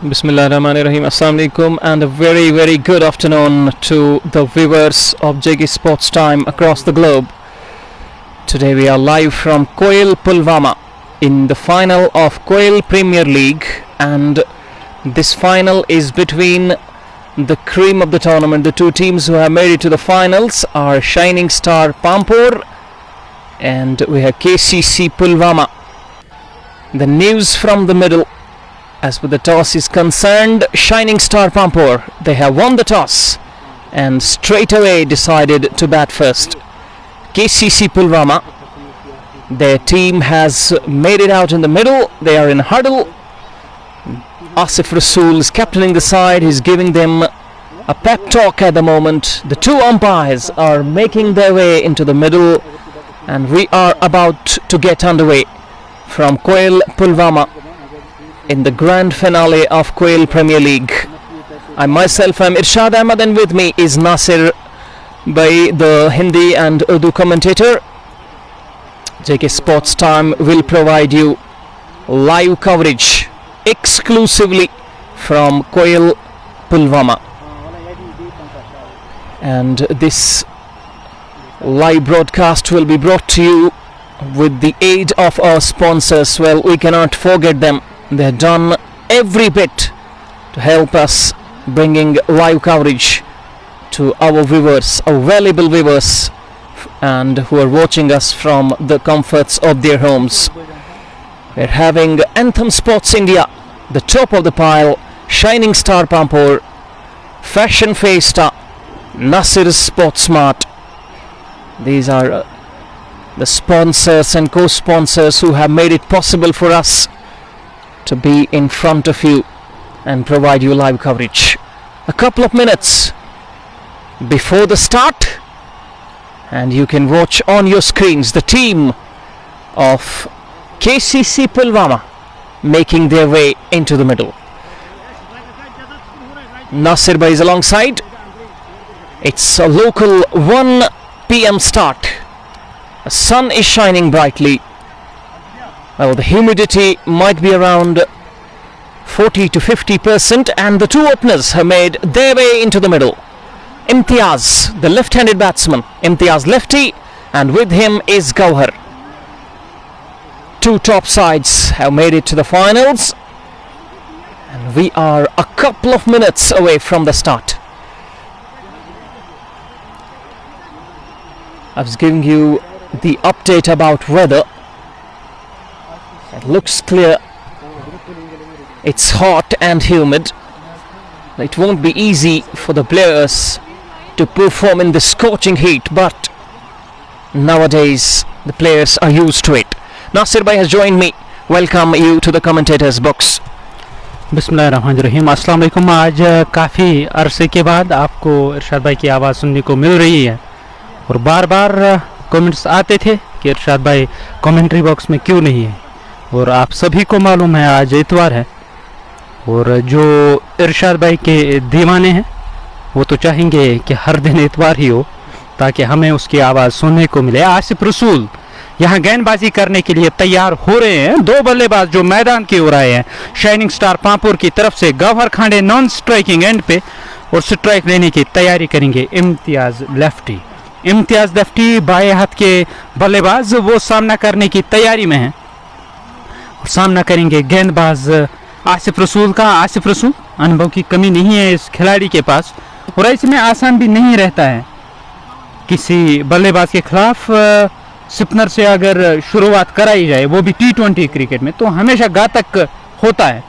Bismillahirrahmanirrahim. Assalamu alaikum and a very good afternoon to the viewers of JKSportstime across the globe. Today we are live from Koil Pulwama in the final of Koil Premier League, and this final is between the cream of the tournament. The two teams who have made it to the finals are shining Star Pampore and we have KCC Pulwama. The news from the middle. As for the toss is concerned, Shining Star Pampore, they have won the toss and straight away decided to bat first. KCC Pulwama, their team has made it out in the middle. They are in huddle. Asif Rasool is captaining the side. He's giving them a pep talk at the moment. The two umpires are making their way into the middle and we are about to get underway from Koil Pulwama in the grand finale of Koil Premier League. I myself am Irshad Ahmed and with me is Nasir by the Hindi and Urdu commentator. JKSportstime will provide you live coverage exclusively from Koil Pulwama, and this live broadcast will be brought to you with the aid of our sponsors. Well, we cannot forget them. They've done every bit to help us bringing live coverage to our viewers, our valuable viewers, and who are watching us from the comforts of their homes. We're having Anthem Sports India, the top of the pile, Shining Star Pampore, Fashion Festa, Nasir Sports Smart. These are the sponsors and co-sponsors who have made it possible for us to be in front of you and provide you live coverage. A couple of minutes before the start and you can watch on your screens the team of KCC Pulwama making their way into the middle. Nasir Bhai is alongside. It's a local 1 p.m. start. The sun is shining brightly. Well, the humidity might be around 40 to 50%, and the two openers have made their way into the middle. Imtiaz, the left-handed batsman, Imtiaz lefty, and with him is Gauhar. Two top sides have made it to the finals, and we are a couple of minutes away from the start. I was giving you the update about weather. It looks clear. It's hot and humid. It won't be easy for the players to perform in the scorching heat, but nowadays the players are used to it. Nasir Bhai has joined me. Welcome you to the commentators box. बिस्मिल्लाहिर्रहमानिर्रहीम। अस्सलाम वालेकुम। आज काफ़ी अरसे के बाद आपको इरशाद भाई की आवाज़ सुनने को मिल रही है और बार बार कमेंट्स आते थे कि इरशाद भाई कमेंट्री बॉक्स में क्यों नहीं है, और आप सभी को मालूम है आज इतवार है और जो इरशाद भाई के दीवाने हैं वो तो चाहेंगे कि हर दिन इतवार ही हो ताकि हमें उसकी आवाज़ सुनने को मिले। आसिफ रसूल यहाँ गेंदबाजी करने के लिए तैयार हो रहे हैं। दो बल्लेबाज जो मैदान की ओर आए हैं शाइनिंग स्टार पांपोर की तरफ से। Gowhar Khande non striking end पे और स्ट्राइक लेने की तैयारी करेंगे। इम्तियाज लेफ्टी बाएं हाथ के बल्लेबाज वो सामना करने की तैयारी में हैं। सामना करेंगे गेंदबाज आसिफ रसूल का। आसिफ रसूल अनुभव की कमी नहीं है इस खिलाड़ी के पास और ऐसे में आसान भी नहीं रहता है किसी बल्लेबाज के खिलाफ स्पिनर से अगर शुरुआत कराई जाए, वो भी T20 क्रिकेट में, तो हमेशा घातक होता है।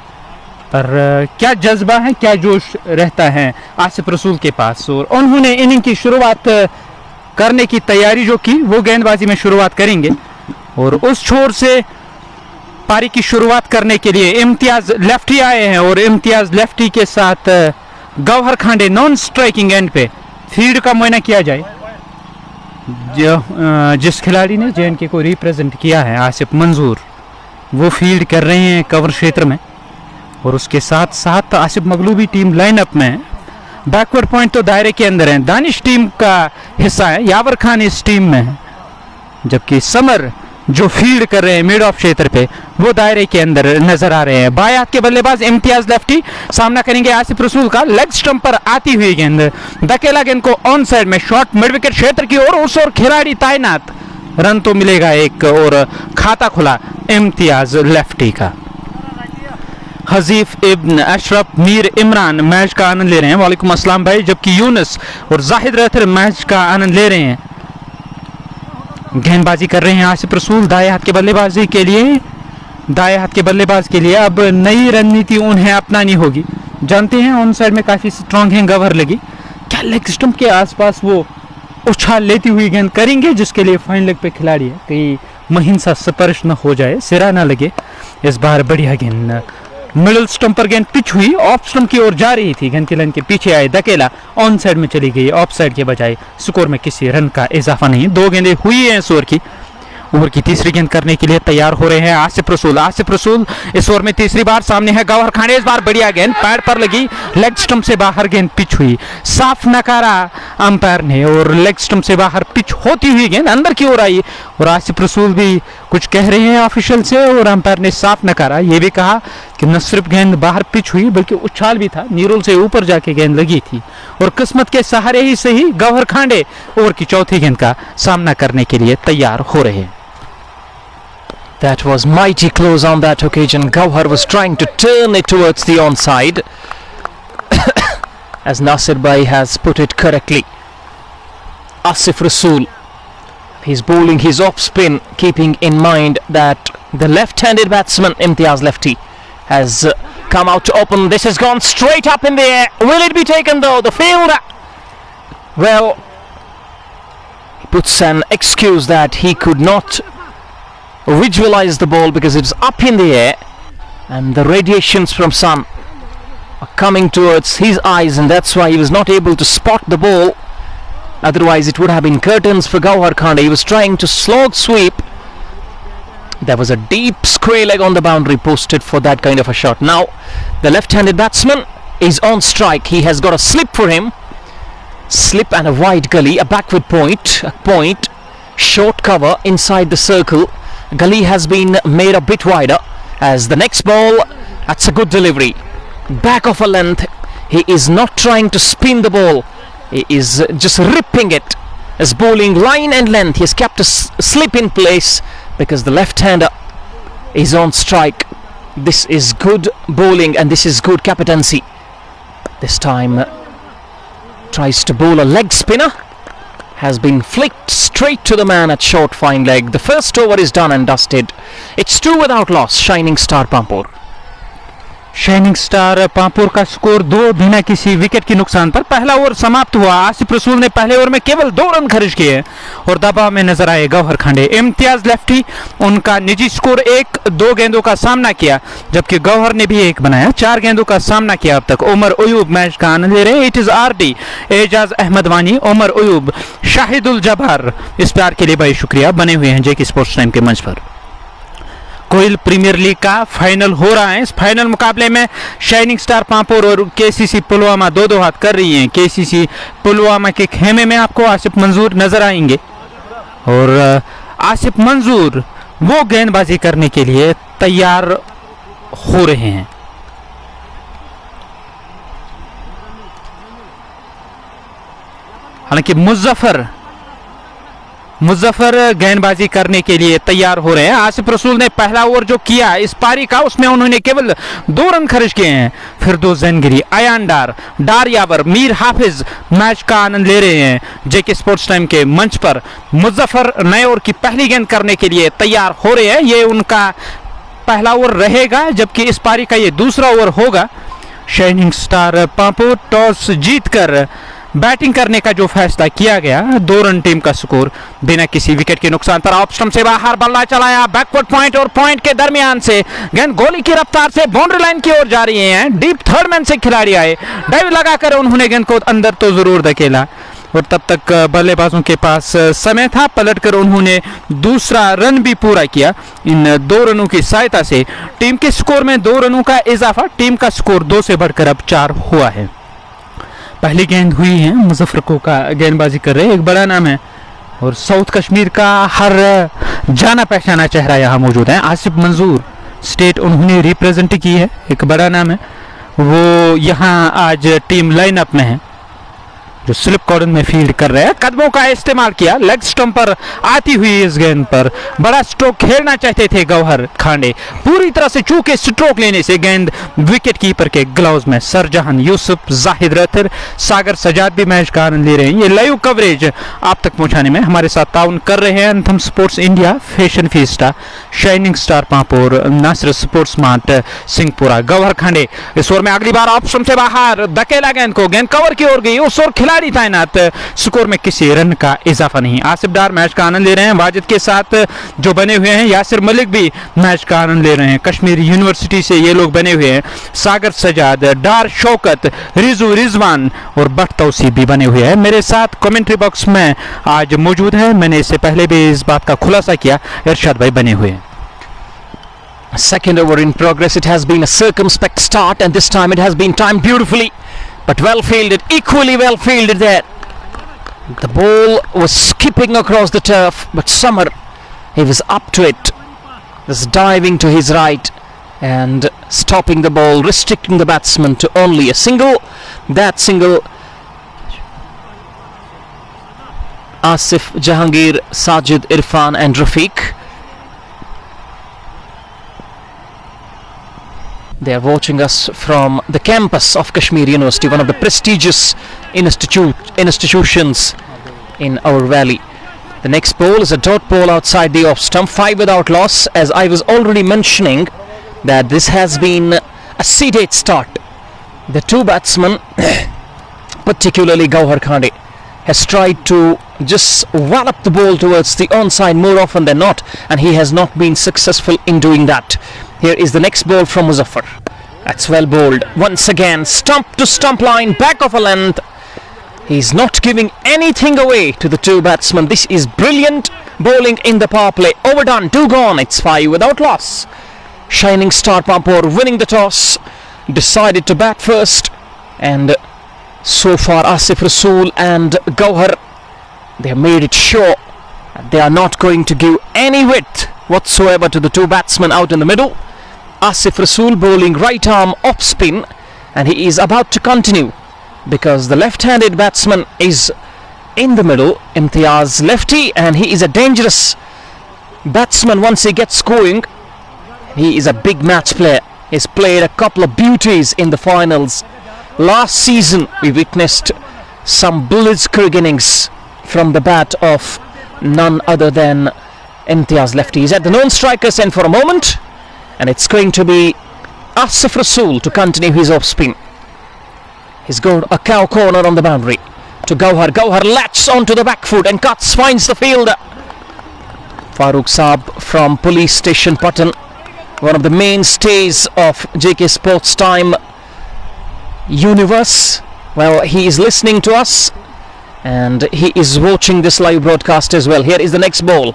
पर क्या जज्बा है, क्या जोश रहता है आसिफ रसूल के पास, और उन्होंने इनिंग की शुरुआत करने की तैयारी जो की वो गेंदबाजी में शुरुआत करेंगे। और उस छोर से पारी की शुरुआत करने के लिए इम्तियाज लेफ्टी आए हैं और इम्तियाज लेफ्टी के साथ Gowhar Khande non striking end पे। फील्ड का मुआयना किया जाए। जिस खिलाड़ी ने JNK को रिप्रेजेंट किया है आसिफ मंजूर, वो फील्ड कर रहे हैं कवर क्षेत्र में और उसके साथ साथ आसिफ मगलूबी टीम लाइनअप में है। बैकवर्ड पॉइंट तो दायरे के अंदर है, दानिश टीम का हिस्सा है, यावर खान इस टीम में है, जबकि समर जो फील्ड कर रहे हैं मिड ऑफ क्षेत्र पे, वो दायरे के अंदर नजर आ रहे हैं। बाएं हाथ के बल्लेबाज इम्तियाज लेफ्टी सामना करेंगे आसिफ रसूल का। लेग स्टंप पर आती हुई गेंद, धकेला गेंद को ऑन साइड में, शॉट मिड विकेट क्षेत्र की ओर, उस ओर खिलाड़ी तैनात, रन तो मिलेगा एक और खाता खुला इम्तियाज लेफ्टी का। हजीफ इब्न अशरफ मीर इमरान मैच का आनंद ले रहे हैं। वालेकुम अस्सलाम भाई। जबकि यूनुस और जाहिद रहतर मैच का आनंद ले रहे हैं। गेंदबाजी कर रहे हैं आसिफ रसूल दाएं हाथ के बल्लेबाजी के लिए। दाएं हाथ के बल्लेबाज के लिए अब नई रणनीति उन्हें अपनानी होगी। जानते हैं ऑन साइड में काफी स्ट्रांग है गवर लगी, क्या लेग स्टंप के आसपास वो उछाल लेती हुई गेंद करेंगे, जिसके लिए फाइन लेग पे खिलाड़ी है, कहीं महीन सा स्पर्श न हो जाए, सिरा न लगे। इस बार बढ़िया गेंद मिडिल स्टंप पर गेंद पिच हुई, ऑफ स्टंप की ओर जा रही थी, गेंद की लाइन के पीछे आए, धकेला ऑन साइड में चली गई, ऑफ साइड के बजाय। स्कोर में किसी रन का इजाफा नहीं। 2 गेंदें हुई हैं इस ओवर की। ओवर की तीसरी गेंद करने के लिए तैयार हो रहे हैं आसिफ रसूल। आसिफ रसूल इस ओवर में तीसरी बार सामने है गौहर खान। इस बार बढ़िया गेंद पैड पर लगी, लेग स्टंप से बाहर गेंद पिच हुई, साफ नकारा अंपायर ने, और लेग स्टंप से बाहर पिच होती हुई गेंद अंदर की ओर आई। और आसिफ रसूल भी कुछ कह रहे हैं ऑफिशियल से, और अंपायर ने साफ नकारा। ये भी कहा कि न सिर्फ गेंद बाहर पिच हुई बल्कि उछाल भी था, नीरोल से ऊपर जाके गेंद लगी थी। और किस्मत के सहारे ही सही गौहर खांडे ओवर की चौथी गेंद का सामना करने के लिए तैयार हो रहे हैं। That was mighty close on that occasion. Gauhar was trying to turn it towards the onside as Nasir Bhai has put it correctly. Asif Rasool, he's bowling his off spin, keeping in mind that the left-handed batsman Imtiaz Lefty has come out to open. This has gone straight up in the air. Will it be taken though? The fielder, well, he puts an excuse that he could not visualize the ball because it's up in the air and the radiations from sun are coming towards his eyes, and that's why he was not able to spot the ball. Otherwise it would have been curtains for Gauhar Khande. He was trying to slog sweep. There was a deep square leg on the boundary posted for that kind of a shot. Now the left-handed batsman is on strike. He has got a slip for him, slip and a wide gully, a backward point, short cover inside the circle. Gully has been made a bit wider as the next ball, that's a good delivery, back of a length. He is not trying to spin the ball, he is just ripping it. As bowling line and length, he has kept a slip in place because the left-hander is on strike. This is good bowling and this is good captaincy. This time tries to bowl a leg spinner, has been flicked straight to the man at short fine leg. The first over is done and dusted. It's 2 without loss. Shining Star Pampore. Shining star Pampore का score 2 बिना किसी wicket के नुकसान पर। पहला over समाप्त हुआ। आसिफ रसूल ने पहले ओवर में केवल 2 रन खर्च किए और दबाव में नजर आए गौहर खांडे। इम्तियाज लेफ्टी, उनका निजी स्कोर 1, 2 गेंदों का सामना किया, जबकि गौहर ने भी 1 बनाया। 4 गेंदों का सामना किया अब तक। उमर अयूब मैच का आनंद ले रहे हैं। It is RD, Ejaz Ahmad Wani, Umar Ayub, Shahidul Jabbar, इस प्यार के लिए भाई शुक्रिया, बने हुए हैं जेके स्पोर्ट्स टाइम के मंच पर। कोयल प्रीमियर लीग का फाइनल हो रहा है। इस फाइनल मुकाबले में शाइनिंग स्टार पांपोर और केसीसी पुलवामा 2-2 हाथ कर रही हैं। केसीसी पुलवामा के खेमे में आपको आसिफ मंजूर नजर आएंगे और आसिफ मंजूर वो गेंदबाजी करने के लिए तैयार हो रहे हैं। हालांकि मुजफ्फर गेंदबाजी करने के लिए तैयार हो रहे हैं। आसिफ रसूल ने पहला ओवर जो किया इस पारी का, उसमें उन्होंने केवल 2 रन खर्च किए हैं। फिरदौस जैनगिरी, अयान डार यावर, मीर हाफिज मैच का आनंद ले रहे हैं जेके स्पोर्ट्स टाइम के मंच पर। मुजफ्फर नए ओवर की पहली गेंद करने के लिए तैयार हो रहे हैं। ये उनका पहला ओवर रहेगा, जबकि इस पारी का ये दूसरा ओवर होगा। शाइनिंग स्टार पांपोर टॉस जीतकर बैटिंग करने का जो फैसला किया गया, 2 रन टीम का स्कोर बिना किसी विकेट के नुकसान पर। ऑफ स्टंप से बाहर बल्ला चलाया, बैकवर्ड पॉइंट और पॉइंट के दरमियान से गेंद गोली की रफ्तार से बाउंड्री लाइन की ओर जा रही है। डीप थर्ड मैन से खिलाड़ी आए, डाइव लगाकर उन्होंने गेंद को अंदर तो जरूर धकेला और तब तक बल्लेबाजों के पास समय था। पलटकर उन्होंने दूसरा रन भी पूरा किया। इन 2 रनों की सहायता से टीम के स्कोर में 2 रनों का इजाफा, टीम का स्कोर 2 से बढ़कर अब 4 हुआ है। पहली गेंद हुई है, मुजफ्फर को का गेंदबाजी कर रहे हैं, एक बड़ा नाम है और साउथ कश्मीर का हर जाना पहचाना चेहरा यहाँ मौजूद है। आसिफ मंजूर, स्टेट उन्होंने रिप्रेजेंट की है, एक बड़ा नाम है, वो यहाँ आज टीम लाइनअप में है, जो स्लिप कॉर्नर में फील्ड कर रहे हैं। कदमों का इस्तेमाल किया, लेग स्टंप पर आती हुई इस गेंद पर बड़ा स्ट्रोक खेलना चाहते थे गौहर खांडे, पूरी तरह से चूके स्ट्रोक लेने से गेंद विकेट कीपर के ग्लव्स में। सरजहान यूसुफ, जाहिद रथिर, सागर सजाद भी मैच का आनंद ले रहे हैं। ये लाइव कवरेज आप तक पहुंचाने में हमारे साथ ताउन कर रहे हैं anthem sports India, fashion fiesta, shining star Pampore, Nasir sports smart Singhpora. Gowhar Khande इस ओवर में अगली बार ऑप्शन से बाहर धकेला गेंद को, गेंद कवर की ओर गई, उस ओर खिलाड़ी तैनात, स्कोर में किसी रन का इजाफा नहीं। आसिफ डार मैच का आनंद ले रहे हैं, वाजिद के साथ जो बने हुए हैं यासिर मलिक भी मैच का आनंद ले रहे हैं। कश्मीर यूनिवर्सिटी से ये लोग बने हुए हैं, सागर सजाद, डार शौकत, रिजू रिजवान और बट तौसीफ भी बने हुए हैं। मेरे साथ कमेंट्री बॉक्स में आज मौजूद है, मैंने इससे पहले भी इस बात का खुलासा किया, इरशाद भाई बने हुए हैं। Second over in progress. It has been a circumspect start, and this time it has been timed beautifully, but well fielded, equally well fielded there. The ball was skipping across the turf, but Samar, he was up to it, was diving to his right and stopping the ball, restricting the batsman to only a single. That single, Asif, Jahangir, Sajid, Irfan and Rafiq. They are watching us from the campus of Kashmir University, one of the prestigious institutions in our valley. The next ball is a dot ball outside the off stump, 5 without loss. As I was already mentioning that this has been a sedate start. The two batsmen, particularly Gauhar Khande, has tried to just wallop the ball towards the onside more often than not, and he has not been successful in doing that. Here is the next ball from Muzaffar. That's well bowled. Once again, stump to stump line, back of a length. He's not giving anything away to the two batsmen. This is brilliant bowling in the power play. Overdone, 2 gone. It's 5 without loss. Shining Star Pampore winning the toss, decided to bat first, and so far Asif Rasool and Gauhar, they have made it sure that they are not going to give any width whatsoever to the two batsmen out in the middle. Asif Rasool bowling right arm off spin, and he is about to continue because the left-handed batsman is in the middle, Imtiaz lefty, and he is a dangerous batsman once he gets going. He is a big match player. He's played a couple of beauties in the finals. Last season we witnessed some blitzkrieg innings from the bat of none other than Imtiaz lefty. He's at the non-strikers end for a moment, and it's going to be Asif Rasool to continue his off spin. He's got a cow corner on the boundary to Gauhar. Gauhar latches onto the back foot and cuts, finds the fielder. Farooq Saab from Police Station Patan, one of the mainstays of JKSportstime universe. Well, he is listening to us and he is watching this live broadcast as well. Here is the next ball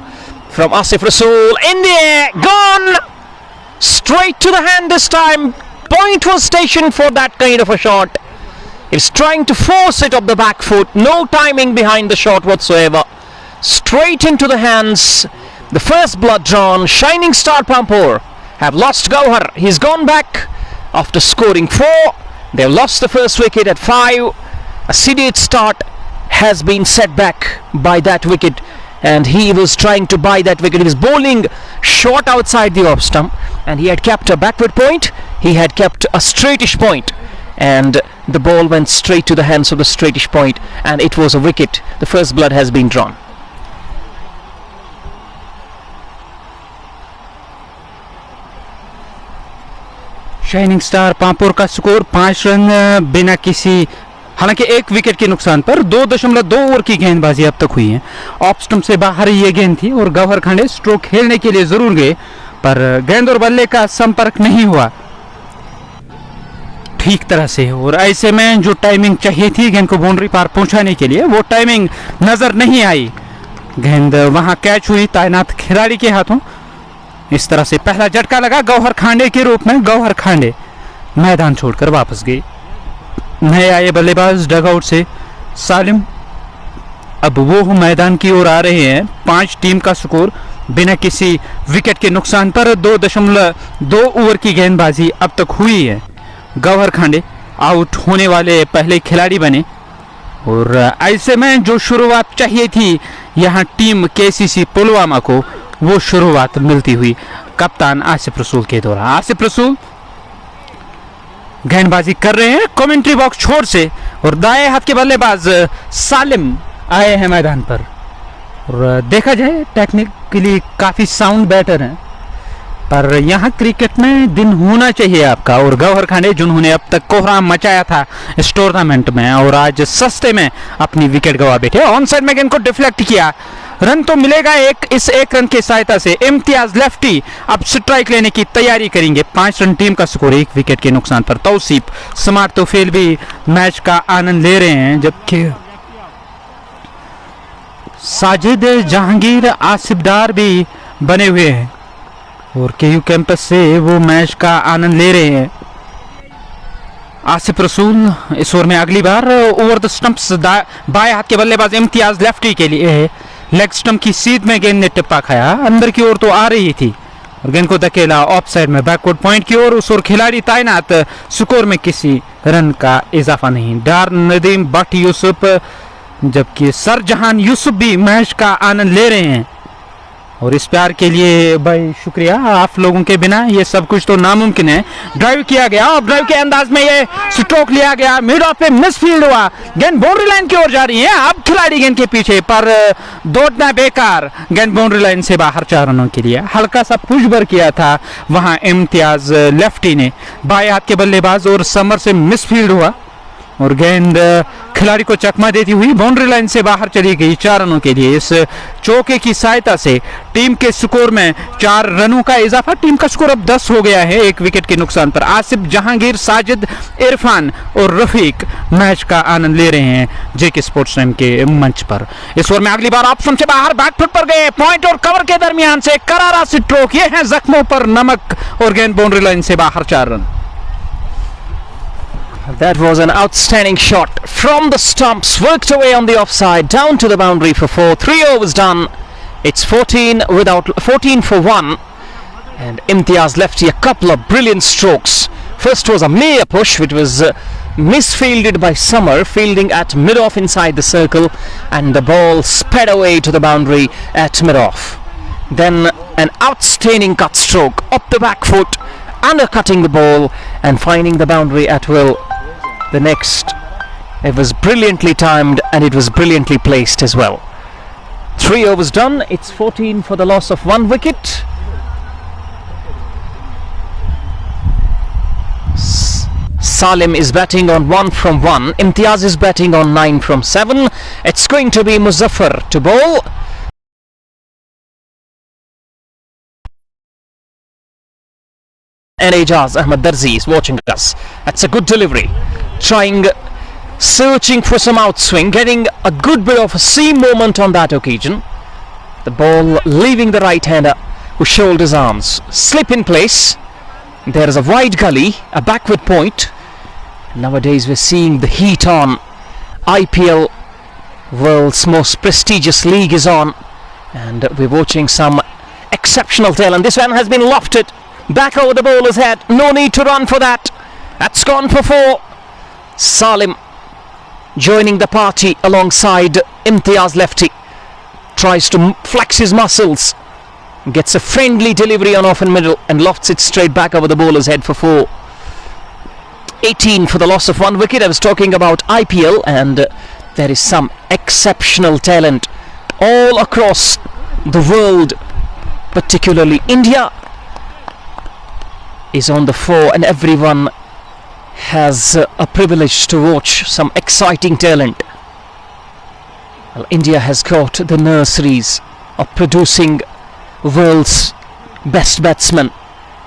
from Asif Rasool, in the air, gone straight to the hand this time. Point was stationed for that kind of a shot. It's trying to force it up the back foot, no timing behind the shot whatsoever, straight into the hands. The first blood drawn. Shining Star Pampore have lost Gauhar. He's gone back after scoring 4. They've lost the first wicket at 5. A sedate start has been set back by that wicket, and he was trying to buy that wicket. He was bowling short outside the off stump, and he had kept a backward point, he had kept a straightish point, and the ball went straight to the hands of the straightish point, and it was a wicket. The first blood has been drawn. Shining star Pampore का score 5 run बिना किसी, हालांकि 1 wicket के नुकसान पर 2.2 over की गेंदबाजी अब तक हुई है। ऑफ स्टंप से बाहर ये गेंद थी और गौहर खांडे स्ट्रोक खेलने के लिए जरूर गए, पर गेंद और बल्ले का संपर्क नहीं हुआ ठीक तरह से, और ऐसे में जो टाइमिंग चाहिए थी गेंद को बाउंड्री पार पहुंचाने के लिए, वो टाइमिंग नजर नहीं आई। गेंद वहां कैच हुई तैनात खिलाड़ी के हाथों। इस तरह से पहला झटका लगा गौहर खांडे के रूप में। गौहर खांडे मैदान छोड़कर वापस गए। नए आए बल्लेबाज डगआउट से सालिम, अब वो मैदान की ओर आ रहे हैं। 5 टीम का स्कोर बिना किसी विकेट के नुकसान पर 2.2 ओवर की गेंदबाजी अब तक हुई है। गौहर खांडे आउट होने वाले पहले खिलाड़ी बने और ऐसे में जो शुरुआत चाहिए थी यहाँ टीम केसीसी पुलवामा को, वो शुरुआत मिलती हुई कप्तान आसिफ रसूल के द्वारा। आसिफ रसूल गेंदबाजी कर रहे हैं कमेंट्री बॉक्स छोर से और दाएं हाथ के बल्लेबाज सालिम आए हैं मैदान पर। और देखा जाए टेक्निकली काफ़ी साउंड बैटर हैं, पर यहाँ क्रिकेट में दिन होना चाहिए आपका। और गौहर खांडे जिन्होंने अब तक कोहराम मचाया था इस टूर्नामेंट में और आज सस्ते में अपनी विकेट गवा बैठे। ऑन साइड में गेंद को डिफ्लेक्ट किया, रन तो मिलेगा इस एक रन की सहायता से। इम्तियाज लेफ्टी अब स्ट्राइक लेने की तैयारी करेंगे। 5 रन टीम का स्कोर, 1 विकेट के नुकसान पर। तौसीफ स्मार्ट तोफेल भी मैच का आनंद ले रहे हैं, जबकि साजिद जहांगीर आसिफ डार भी बने हुए हैं और केयू कैंपस से वो मैच का आनंद ले रहे हैं। आसिफ रसूल इस ओवर में अगली बार ओवर द स्टंप्स, बाएं हाथ के बल्लेबाज इम्तियाज लेफ्टी के लिए है। लेग स्टंप की सीध में गेंद ने टिप्पा खाया, अंदर की ओर तो आ रही थी और गेंद को धकेला ऑफ साइड में बैकवर्ड पॉइंट की ओर। उस ओर खिलाड़ी तैनात, स्कोर में किसी रन का इजाफा नहीं। डार नदीम बट यूसुफ जबकि सरजहान यूसुफ भी मैच का आनंद ले रहे हैं। और इस प्यार के लिए भाई शुक्रिया, आप लोगों के बिना ये सब कुछ तो नामुमकिन है। ड्राइव किया गया और ड्राइव के अंदाज में ये स्ट्रोक लिया गया, मिड ऑफ पे मिसफील्ड हुआ, गेंद बाउंड्री लाइन की ओर जा रही है। अब खिलाड़ी गेंद के पीछे पर दौड़ना बेकार, गेंद बाउंड्री लाइन से बाहर 4 रनों के लिए। हल्का सा पुश बर किया था वहां इम्तियाज लेफ्टी ने, बाएं हाथ के बल्लेबाज, और समर से मिसफील्ड हुआ और गेंद खिलाड़ी को चकमा देती हुई बाउंड्री लाइन से बाहर चली गई 4 रनों के लिए। इस चौके की सहायता से टीम के स्कोर में 4 रनों का इजाफा। टीम का स्कोर अब 10 हो गया है 1 विकेट के नुकसान पर। आसिफ, जहांगीर, साजिद, इरफान और रफीक मैच का आनंद ले रहे हैं जेके स्पोर्ट्स टाइम के मंच पर। इस ओवर में अगली बार ऑप्शन से बाहर बैकफुट पर गए, पॉइंट और कवर के दरमियान से करारा स्ट्रोक, ये है जख्मों पर नमक और गेंद बाउंड्री लाइन से बाहर 4 run. That was an outstanding shot from the stumps, worked away on the offside, down to the boundary for 4. 3 overs done. It's 14 for 1. And Imtiaz lefty a couple of brilliant strokes. First was a mere push, which was misfielded by Summer, fielding at mid-off inside the circle, and the ball sped away to the boundary at mid-off. Then an outstanding cut stroke up the back foot, undercutting the ball and finding the boundary at will. The next, it was brilliantly timed and it was brilliantly placed as well. 3 overs done. It's 14 for the loss of 1 wicket. Salim is batting on 1 from 1. Imtiaz is batting on 9 from 7. It's going to be Muzaffar to bowl. And Ejaz Ahmed Darzi is watching us. That's a good delivery. Searching for some outswing, getting a good bit of a seam moment on that occasion. The ball leaving the right-hander who shouldered his arms. Slip in place. There is a wide gully, a backward point. Nowadays we're seeing the heat on. IPL, world's most prestigious league, is on. And we're watching some exceptional talent. This one has been lofted back over the bowler's head. No need to run for that. That's gone for 4. Salim joining the party alongside Imtiaz lefty. Tries to flex his muscles. Gets a friendly delivery on off and middle and lofts it straight back over the bowler's head for 4. 18 for the loss of 1 wicket. I was talking about IPL, and there is some exceptional talent all across the world, particularly India is on the fore, and everyone has a privilege to watch some exciting talent. Well, India has got the nurseries of producing world's best batsmen,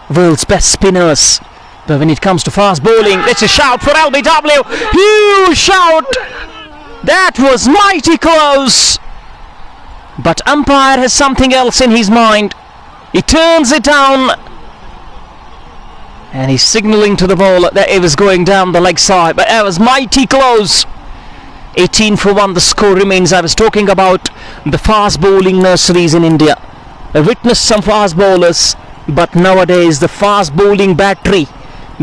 world's best spinners. But when it comes to fast bowling, it's a shout for LBW. Huge shout! That was mighty close. But umpire has something else in his mind. He turns it down. And he's signalling to the ball that it was going down the leg side, but it was mighty close. 18 for 1 the score remains. I was talking about the fast bowling nurseries in India. I witnessed some fast bowlers, but nowadays the fast bowling battery,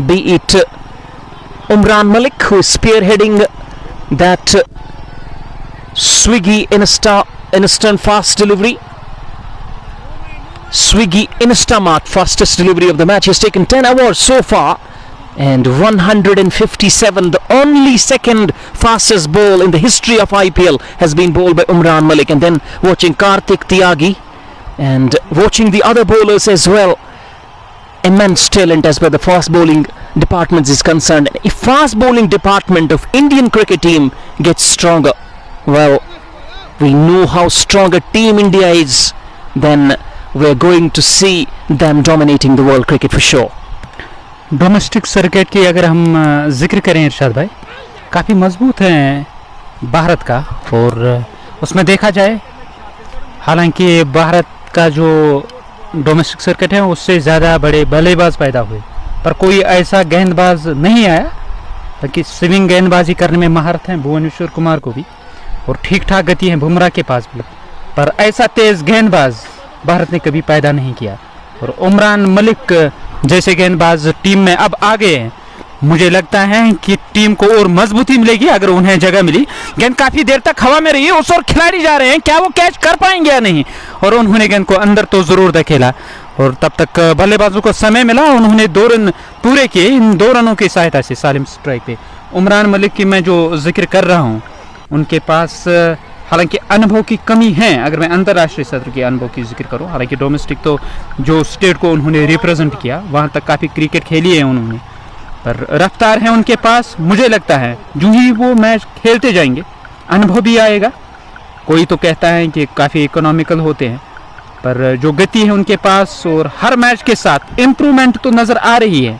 be it Umran Malik, who is spearheading that Swiggy instant fast delivery, Swiggy Instamart fastest delivery of the match. He has taken 10 awards so far and 157. The only second fastest ball in the history of IPL has been bowled by Umran Malik. And then watching Karthik Tyagi and watching the other bowlers as well. Immense talent as per the fast bowling department is concerned. If fast bowling department of Indian cricket team gets stronger, well, we know how strong a team India is, then we're going to see them dominating the world cricket for sure. Domestic circuit की अगर हम जिक्र करें इरशाद भाई, काफ़ी मजबूत है भारत का, और उसमें देखा जाए हालांकि भारत का जो डोमेस्टिक सर्किट है उससे ज़्यादा बड़े बल्लेबाज पैदा हुए, पर कोई ऐसा गेंदबाज नहीं आया कि स्विंग गेंदबाजी करने में महारत है भुवनेश्वर कुमार को भी, और ठीक ठाक गति है बुमराह के पास भी, पर ऐसा तेज़ गेंदबाज भारत ने कभी पैदा नहीं किया। और उमरान मलिक जैसे गेंदबाज टीम में अब आ गए हैं, मुझे लगता है कि टीम को और मजबूती मिलेगी अगर उन्हें जगह मिली। गेंद काफ़ी देर तक हवा में रही है, उस ओर खिलाड़ी जा रहे हैं, क्या वो कैच कर पाएंगे या नहीं, और उन्होंने गेंद को अंदर तो ज़रूर धकेला, और तब तक बल्लेबाजों को समय मिला, उन्होंने 2 रन पूरे किए। इन 2 रनों की सहायता से सालिम स्ट्राइक पे उमरान मलिक की मैं जो जिक्र कर रहा हूँ, उनके पास हालांकि अनुभव की कमी है। अगर मैं अंतर्राष्ट्रीय सत्र के अनुभव की जिक्र करूं, हालांकि डोमेस्टिक तो जो स्टेट को उन्होंने रिप्रेजेंट किया वहां तक काफ़ी क्रिकेट खेली है उन्होंने, पर रफ्तार है उनके पास। मुझे लगता है जो ही वो मैच खेलते जाएंगे अनुभव भी आएगा। कोई तो कहता है कि काफ़ी इकोनॉमिकल होते हैं, पर जो गति है उनके पास और हर मैच के साथ इम्प्रूवमेंट तो नज़र आ रही है।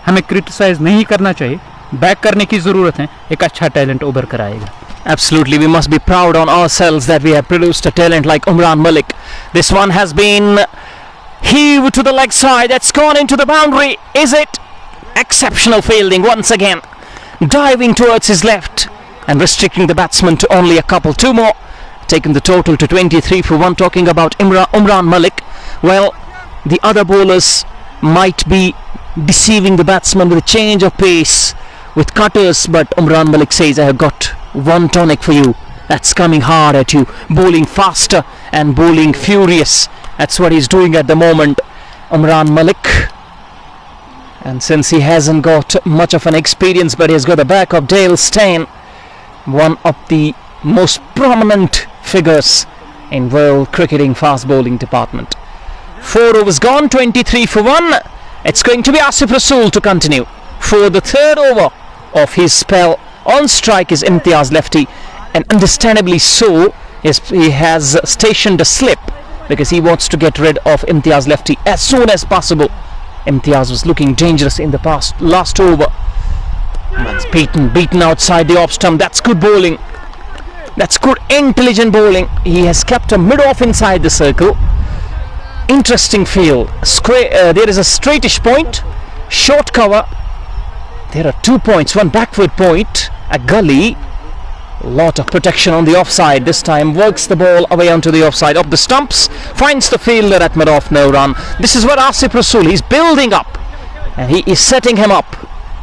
हमें क्रिटिसाइज नहीं करना चाहिए, बैक करने की ज़रूरत है। एक अच्छा टैलेंट उभर कर आएगा। Absolutely, we must be proud on ourselves that we have produced a talent like Umran Malik. This one has been heaved to the leg side. That's gone into the boundary. Is it? Exceptional fielding once again. Diving towards his left and restricting the batsman to only a couple. 2 more. Taking the total to 23 for 1. Talking about Umran Malik. Well, the other bowlers might be deceiving the batsman with a change of pace, with cutters, but Umran Malik says, I have got one tonic for you. That's coming hard at you, bowling faster and bowling furious. That's what he's doing at the moment, Umran Malik. And since he hasn't got much of an experience, but he's got the back of Dale Steyn, one of the most prominent figures in world cricketing fast bowling department. 4 overs gone, 23 for 1. It's going to be Asif Rasool to continue for the 3rd over of his spell. On strike is Imtiaz lefty, and understandably so, he has stationed a slip because he wants to get rid of Imtiaz lefty as soon as possible. Imtiaz was looking dangerous in the last over. That's beaten outside the off stump. That's good bowling. That's good intelligent bowling. He has kept a mid-off inside the circle. Interesting field. There is a straightish point, short cover. There are 2 points, one backward point, a gully, lot of protection on the offside. This time works the ball away onto the offside, up the stumps, finds the fielder at mid-off, no run. This is what Asif Rasool, he's building up and he is setting him up.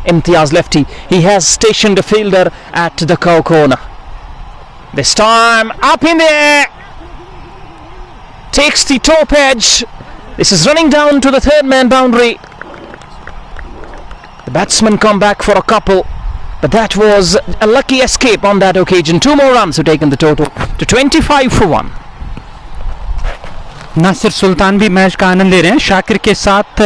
Imtiaz lefty, he has stationed a fielder at the cow corner. This time up in the air, takes the top edge. This is running down to the 3rd man boundary. The batsmen come back for a couple, but that was a lucky escape on that occasion. 2 more runs have taken the total to 25 for 1. Nasir सुल्तान भी match का आनंद ले रहे हैं। शाकिर के साथ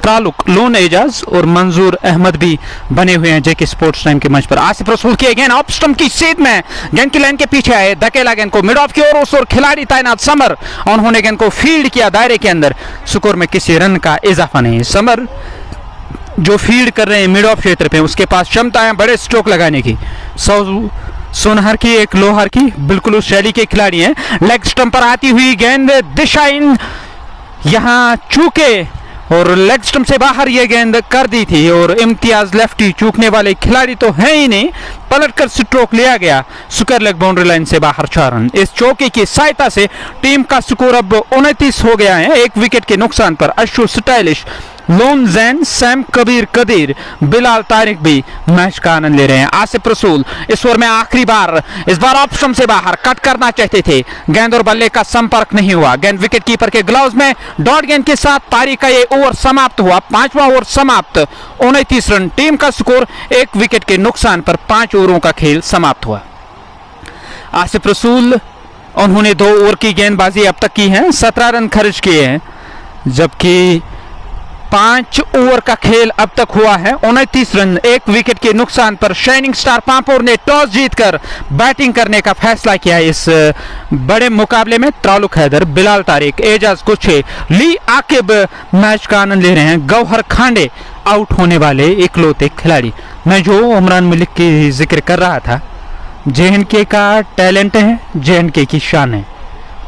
ताल्लुक loan Ejaz और मंजूर अहमद भी बने हुए हैं जेके स्पोर्ट्स टाइम के मंच पर। आसिफ रसूल की गेंद ऑफ स्टंप की सीध में गेंद की लाइन के पीछे आए, धकेला गेंद को मिड ऑफ की ओर, उस ओर खिलाड़ी तैनात समर, उन्होंने गेंद को फील्ड किया दायरे के अंदर। स्कोर में किसी रन का इजाफा नहीं। समर जो फील्ड कर रहे हैं मिड ऑफ क्षेत्र पे, उसके पास क्षमता है बड़े स्ट्रोक लगाने की। सोनहर की एक लोहार की बिल्कुल उस शैली के खिलाड़ी हैं। लेग स्टंप पर आती हुई गेंद दिशा इन, यहाँ चूके और लेग स्टंप से बाहर ये गेंद कर दी थी और इम्तियाज लेफ्टी चूकने वाले खिलाड़ी तो है ही नहीं, पलटकर स्ट्रोक लिया गया। स्क्वायर लेग बाउंड्री लाइन से बाहर 4 रन। इस चौके की सहायता से टीम का स्कोर अब 29 हो गया है। 1 विकेट के नुकसान पर अशु स्टाइलिश, लोन जैन, सैम कबीर कदीर, बिलाल तारिक भी मैच का आनंद ले रहे हैं। आसिफ रसूल इस ओवर में आखिरी बार, इस बार ऑप्शन से बाहर कट करना चाहते थे, गेंद और बल्ले का संपर्क नहीं हुआ। गेंद विकेट कीपर के ग्लव्स में, डॉट गेंद के साथ तारिक का ये ओवर समाप्त हुआ। 5वां ओवर समाप्त, 29 रन। टीम का स्कोर 1 विकेट के नुकसान पर 5 ओवरों का खेल समाप्त हुआ। आसिफ रसूल, उन्होंने 2 ओवर की गेंदबाजी अब तक की है, 17 रन खर्च किए हैं, जबकि 5 ओवर का खेल अब तक हुआ है। 29 रन, 1 विकेट के नुकसान पर शाइनिंग स्टार पांपोर ने टॉस जीतकर बैटिंग करने का फैसला किया। इस बड़े मुकाबले में तारुक हैदर, बिलाल तारिक, एजाज कुछे, ली आकिब मैच का आनंद ले रहे हैं। गौहर खांडे आउट होने वाले इकलौते खिलाड़ी। मैं जो उमरान मलिक की जिक्र कर रहा था, JNK का टैलेंट है, JNK की शान है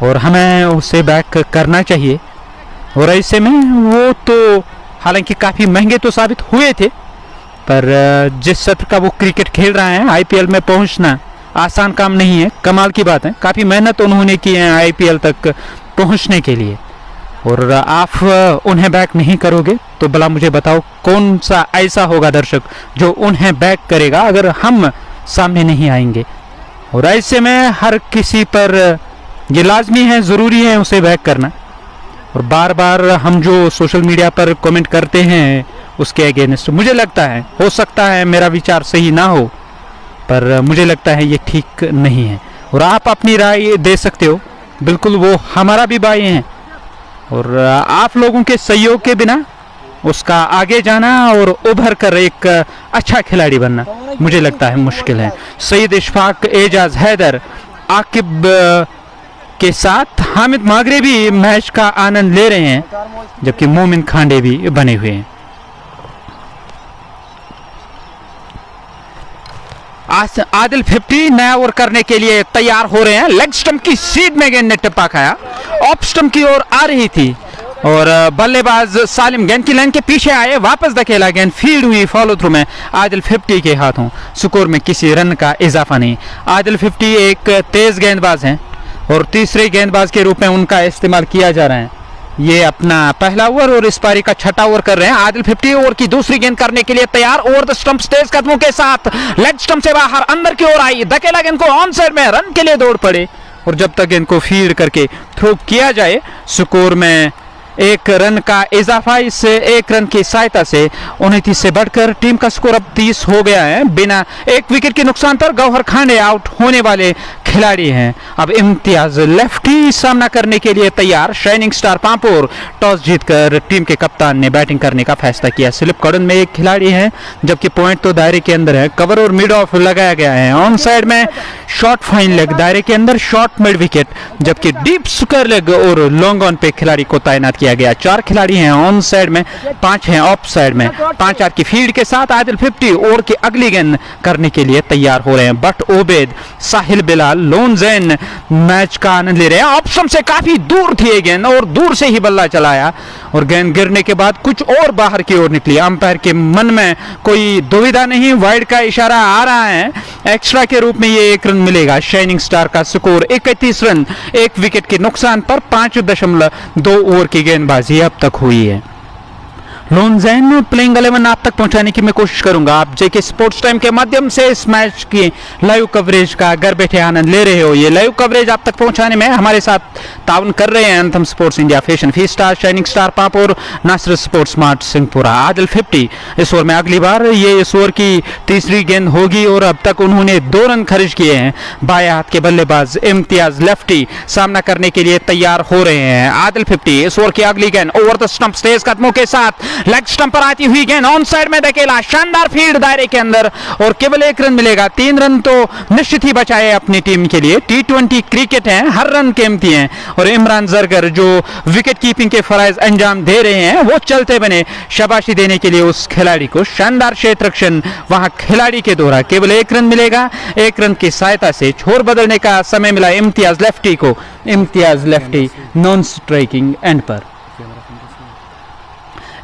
और हमें उसे बैक करना चाहिए। और ऐसे में वो तो हालांकि काफ़ी महंगे तो साबित हुए थे, पर जिस सत्र का वो क्रिकेट खेल रहे हैं, IPL में पहुंचना आसान काम नहीं है। कमाल की बात है, काफ़ी मेहनत उन्होंने की है IPL तक पहुंचने के लिए। और आप उन्हें बैक नहीं करोगे तो भला मुझे बताओ कौन सा ऐसा होगा दर्शक जो उन्हें बैक करेगा अगर हम सामने नहीं आएंगे। और ऐसे में हर किसी पर ये लाजमी है, ज़रूरी है उसे बैक करना। और बार बार हम जो सोशल मीडिया पर कमेंट करते हैं उसके अगेंस्ट, मुझे लगता है, हो सकता है मेरा विचार सही ना हो, पर मुझे लगता है ये ठीक नहीं है। और आप अपनी राय दे सकते हो, बिल्कुल वो हमारा भी भाई हैं। और आप लोगों के सहयोग के बिना उसका आगे जाना और उभर कर एक अच्छा खिलाड़ी बनना मुझे लगता है मुश्किल है। सईद इशफाक, एजाज हैदर, आकिब के साथ हामिद मागरे भी मैच का आनंद ले रहे हैं, जबकि मोमिन खांडे भी बने हुए हैं। आदिल 50 नया ओवर करने के लिए तैयार हो रहे हैं। लेग स्टंप की सीध में गेंद ने टिप्पा खाया, ऑफ स्टंप की ओर आ रही थी और बल्लेबाज सालिम गेंद की लाइन के पीछे आए, वापस धकेला, गेंद फील्ड हुई फॉलो थ्रू में आदिल 50 के हाथों। स्कोर में किसी रन का इजाफा नहीं। आदिल 50 एक तेज गेंदबाज हैं और तीसरे गेंदबाज के रूप में उनका इस्तेमाल किया जा रहा है। ये अपना पहला ओवर और इस पारी का 6ठा ओवर कर रहे हैं। आदिल 50 ओवर की दूसरी गेंद करने के लिए तैयार। ओवर द स्टंप तेज कदमों के साथ लेग स्टंप से बाहर अंदर की ओर आई, धकेला गेंद को ऑन साइड में, रन के लिए दौड़ पड़े और जब तक गेंद को फील्ड करके थ्रो किया जाए, स्कोर में 1 रन का इजाफा। इस 1 रन की सहायता से 29 से बढ़कर टीम का स्कोर अब 30 हो गया है। बिना 1 विकेट के नुकसान पर गौहर खांडे आउट होने वाले खिलाड़ी हैं। अब इम्तियाज लेफ्टी सामना करने के लिए तैयार। शाइनिंग स्टार पांपोर टॉस जीतकर टीम के कप्तान ने बैटिंग करने का फैसला किया। स्लिप कॉर्नर में एक खिलाड़ी है, जबकि पॉइंट तो दायरे के अंदर है। कवर और मिड ऑफ लगाया गया है। ऑन साइड में शॉर्ट फाइन लेग, दायरे के अंदर शॉर्ट मिड विकेट, जबकि डीप स्क्वायर लेग और लॉन्ग ऑन पे खिलाड़ी को तैनात किया गया। 4 खिलाड़ी हैं ऑन साइड में, 5 हैं ऑफ साइड में। 5-4 की फील्ड के साथ आदिल 50 ओवर की अगली गेंद करने के लिए तैयार हो रहे हैं। But Obed, Sahil, Bilal, loan Jain match का आनंद ले रहे हैं। ऑप्शन से काफी दूर थी ये गेंद और दूर से ही बल्ला चलाया और गेंद गिरने के बाद कुछ और बाहर की ओर निकली। अंपायर के मन में कोई दुविधा नहीं, वाइड का इशारा आ रहा है। एक्स्ट्रा के रूप में ये 1 रन मिलेगा। शाइनिंग स्टार का स्कोर 31 रन, 1 विकेट के नुकसान पर 5.2 ओवर की गेंदबाजी अब तक हुई है। लोन जैन प्लेइंग 11 आप तक पहुंचाने की मैं कोशिश करूंगा। आप जेके स्पोर्ट्स टाइम के माध्यम से इस मैच की लाइव कवरेज का घर बैठे आनंद ले रहे हो। ये लाइव कवरेज आप तक पहुंचाने में हमारे साथ ताउन कर रहे हैं एंथम स्पोर्ट्स इंडिया, फैशन फी star, shining star Pampore, Nasir sports smart Singhpura. Adil 50 इस ओवर में अगली बार ये इस ओवर की तीसरी गेंद होगी और अब तक उन्होंने 2 रन खर्च किए हैं। बाएं हाथ के बल्लेबाज इम्तियाज लेफ्टी सामना करने के लिए तैयार हो रहे हैं। आदिल 50 इस ओवर की अगली गेंद ओवर द स्टंप तेज कदमों के साथ लेग स्टंप पर आती हुई गेंद ऑन साइड में धकेला, शानदार फील्ड दायरे के अंदर और केवल 1 रन मिलेगा। 3 रन तो निश्चित ही बचाए अपनी टीम के लिए। T20 क्रिकेट है, हर रन कीमती हैं और इमरान जरगर जो विकेट कीपिंग के फराइज अंजाम दे रहे हैं वो चलते बने। शाबाशी देने के लिए उस खिलाड़ी को, शानदार क्षेत्र रक्षण वहां खिलाड़ी के द्वारा। केवल 1 रन मिलेगा। 1 रन की सहायता से छोर बदलने का समय मिला इम्तियाज लेफ्टी को। Imtiaz lefty non striking end पर।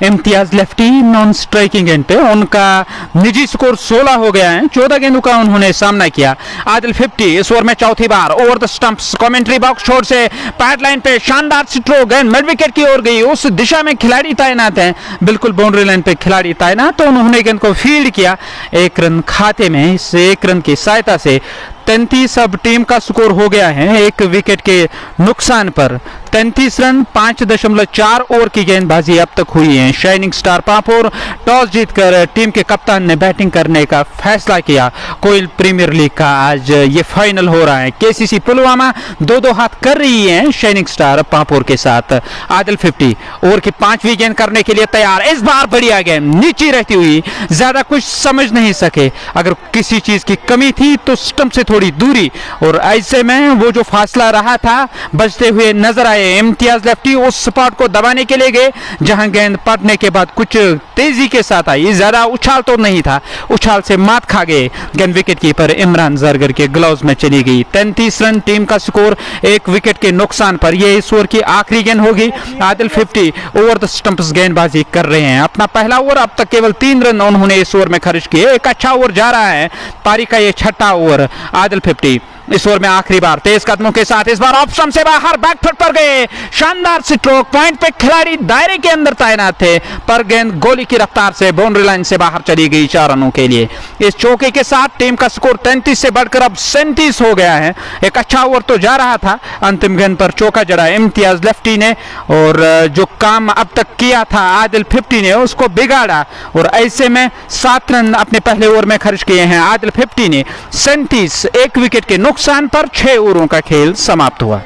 Imtiaz lefty non striking end पे, उनका निजी स्कोर 16 हो गया है। 14 गेंदों का उन्होंने सामना किया। आदिल 50 इस ओवर में चौथी बार over the stumps, commentary box छोर से पैड लाइन पे शानदार स्ट्रोक, गेंद मिड विकेट की ओर गई। उस दिशा में खिलाड़ी तैनात हैं, बिल्कुल बाउंड्री लाइन पे खिलाड़ी तैनात, तो उन्होंने गेंद को फील्ड किया। एक रन खाते में। इस एक रन की सहायता से 33 अब टीम का स्कोर हो गया है, एक विकेट के नुकसान पर। 33 रन 5.4 ओवर की गेंदबाजी अब तक हुई है। शाइनिंग स्टार पापोर टॉस जीतकर टीम के कप्तान ने बैटिंग करने का फैसला किया। कोयल प्रीमियर लीग का आज ये फाइनल हो रहा है। केसीसी पुलवामा 2-2 हाथ कर रही है शाइनिंग स्टार पापोर के साथ। आदिल 50 ओवर की 5वीं गेंद करने के लिए तैयार। इस बार बढ़िया गेंद नीचे रहती हुई, ज्यादा कुछ समझ नहीं सके। अगर किसी चीज की कमी थी तो स्टंप से थोड़ी दूरी, और ऐसे में वो जो फासला रहा था बचते हुए नजर आए। इम्तियाज लेफ्टी उस स्पॉट को दबाने के लिए गए जहां गेंद पड़ने के बाद कुछ तेजी के साथ आई, ज्यादा उछाल तो नहीं था, उछाल से मात खा गए। गेंद विकेट कीपर इमरान जरगर के ग्लव्स में चली गई। 33 रन टीम का स्कोर, एक विकेट के नुकसान पर। यह इस ओवर की आखिरी गेंद होगी। आदिल 50 ओवर द स्टंप्स गेंदबाजी कर रहे हैं। अपना पहला ओवर, अब तक केवल 3 रन उन्होंने इस ओवर में खर्च किए। एक अच्छा ओवर जा रहा है, पारी का यह छठा ओवर। आदिल 50 इस ओवर में आखिरी बार तेज कदमों के साथ इस बार ऑप्शन से बाहर बैकफुट पर गए। शानदार स्ट्रोक, पॉइंट पे खिलाड़ी दायरे के अंदर तैनात थे, पर गेंद गोली की रफ्तार से बाउंड्री लाइन से बाहर चली गई 4 रनों के लिए। इस चौके के साथ टीम का स्कोर 33 से बढ़कर अब 37 हो गया है। एक अच्छा ओवर तो जा रहा था, अंतिम गेंद पर चौका जड़ा इम्तियाज लेफ्टी ने, और जो काम अब तक किया था आदिल 50 ने उसको बिगाड़ा, और ऐसे में 7 रन अपने पहले ओवर में खर्च किए हैं आदिल 50 ने। 37 एक विकेट के नुकसान पर 6 ओवरों का खेल समाप्त हुआ।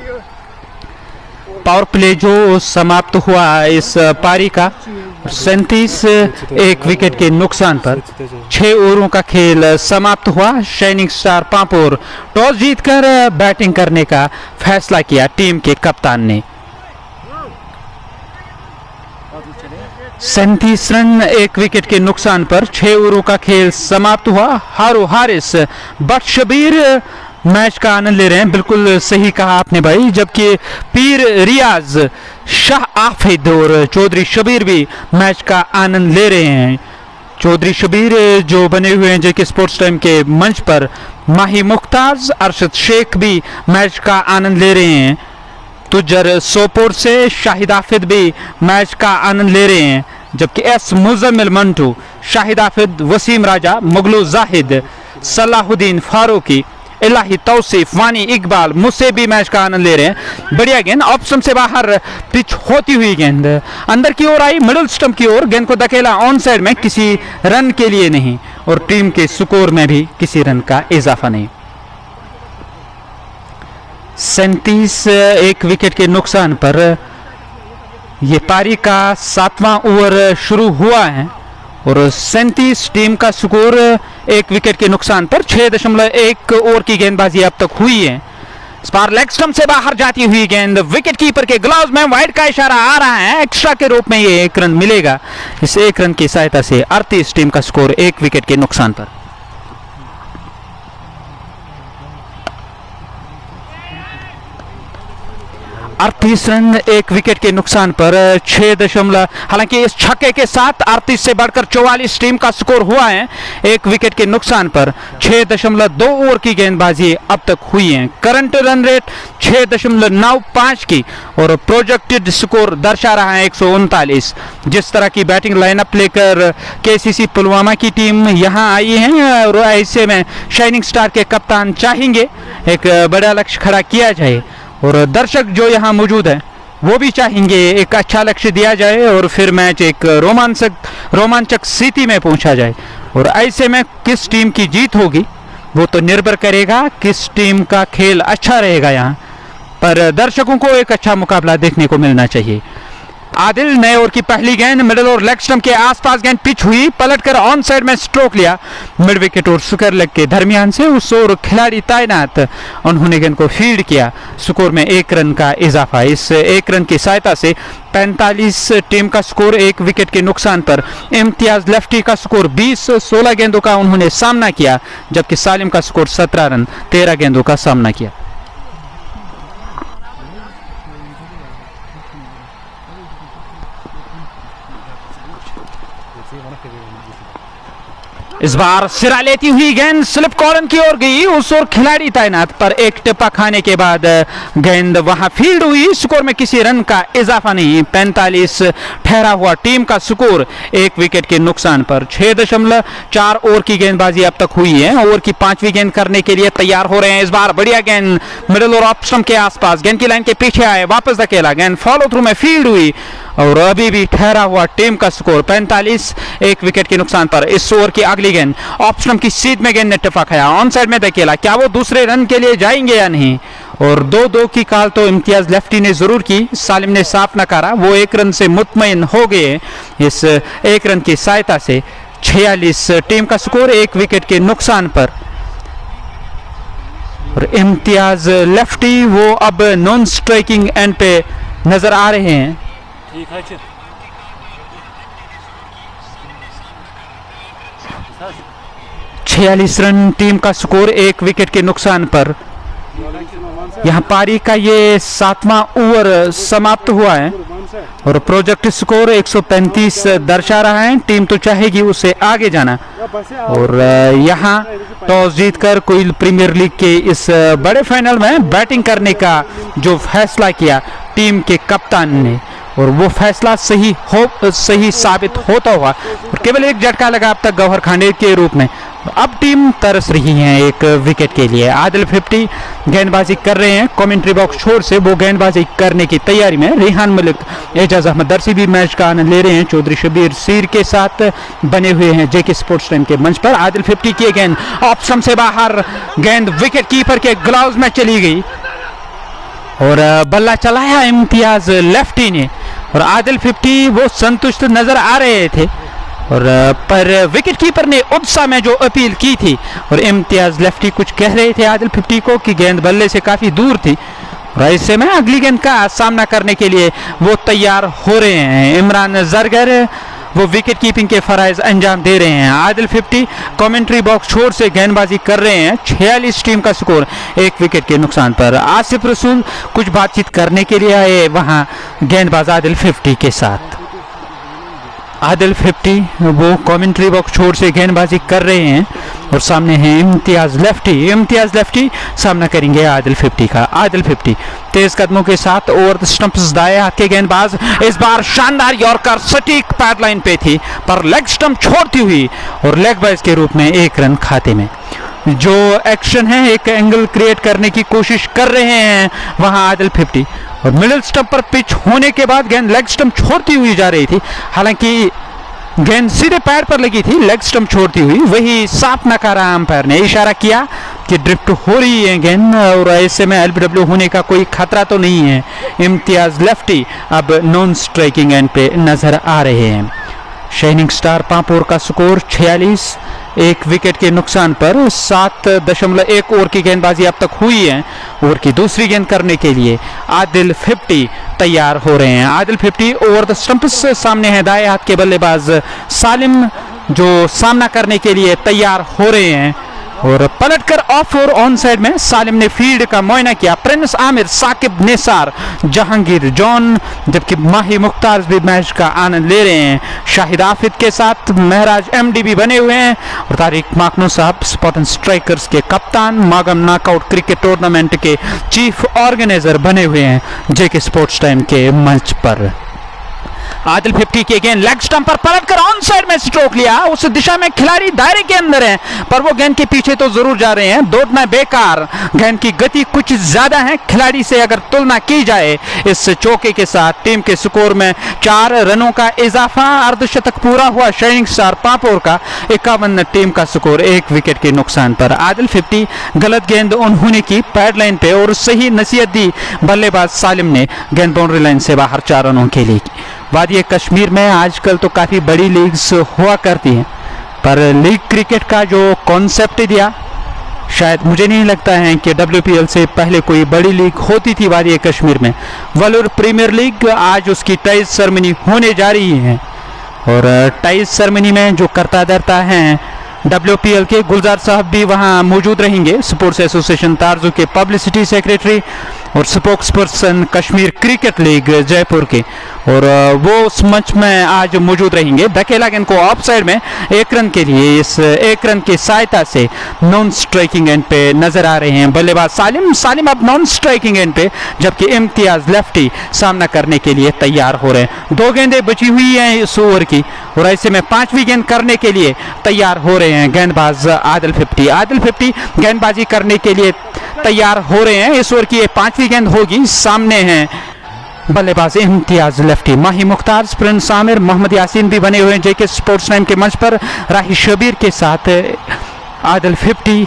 पावर प्ले जो समाप्त हुआ इस पारी का, 37 एक विकेट के नुकसान पर 6 ओवरों का खेल समाप्त हुआ। शाइनिंग स्टार पापोर टॉस जीतकर बैटिंग करने का फैसला किया टीम के कप्तान ने। 37 रन एक विकेट के नुकसान पर 6 ओवरों का खेल समाप्त हुआ। हारो हारिस बट शबीर मैच का आनंद ले रहे हैं। बिल्कुल सही कहा आपने भाई, जबकि पीर रियाज, शाह आफिद और चौधरी शबीर भी मैच का आनंद ले रहे हैं। चौधरी शबीर जो बने हुए हैं जेके स्पोर्ट्स टाइम के मंच पर, माही मुख्ताज, अरशद शेख भी मैच का आनंद ले रहे हैं। तुजर सोपोर से शाहिद आफिद भी मैच का आनंद ले रहे हैं, जबकि एस मुजम्मिल मंटू, शाहिद आफिद, वसीम राजा, मुगलू जाहिद, सलाहुद्दीन फारूकी, इलाही तौसीफ, वानी इकबाल, मुझसे भी मैच का आनंद ले रहे हैं। बढ़िया गेंद ऑप्शन से बाहर पिच होती हुई गेंद अंदर की ओर आई, मिडिल स्टंप की ओर, गेंद को धकेला ऑन साइड में, किसी रन के लिए नहीं, और टीम के स्कोर में भी किसी रन का इजाफा नहीं। 37 एक विकेट के नुकसान पर यह पारी का 7वां ओवर शुरू हुआ है, और 37 टीम का स्कोर, एक विकेट के नुकसान पर 6.1 ओवर की गेंदबाजी अब तक हुई है। इस बार लेग स्टंप से बाहर जाती हुई गेंद विकेट कीपर के ग्लव्स में, वाइड का इशारा आ रहा है, एक्स्ट्रा के रूप में ये 1 रन मिलेगा। इस 1 रन की सहायता से 38 टीम का स्कोर, एक विकेट के नुकसान पर। और 30 रन एक विकेट के नुकसान पर 6 हालांकि इस छक्के के साथ 38 से बढ़कर 44 टीम का स्कोर हुआ है, एक विकेट के नुकसान पर 6.2 ओवर की गेंदबाजी अब तक हुई है। करंट रन रेट 6.95 की, और प्रोजेक्टेड स्कोर दर्शा रहा है 139। जिस तरह की बैटिंग लाइनअप लेकर केसीसी पुलवामा की टीम यहां आई है, और ऐसे में शाइनिंग स्टार के कप्तान चाहेंगे एक बड़ा लक्ष्य खड़ा किया जाए, और दर्शक जो यहाँ मौजूद है वो भी चाहेंगे एक अच्छा लक्ष्य दिया जाए, और फिर मैच एक रोमांचक स्थिति में पहुंचा जाए। और ऐसे में किस टीम की जीत होगी वो तो निर्भर करेगा किस टीम का खेल अच्छा रहेगा यहाँ, पर दर्शकों को एक अच्छा मुकाबला देखने को मिलना चाहिए। आदिल नए ओवर की पहली गेंद मिडिल और लेग स्टंप के आसपास गेंद पिच हुई, पलटकर ऑन साइड में स्ट्रोक लिया मिड विकेट और स्क्वायर लेग के दरमियान से। उस ओर खिलाड़ी तैनात, उन्होंने गेंद को फील्ड किया। स्कोर में 1 रन का इजाफा। इस 1 रन की सहायता से 45 टीम का स्कोर, एक विकेट के नुकसान पर। इम्तियाज लेफ्टी का स्कोर 20, 16 गेंदों का उन्होंने सामना किया, जबकि सालिम का स्कोर 17 रन 13 गेंदों का सामना किया। इस बार सिरा लेती हुई गेंद स्लिप कॉर्नर की ओर गई, उस ओर खिलाड़ी तैनात, पर एक टिप्पा खाने के बाद गेंद वहां फील्ड हुई। स्कोर में किसी रन का इजाफा नहीं। 45 ठहरा हुआ टीम का स्कोर 1 विकेट के नुकसान पर। 6.4 ओवर की गेंदबाजी अब तक हुई है। ओवर की 5वीं गेंद करने के लिए तैयार हो रहे हैं। इस बार बढ़िया गेंद मिडिल और ऑफ स्टंप के आसपास, गेंद की लाइन के पीछे आए, वापस धकेला, गेंद फॉलो थ्रू में फील्ड हुई और अभी भी ठहरा हुआ टीम का स्कोर 45 1 विकेट के नुकसान पर। इस ओवर की अगली गेंद ऑफ स्टंप की सीध में गेंद ने टिप्पा खाया, ऑन साइड में धकेला, क्या वो दूसरे रन के लिए जाएंगे या नहीं। और 2-2 की कॉल तो इम्तियाज लेफ्टी ने जरूर की, सालिम ने साफ नकारा। वो 1 रन से मुतमईन हो गए। इस 1 रन की सहायता से 46 टीम का स्कोर 1 विकेट के नुकसान पर। और इम्तियाज लेफ्टी वो अब नॉन स्ट्राइकिंग एंड पे नजर आ रहे हैं। 46 रन टीम का स्कोर 1 विकेट के नुकसान पर। यहां पारी का ये 7वां ओवर समाप्त हुआ है और प्रोजेक्ट स्कोर 135 दर्शा रहा है। टीम तो चाहेगी उसे आगे जाना और यहां टॉस जीतकर कोइल प्रीमियर लीग के इस बड़े फाइनल में बैटिंग करने का जो फैसला किया टीम के कप्तान ने, और वो फैसला सही साबित होता हुआ और केवल एक झटका लगा अब तक गौहर खांडे के रूप में। अब टीम तरस रही है 1 विकेट के लिए। आदिल 50 गेंदबाजी कर रहे हैं, कमेंट्री बॉक्स छोर से वो गेंदबाजी करने की तैयारी में। रेहान मलिक, एजाज अहमद दरसी भी मैच का आनंद ले रहे हैं। चौधरी शबीर सीर के साथ बने हुए हैं जेके स्पोर्ट्स टाइम के मंच पर। आदिल 50 की गेंद ऑप्शन से बाहर, गेंद विकेट कीपर के ग्लव्स में चली गई और बल्ला चलाया इम्तियाज लेफ्टी ने और आदिल 50 वो संतुष्ट नजर आ रहे थे और पर विकेट कीपर ने उत्साह में जो अपील की थी और इम्तियाज लेफ्टी कुछ कह रहे थे आदिल 50 को कि गेंद बल्ले से काफी दूर थी और ऐसे में अगली गेंद का सामना करने के लिए वो तैयार हो रहे हैं। इमरान जरगर वो विकेट कीपिंग के फराइज अंजाम दे रहे हैं। आदिल 50 कमेंट्री बॉक्स छोर से गेंदबाजी कर रहे हैं। 46 टीम का स्कोर 1 विकेट के नुकसान पर। आसिफ रसूल कुछ बातचीत करने के लिए आए वहां गेंदबाज आदिल 50 के साथ। आदिल 50 वो कमेंट्री बॉक्स छोर से गेंदबाजी कर रहे हैं और सामने है इम्तियाज लेफ्टी सामना करेंगे आदिल 50 का। आदिल 50 तेज कदमों के साथ ओवर द स्टंप्स दाएं हाथ के गेंदबाज, इस बार शानदार यॉर्कर सटीक पैड लाइन पे थी पर लेग स्टंप छोड़ती हुई और लेग बाइज के रूप में 1 रन खाते में। जो एक्शन है, एक एंगल क्रिएट करने की कोशिश कर रहे हैं वहां आदिल 50 और मिडिल स्टंप पर पिच होने के बाद गेंद लेग स्टंप छोड़ती हुई जा रही थी। हालांकि गेंद सीधे पैर पर लगी थी, लेग स्टंप छोड़ती हुई, वही साफ नकारा अंपायर ने। इशारा किया कि ड्रिफ्ट हो रही है गेंद और ऐसे में एलबीडब्ल्यू होने का कोई खतरा तो नहीं है। इम्तियाज लेफ्टी अब नॉन स्ट्राइकिंग एंड पे नजर आ रहे हैं। शाइनिंग स्टार पांपोर का स्कोर 46 1 विकेट के नुकसान पर। 7.1 ओवर की गेंदबाजी अब तक हुई है। ओवर की दूसरी गेंद करने के लिए आदिल 50 तैयार हो रहे हैं। आदिल 50 ओवर द स्टंप्स सामने है दाएं हाथ के बल्लेबाज सालिम जो सामना करने के लिए तैयार हो रहे हैं और पलटकर ऑफ और ऑन साइड में सालिम ने फील्ड का मुआयना किया। प्रिंस आमिर, साकिब निसार, जहांगीर जॉन, जबकि माही मुख्तार भी मैच का आनंद ले रहे हैं। शाहिद आफिद के साथ महराज एमडी भी बने हुए हैं और तारिक माकनू साहब स्पॉट एंड स्ट्राइकर्स के कप्तान, मागम नॉकआउट क्रिकेट टूर्नामेंट के चीफ ऑर्गेनाइजर बने हुए हैं जेके स्पोर्ट्स टाइम के मंच पर। आदिल 50 की गेंद लेग स्टंप पर पलटकर ऑन साइड में स्ट्रोक लिया, उस दिशा में खिलाड़ी दायरे के अंदर है पर वो गेंद के पीछे तो जरूर जा रहे हैं। दौड़ना बेकार, गेंद की गति कुछ ज्यादा है खिलाड़ी से अगर तुलना की जाए। इस चौके के साथ टीम के स्कोर में 4 रनों का इजाफा। अर्धशतक पूरा हुआ शाइनिंग स्टार पांपोर का। 51 टीम का स्कोर 1 विकेट के नुकसान पर। आदिल 50 गलत गेंद उन्होंने की पैड लाइन पे और सही नसीहत दी बल्लेबाज सालिम ने। गेंद बाउंड्री लाइन से बाहर 4 रनों के लिए। वादी कश्मीर में आजकल तो काफ़ी बड़ी लीग्स हुआ करती हैं पर लीग क्रिकेट का जो कॉन्सेप्ट दिया, शायद मुझे नहीं लगता है कि WPL से पहले कोई बड़ी लीग होती थी वादी कश्मीर में। कोइल प्रीमियर लीग आज उसकी टाइज सेरेमनी होने जा रही है और टाइज सेरेमनी में जो करता धरता है WPL के गुलजार साहब भी वहां मौजूद रहेंगे। स्पोर्ट्स एसोसिएशन तारजू के पब्लिसिटी सेक्रेटरी और spokes person Kashmir cricket league Jaipur के, और वो उस मंच में आज मौजूद रहेंगे। धकेला गेंद को ऑफ साइड में 1 रन के लिए, इस 1 रन की सहायता से नॉन स्ट्राइकिंग एंड पे नजर आ रहे हैं बल्लेबाज सालिम अब नॉन स्ट्राइकिंग एंड पे, जबकि इम्तियाज लेफ्टी सामना करने के लिए तैयार हो रहे हैं। 2 गेंदें बची हुई हैं इस ओवर की और ऐसे में 5वीं गेंद करने के लिए तैयार हो रहे हैं गेंदबाज आदिल 50 गेंदबाजी करने के लिए तैयार हो रहे हैं। इस ओवर की ये 5वीं गेंद होगी। सामने हैं बल्लेबाज इम्तियाज लेफ्टी, माही मुख्तार, प्रिंस आमिर, मोहम्मद यासीन भी बने हुए हैं जेके स्पोर्ट्स टाइम के मंच पर, राही शबीर के साथ आदिल 50,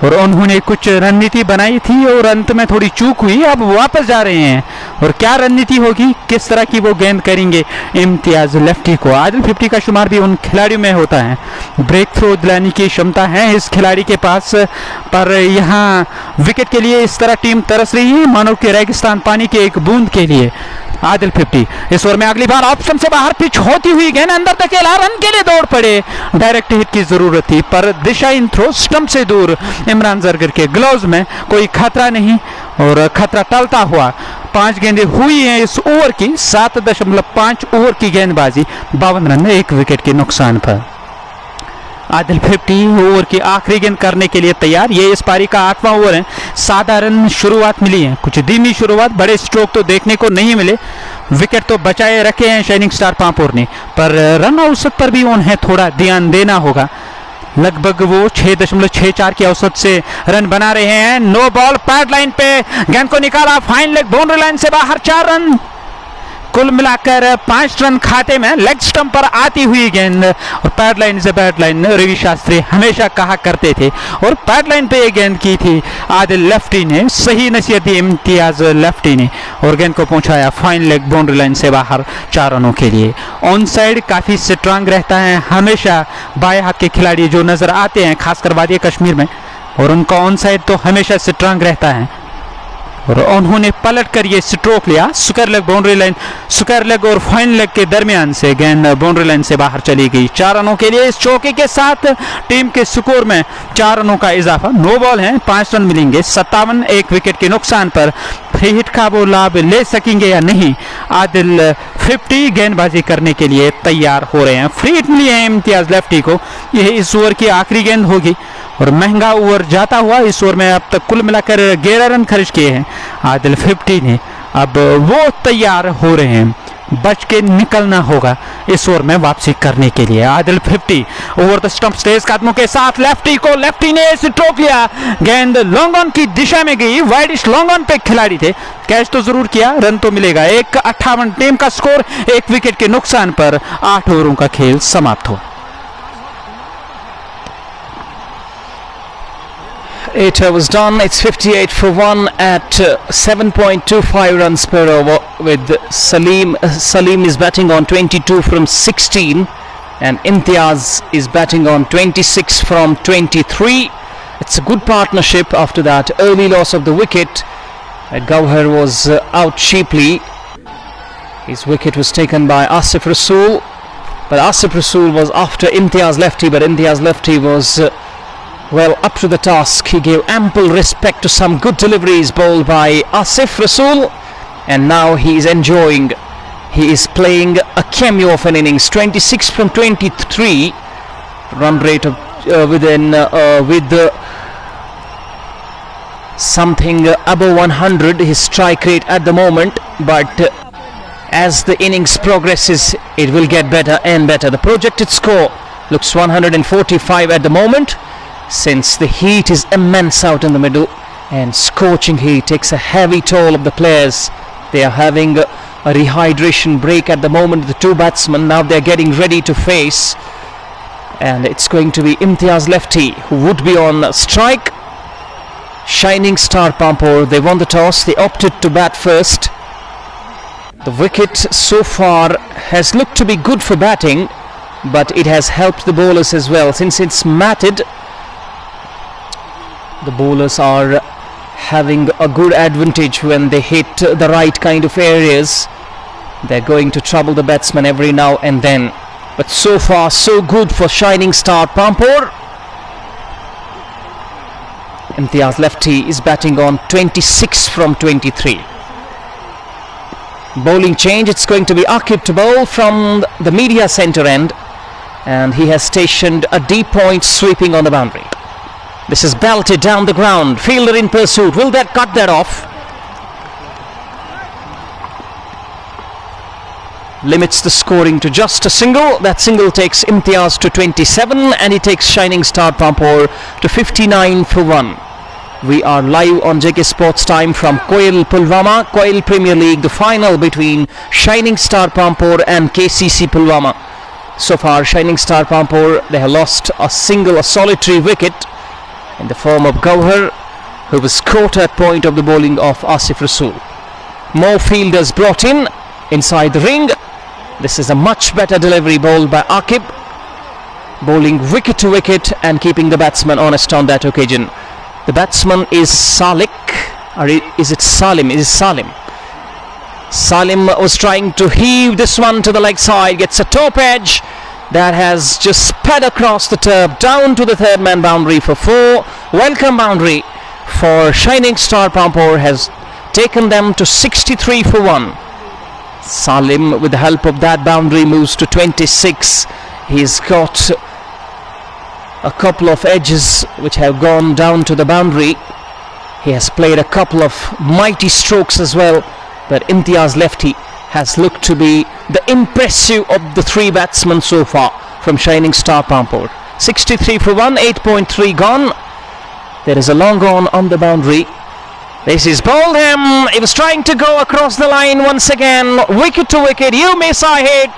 और उन्होंने कुछ रणनीति बनाई थी और अंत में थोड़ी चूक हुई। अब वापस जा रहे हैं और क्या रणनीति होगी, किस तरह की वो गेंद करेंगे इम्तियाज लेफ्टी को। आदिल 50 का शुमार भी उन खिलाड़ियों में होता है, ब्रेक थ्रो दिलाने की क्षमता है इस खिलाड़ी के पास। पर यहाँ विकेट के लिए इस तरह टीम तरस रही है मानो कि रेगिस्तान पानी के एक बूंद के लिए। आदिल 50 इस ओवर में अगली बार ऑप्शन से बाहर पिच होती हुई गेंद अंदर धकेला, रन के लिए दौड़ पड़े। डायरेक्ट हिट की जरूरत थी पर दिशाहीन थ्रो स्टंप से दूर। इमरान जरगर के ग्लव्स में कोई खतरा नहीं और खतरा टलता हुआ 5 गेंदें हुई हैं इस ओवर की। 7.5 ओवर की गेंदबाजी, 52 रन 1 विकेट के नुकसान पर। आदिल 50 ओवर की आखिरी गेंद करने के लिए तैयार। ये इस पारी का 8वां ओवर है। साधारण शुरुआत मिली है, कुछ धीमी शुरुआत, बड़े स्ट्रोक तो देखने को नहीं मिले। विकेट तो बचाए रखे हैं शाइनिंग स्टार पांपोर ने, पर रन औसत पर भी उन्हें थोड़ा ध्यान देना होगा। लगभग वो 6.64 की औसत से रन बना रहे हैं। नो बॉल, पैड लाइन पे गेंद को निकाला, फाइन लेग, बाउंड्री लाइन से बाहर, 4 रन। कुल मिलाकर 5 रन खाते में। लेग स्टंप पर आती हुई गेंद और पैड लाइन से बैड लाइन, रवि शास्त्री हमेशा कहा करते थे, और पैड लाइन पे ये गेंद की थी आदिल लेफ्टी ने। सही नसीहत दी इम्तियाज लेफ्टी ने और गेंद को पहुंचाया फाइन लेग, बाउंड्री लाइन से बाहर, 4 रनों के लिए। ऑन साइड काफी स्ट्रांग रहता है हमेशा बाएं हाथ के खिलाड़ी जो नजर आते हैं खासकर वादी कश्मीर में, और उनका ऑन साइड तो हमेशा स्ट्रांग रहता है। और उन्होंने पलट कर ये स्ट्रोक लिया, square leg, boundary line, square leg और फाइन लेग के दरमियान से गेंद बाउंड्री लाइन से बाहर चली गई। 4 रनों के लिए इस चौके के साथ टीम के स्कोर में 4 रनों का इजाफा। नो बॉल है, 5 रन मिलेंगे, 57 1 विकेट के नुकसान पर। फ्री हिट का वो लाभ ले सकेंगे या नहीं, आदिल 50 गेंदबाजी करने के लिए तैयार हो रहे हैं। फ्री हिट मिली है इम्तियाज लेफ्टी को, यह इस ओवर की आखिरी गेंद होगी और महंगा ओवर जाता हुआ। इस ओवर में अब तक कुल मिलाकर 11 रन खर्च किए हैं आदिल 50 ने। अब वो तैयार हो रहे हैं, बच के निकलना होगा इस ओवर में वापसी करने के लिए। आदिल 50 ओवर द स्टंप, तेज कदमों के साथ लेफ्टी ने स्ट्रोक लिया, गेंद लॉन्ग ऑन की दिशा में गई। वाइडिश लॉन्ग ऑन पे खिलाड़ी थे, कैच तो जरूर किया, रन तो मिलेगा। 1.58 टीम का स्कोर, 1 विकेट के नुकसान पर 8 ओवरों का खेल समाप्त हो। It was done. It's 58 for 1 at 7.25 runs per over with Salim. Salim is batting on 22 from 16 and Imtiaz is batting on 26 from 23. It's a good partnership after that early loss of the wicket. Gauhar was out cheaply. His wicket was taken by Asif Rasool, but Asif Rasool was after Imtiaz lefty, but Imtiaz lefty was well up to the task. He gave ample respect to some good deliveries bowled by Asif Rasool, and now he is enjoying. He is playing a cameo of an innings. 26 from 23 run rate of with something above 100 his strike rate at the moment, but as the innings progresses it will get better and better. The projected score looks 145 at the moment, since the heat is immense out in the middle and scorching heat takes a heavy toll of the players. They are having a rehydration break at the moment, the 2 batsmen. Now they are getting ready to face, and it's going to be Imtiaz lefty who would be on strike. Shining Star Pampore, they won the toss, they opted to bat first. The wicket so far has looked to be good for batting, but it has helped the bowlers as well. Since it's matted, the bowlers are having a good advantage when they hit the right kind of areas. They're going to trouble the batsman every now and then, but so far so good for Shining Star Pampore. Imtiaz lefty is batting on 26 from 23. Bowling change, it's going to be Akib to bowl from the media centre end, and he has stationed a deep point sweeping on the boundary. This is belted down the ground, fielder in pursuit, will that cut that off? Limits the scoring to just a single. That single takes Imtiaz to 27 and he takes Shining Star Pampore to 59 for 1. We are live on JK Sports Time from Koil Pulwama, Koil Premier League, the final between Shining Star Pampore and KCC Pulwama. So far, Shining Star Pampore, they have lost a solitary wicket in the form of Gauhar, who was caught at point of the bowling of Asif Rasool. More fielders brought in inside the ring. This is a much better delivery bowled by Akib, bowling wicket to wicket and keeping the batsman honest on that occasion. The batsman is Salik, or is it Salim? It is Salim. Salim was trying to heave this one to the leg side, gets a top edge that has just sped across the turf down to the third man boundary for 4. Welcome boundary for Shining Star Pampore has taken them to 63 for 1. Salim, with the help of that boundary, moves to 26. He's got a couple of edges which have gone down to the boundary. He has played a couple of mighty strokes as well, but Imtiaz lefty has looked to be the impressive of the 3 batsmen so far from Shining Star Pampore. 63 for 1, 8.3 gone. There is a long on the boundary. This is bowled him. He was trying to go across the line once again. Wicket to wicket. You miss, I hit.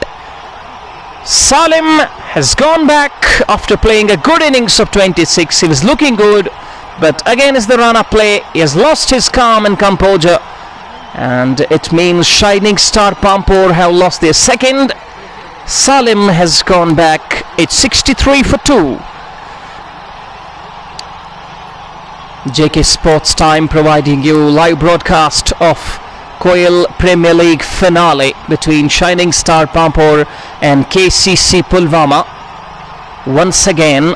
Salim has gone back after playing a good innings of 26. He was looking good, but again is the run-up play. He has lost his calm and composure, and it means Shining Star Pampore have lost their second. Salim has gone back. It's 63 for 2. JK Sports Time providing you live broadcast of Koil Premier League finale between Shining Star Pampore and KCC Pulwama. Once again,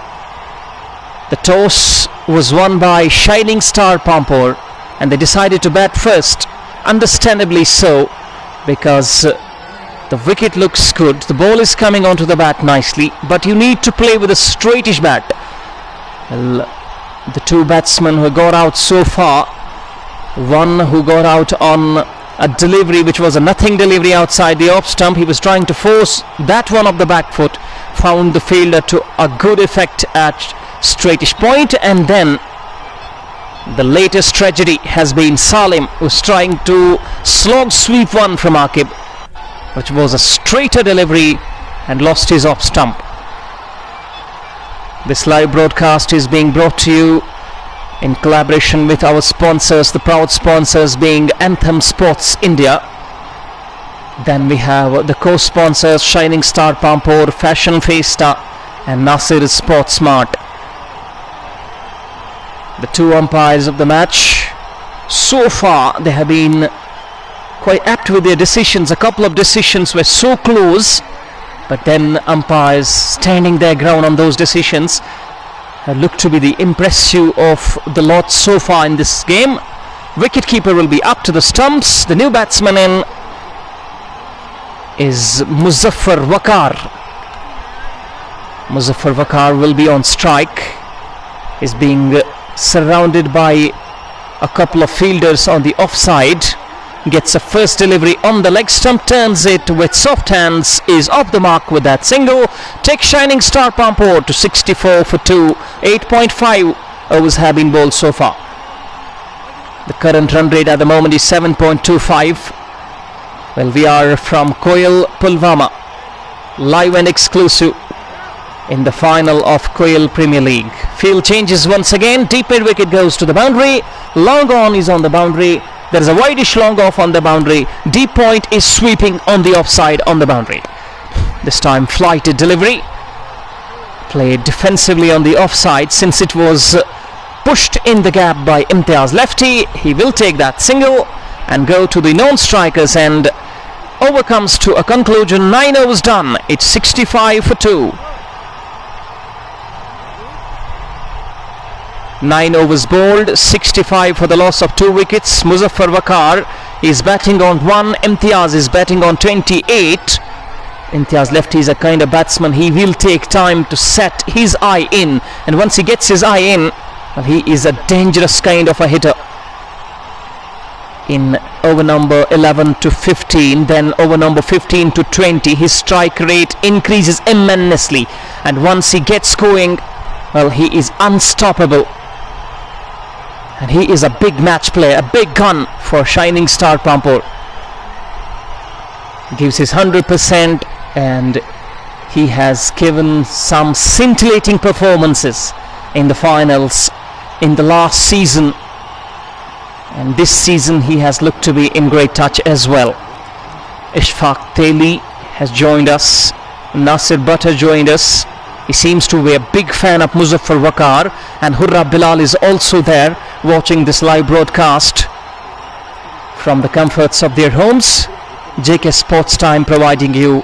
the toss was won by Shining Star Pampore and they decided to bat first. Understandably so, because the wicket looks good, the ball is coming onto the bat nicely, but you need to play with a straightish bat. Well, the 2 batsmen who got out so far, one who got out on a delivery which was a nothing delivery outside the off stump. He was trying to force that one off the back foot, found the fielder to a good effect at straightish point, and then the latest tragedy has been Salim, who's trying to slog sweep one from Akib, which was a straighter delivery, and lost his off stump. This live broadcast is being brought to you in collaboration with our sponsors, the proud sponsors being Anthem Sports India. Then we have the co-sponsors Shining Star Pampore, Fashion Fiesta and Nasir Sports Smart. The 2 umpires of the match, so far they have been quite apt with their decisions. A couple of decisions were so close, but then umpires standing their ground on those decisions look to be the impressive of the lot so far in this game. Wicketkeeper will be up to the stumps. The new batsman in is Muzaffar Waqar. Muzaffar Waqar will be on strike. Is being surrounded by a couple of fielders on the offside. Gets a first delivery on the leg stump, turns it with soft hands, is off the mark with that single. Takes Shining Star Pampore to 64 for 2. 8.5 overs have been bowled so far. The current run rate at the moment is 7.25. Well, we are from Koil Pulwama, live and exclusive in the final of Koil Premier League. Field changes once again. Deep mid wicket goes to the boundary. Long on is on the boundary. There is a wideish long off on the boundary. Deep point is sweeping on the offside on the boundary. This time flighted delivery. Played defensively on the offside since it was pushed in the gap by Imtiaz lefty. He will take that single and go to the non-strikers end. Over comes to a conclusion. 9 overs done. It's 65 for 2. 9 overs bowled, 65 for the loss of 2 wickets. Muzaffar Waqar is batting on 1, Imtiaz is batting on 28. Imtiaz lefty is a kind of batsman, he will take time to set his eye in, and once he gets his eye in, well, he is a dangerous kind of a hitter. In over number 11 to 15, then over number 15 to 20, his strike rate increases immensely, and once he gets going, well, he is unstoppable, and he is a big match player, a big gun for Shining Star Pampore. Gives his 100%, and he has given some scintillating performances in the finals in the last season, and this season he has looked to be in great touch as well. Ishfaq Teli has joined us, Nasir Butt has joined us. He seems to be a big fan of Muzaffar Waqar, and Hurra Bilal is also there watching this live broadcast from the comforts of their homes. JKSportstime providing you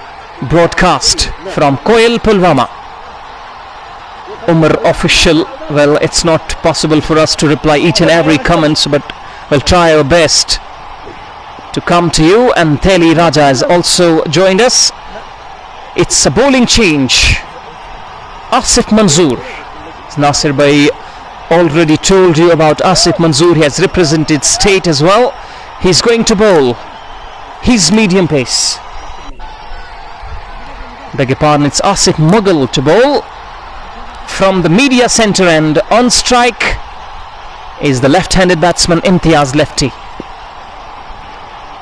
broadcast from Koil Pulwama. Umar official, well, it's not possible for us to reply each and every comments, but we'll try our best to come to you. And Teli Raja has also joined us. It's a bowling change. Asif Manzoor. Nasir Bhai already told you about Asif Manzoor. He has represented state as well. He's going to bowl his medium pace. Beg your pardon, it's Asif Mughal to bowl from the media centre end. On strike is the left-handed batsman Imtiaz lefty.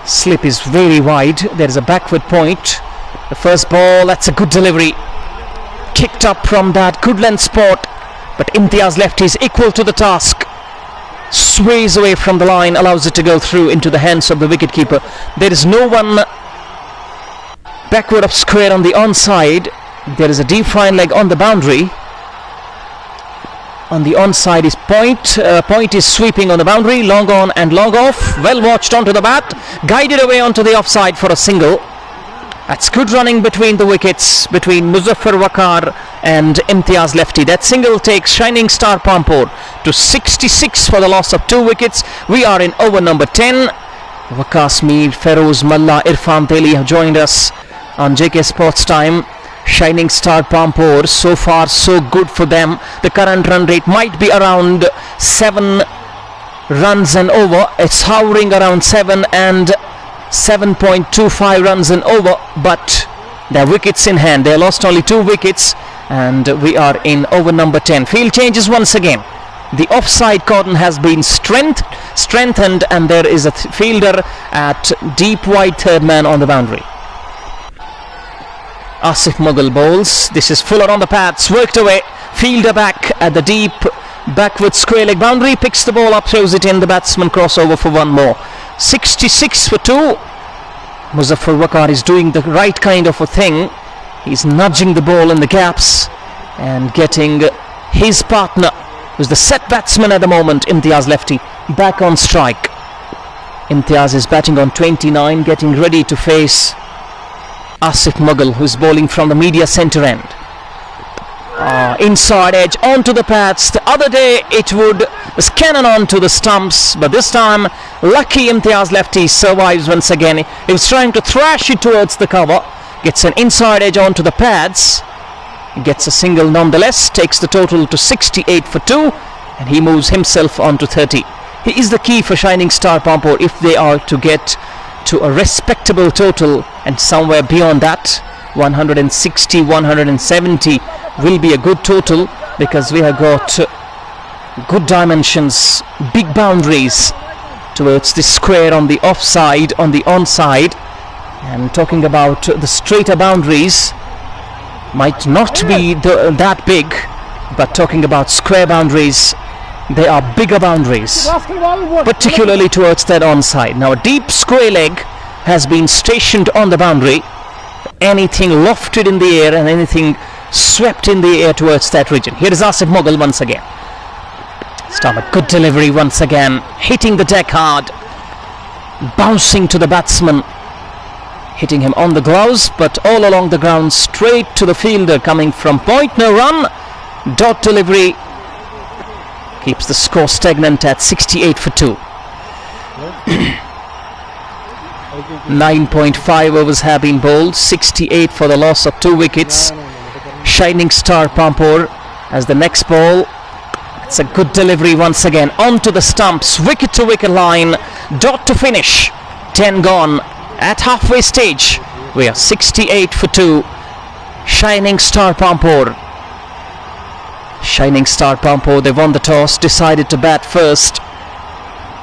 Slip is very wide. There is a backward point. The first ball, that's a good delivery. Kicked up from that good length spot, but Imtiaz lefty is equal to the task. Sways away from the line, allows it to go through into the hands of the wicketkeeper. There is no one backward of square on the onside. There is a deep fine leg on the boundary. On the onside is Point. Point is sweeping on the boundary, long on and long off. Well watched onto the bat, guided away onto the offside for a single. That's good running between the wickets, between Muzaffar Waqar and Imtiaz lefty. That single takes Shining Star Pampore to 66 for the loss of 2 wickets. We are in over number 10. Waqas Mir, Feroz Malla, Irfan Teli have joined us on JK Sports Time. Shining Star Pampore, so far so good for them. The current run rate might be around 7 runs and over. It's hovering around 7 and 7.25 runs and over, but their wickets in hand. They lost only 2 wickets, and we are in over number 10. Field changes once again. The offside cordon has been strengthened, and there is a fielder at deep wide third man on the boundary. Asif Mughal bowls. This is Fuller on the pads, worked away. Fielder back at the deep backward square leg boundary, picks the ball up, throws it in. The batsman crossover for 1 more. 66 for 2. Muzaffar Waqar is doing the right kind of a thing. He's nudging the ball in the gaps and getting his partner, who's the set batsman at the moment, Imtiaz lefty, back on strike. Imtiaz is batting on 29, getting ready to face Asif Mughal, who's bowling from the media centre end. Inside edge onto the pads. The other day it was cannon on to the stumps, but this time lucky Imtiaz lefty survives once again. He was trying to thrash it towards the cover, gets an inside edge onto the pads, gets a single nonetheless, takes the total to 68 for 2, and he moves himself on to 30. He is the key for Shining Star Pampore if they are to get to a respectable total, and somewhere beyond that 160, 170 will be a good total, because we have got good dimensions, big boundaries towards the square on the offside, on the onside. And talking about the straighter boundaries, might not be that big, but talking about square boundaries, they are bigger boundaries, particularly towards that onside. Now a deep square leg has been stationed on the boundary. Anything lofted in the air and anything swept in the air towards that region. Here is Asif Mughal once again. Start a good delivery once again, hitting the deck hard, bouncing to the batsman, hitting him on the gloves, but all along the ground, straight to the fielder coming from Point. No run, dot delivery, keeps the score stagnant at 68 for 2. 9.5 overs have been bowled, 68 for the loss of 2 wickets. Shining Star Pampore as the next ball. It's a good delivery once again onto the stumps, wicket to wicket line, dot to finish. 10 gone at halfway stage. We are 68 for 2. Shining Star Pampore. Shining Star Pampore, they won the toss, decided to bat first.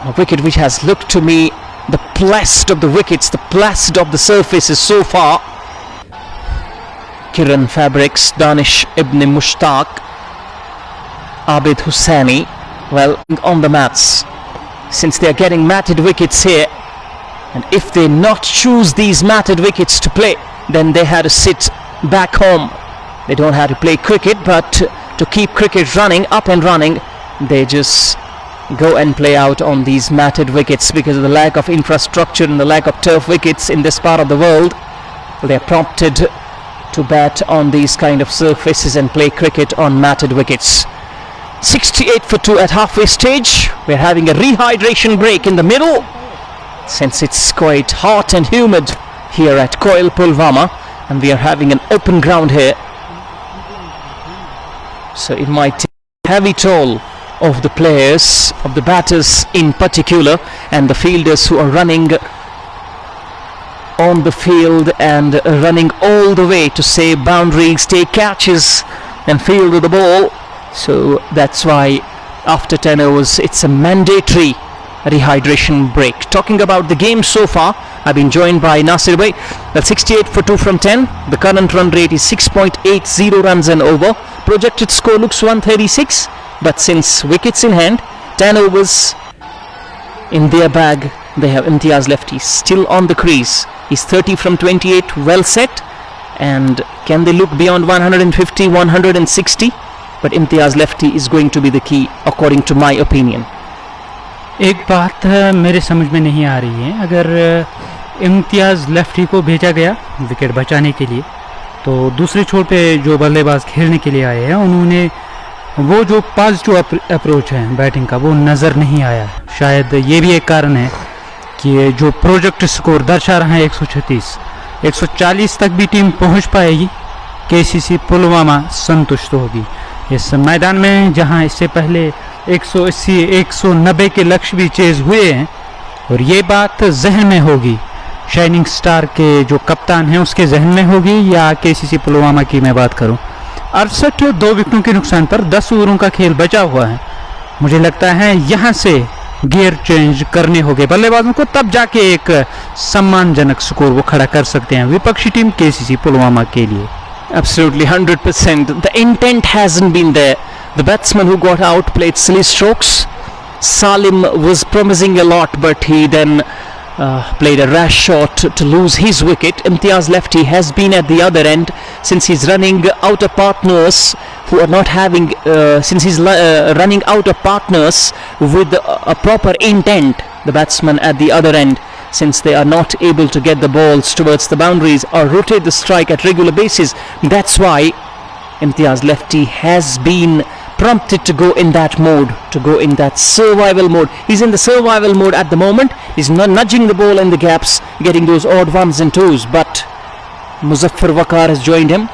A wicket which has looked to me the placid of the wickets, the placid of the surfaces so far. Kiran Fabrics, Danish Ibn Mushtaq, Abid Hussaini, well, on the mats, since they are getting matted wickets here, and if they not choose these matted wickets to play, then they had to sit back home. They don't have to play cricket, but to keep cricket running, up and running, they just go and play out on these matted wickets because of the lack of infrastructure and the lack of turf wickets in this part of the world. They are prompted to bat on these kind of surfaces and play cricket on matted wickets. 68 for 2 at halfway stage. We're having a rehydration break in the middle since it's quite hot and humid here at Koil Pulwama, and we are having an open ground here, so it might take a heavy toll of the players, of the batters in particular, and the fielders who are running on the field and running all the way to save boundaries, take catches and field the ball. So that's why after 10 overs it's a mandatory rehydration break. Talking about the game so far, I've been joined by Nasir Bhai. That's 68 for 2 from 10. The current run rate is 6.80 runs and over. Projected score looks 136, but since wickets in hand, 10 overs in their bag, they have Imtiaz Lefty still on the crease. He's 30 from 28, well set, and can they look beyond 150, 160? But Imtiaz Lefty is going to be the key according to my opinion. एक बात मेरे समझ में नहीं आ रही है, अगर इम्तियाज़ lefty को भेजा गया विकेट बचाने के लिए, तो दूसरे छोर पे जो बल्लेबाज खेलने के लिए आए हैं उन्होंने वो जो पॉजिटिव अप्रोच है बैटिंग का वो नज़र नहीं आया। शायद ये भी एक कारण है कि जो प्रोजेक्ट स्कोर दर्शा रहा है 136, 140 तक भी टीम पहुंच पाएगी, केसीसी पुलवामा संतुष्ट होगी। इस मैदान में जहां इससे पहले 180, 190 के लक्ष्य भी चेज हुए हैं, और ये बात जहन में होगी शाइनिंग स्टार के जो कप्तान हैं उसके जहन में होगी या केसीसी पुलवामा की मैं बात करूं। 68 2 विकेटों के नुकसान पर 10 ओवरों का खेल बचा हुआ है। मुझे लगता है यहां से गियर चेंज करने होंगे बल्लेबाजों को, तब जाके एक सम्मानजनक स्कोर वो खड़ा कर सकते हैं विपक्षी टीम केसीसी पुलवामा के लिए। Absolutely, 100%. The intent hasn't been there. The batsman who got out played silly strokes. Salim was promising a lot, but he then played a rash shot to lose his wicket. Imtiaz Lefty has been at the other end since he's running out of partners who are not having, running out of partners with a proper intent. The batsman at the other end, since they are not able to get the balls towards the boundaries or rotate the strike at regular basis. That's why Imtiaz Lefty has been prompted to go in that mode, to go in that survival mode. He's in the survival mode at the moment. He's nudging the ball in the gaps, getting those odd ones and twos. But Muzaffar Waqar has joined him.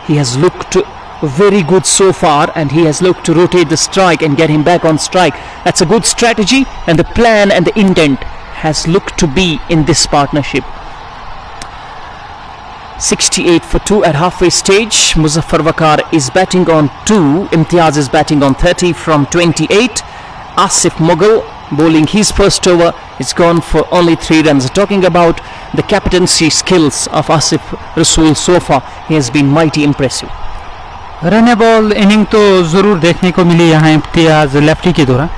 He has looked very good so far, and he has looked to rotate the strike and get him back on strike. That's a good strategy, and the plan and the intent has looked to be in this partnership. 68 for 2 at halfway stage. Muzaffar Waqar is batting on 2. Imtiaz is batting on 30 from 28. Asif Mughal bowling his first over. It's gone for only 3 runs. Talking about the captaincy skills of Asif Rasool so far, he has been mighty impressive. Run ball inning तो ज़रूर देखने को मिली यहाँ इम्तियाज़ lefty के दौरान,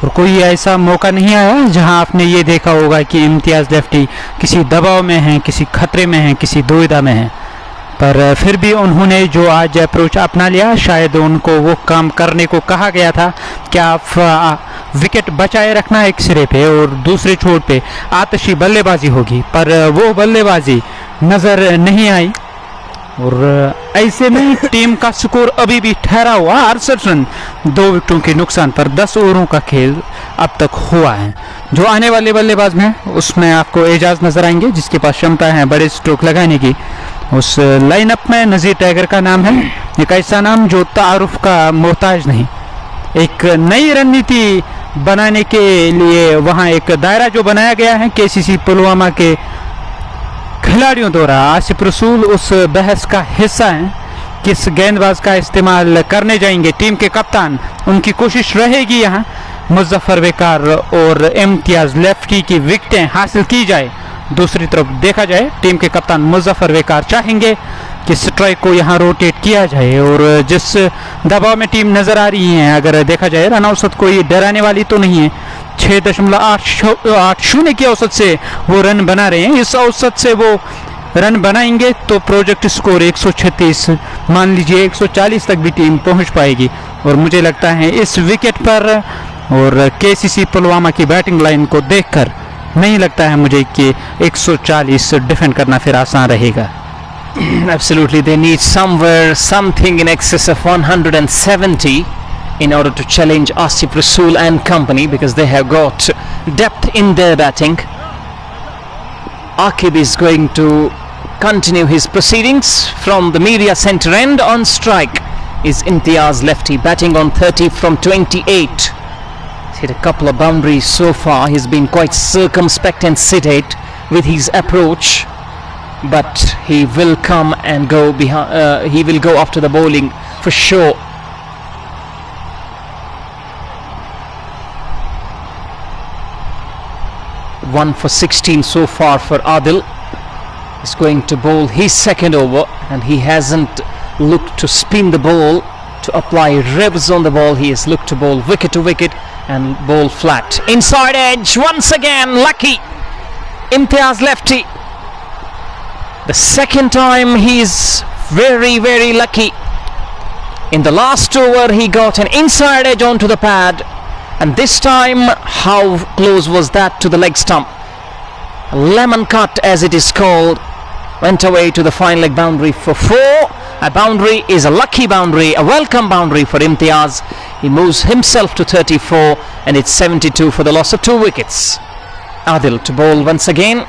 और कोई ऐसा मौका नहीं आया जहां आपने ये देखा होगा कि इम्तियाज़ लेफ्टी किसी दबाव में हैं, किसी खतरे में हैं, किसी दुविधा में हैं। पर फिर भी उन्होंने जो आज अप्रोच अपना लिया, शायद उनको वो काम करने को कहा गया था कि आप विकेट बचाए रखना एक सिरे पे और दूसरे छोर पे आतशी बल्लेबाजी होगी, पर वो बल्लेबाजी नज़र नहीं आई, और ऐसे में टीम का स्कोर अभी भी ठहरा हुआ 68 रन 2 विकेटों के नुकसान पर 10 ओवरों का खेल अब तक हुआ है। जो आने वाले बल्लेबाज में उसमें आपको एजाज नज़र आएंगे जिसके पास क्षमता है बड़े स्ट्रोक लगाने की। उस लाइनअप में नज़ीर टाइगर का नाम है, एक ऐसा नाम जो तारुफ का मोहताज नहीं। एक नई रणनीति बनाने के लिए वहाँ एक दायरा जो बनाया गया है केसीसी पुलवामा के खिलाड़ियों द्वारा, आसिफ रसूल उस बहस का हिस्सा हैं। किस गेंदबाज का इस्तेमाल करने जाएंगे टीम के कप्तान, उनकी कोशिश रहेगी यहाँ मुजफ्फर वेकार और इम्तियाज लेफ्टी की विकेटें हासिल की जाए। दूसरी तरफ देखा जाए टीम के कप्तान मुजफ्फर वेकार चाहेंगे कि स्ट्राइक को यहाँ रोटेट किया जाए, और जिस दबाव में टीम नज़र आ रही है अगर देखा जाए रन औसत कोई डराने वाली तो नहीं है। 6.80 की औसत से वो रन बना रहे हैं। इस औसत से वो रन बनाएंगे तो प्रोजेक्ट स्कोर 136 मान लीजिए 140 तक भी टीम पहुंच पाएगी। और मुझे लगता है इस विकेट पर और केसीसी पुलवामा की बैटिंग लाइन को देखकर नहीं लगता है मुझे कि 140 डिफेंड करना फिर आसान रहेगा। Absolutely, they need something in excess of 170 in order to challenge Asif Rasool and company, because they have got depth in their batting. Akib is going to continue his proceedings from the media centre end. On strike is Imtiaz lefty, batting on 30 from 28. He's hit a couple of boundaries so far. He's been quite circumspect and sedate with his approach, but he will come and go behind. He will go after the bowling for sure. One for 16 so far for Adil. He's going to bowl his second over, and he hasn't looked to spin the ball to apply revs on the ball. He has looked to bowl wicket to wicket and bowl flat. Inside edge once again, lucky Imtiaz lefty. The second time he is very lucky. In the last over he got an inside edge onto the pad, and this time how close was that to the leg stump. Lemon cut as it is called, went away to the fine leg boundary for 4. A boundary is a lucky boundary, a welcome boundary for Imtiaz. He moves himself to 34, and it's 72 for the loss of 2 wickets. Adil to bowl once again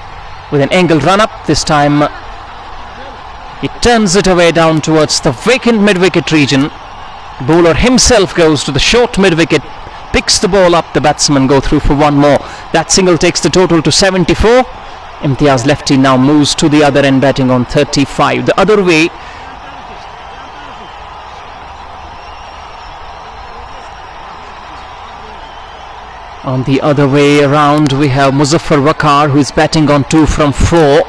with an angled run up. This time he turns it away down towards the vacant mid-wicket region. Bowler himself goes to the short mid-wicket, picks the ball up, the batsmen go through for one more. That single takes the total to 74. Imtiaz lefty now moves to the other end, batting on 35. The other way, on the other way around we have Muzaffar Wakar, who is batting on 2 from 4.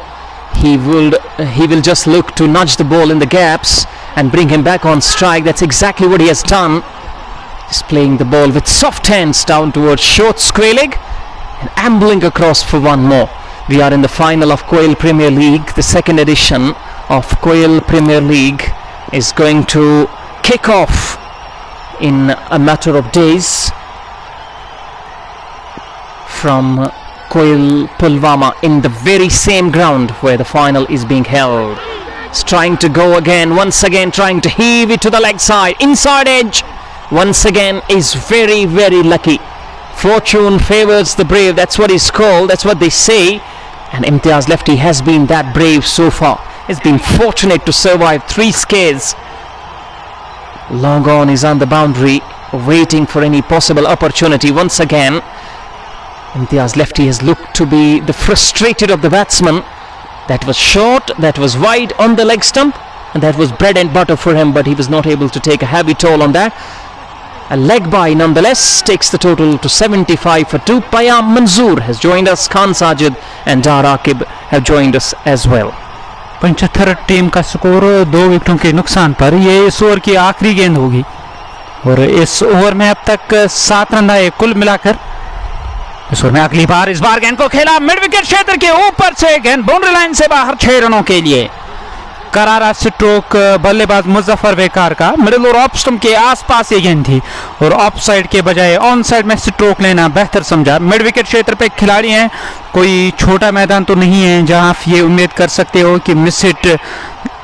He will just look to nudge the ball in the gaps and bring him back on strike. That's exactly what he has done. He's playing the ball with soft hands down towards short square leg and ambling across for one more. We are in the final of Koil Premier League. The second edition of Koil Premier League is going to kick off in a matter of days from Koil Pulwama, in the very same ground where the final is being held. He's trying to go again, once again trying to heave it to the leg side. Inside edge once again is very lucky. Fortune favours the brave, that's what it's called, that's what they say. And Imtiaz lefty has been that brave so far. He's been fortunate to survive 3 scares. Long on is on the boundary, waiting for any possible opportunity. Once again Imtiaz lefty has looked to be the frustrated of the batsman. That was short, that was wide on the leg stump, and that was bread and butter for him, but he was not able to take a heavy toll on that. A leg by nonetheless takes the total to 75 for 2. Payam Manzoor has joined us, Khan Sajid and Dar Akib have joined us as well. 75 team का score 2 विकेटों के नुकसान पर। ये इस over की आखिरी गेंद होगी और इस ओवर में अब तक 7 रन आए कुल मिलाकर। इस ओवर में अगली बार इस बार गेंद को खेला मिड विकेट क्षेत्र के ऊपर से, गेंद बाउंड्री लाइन से बाहर 6 रनों के लिए। करारा स्ट्रोक बल्लेबाज मुजफ्फर वेकार का, मिडिल और ऑफ स्टंप के आसपास ये गेंद थी और ऑफ साइड के बजाय ऑन साइड में स्ट्रोक लेना बेहतर समझा। मिड विकेट क्षेत्र पे खिलाड़ी हैं, कोई छोटा मैदान तो नहीं है जहां आप ये उम्मीद कर सकते हो कि मिस हिट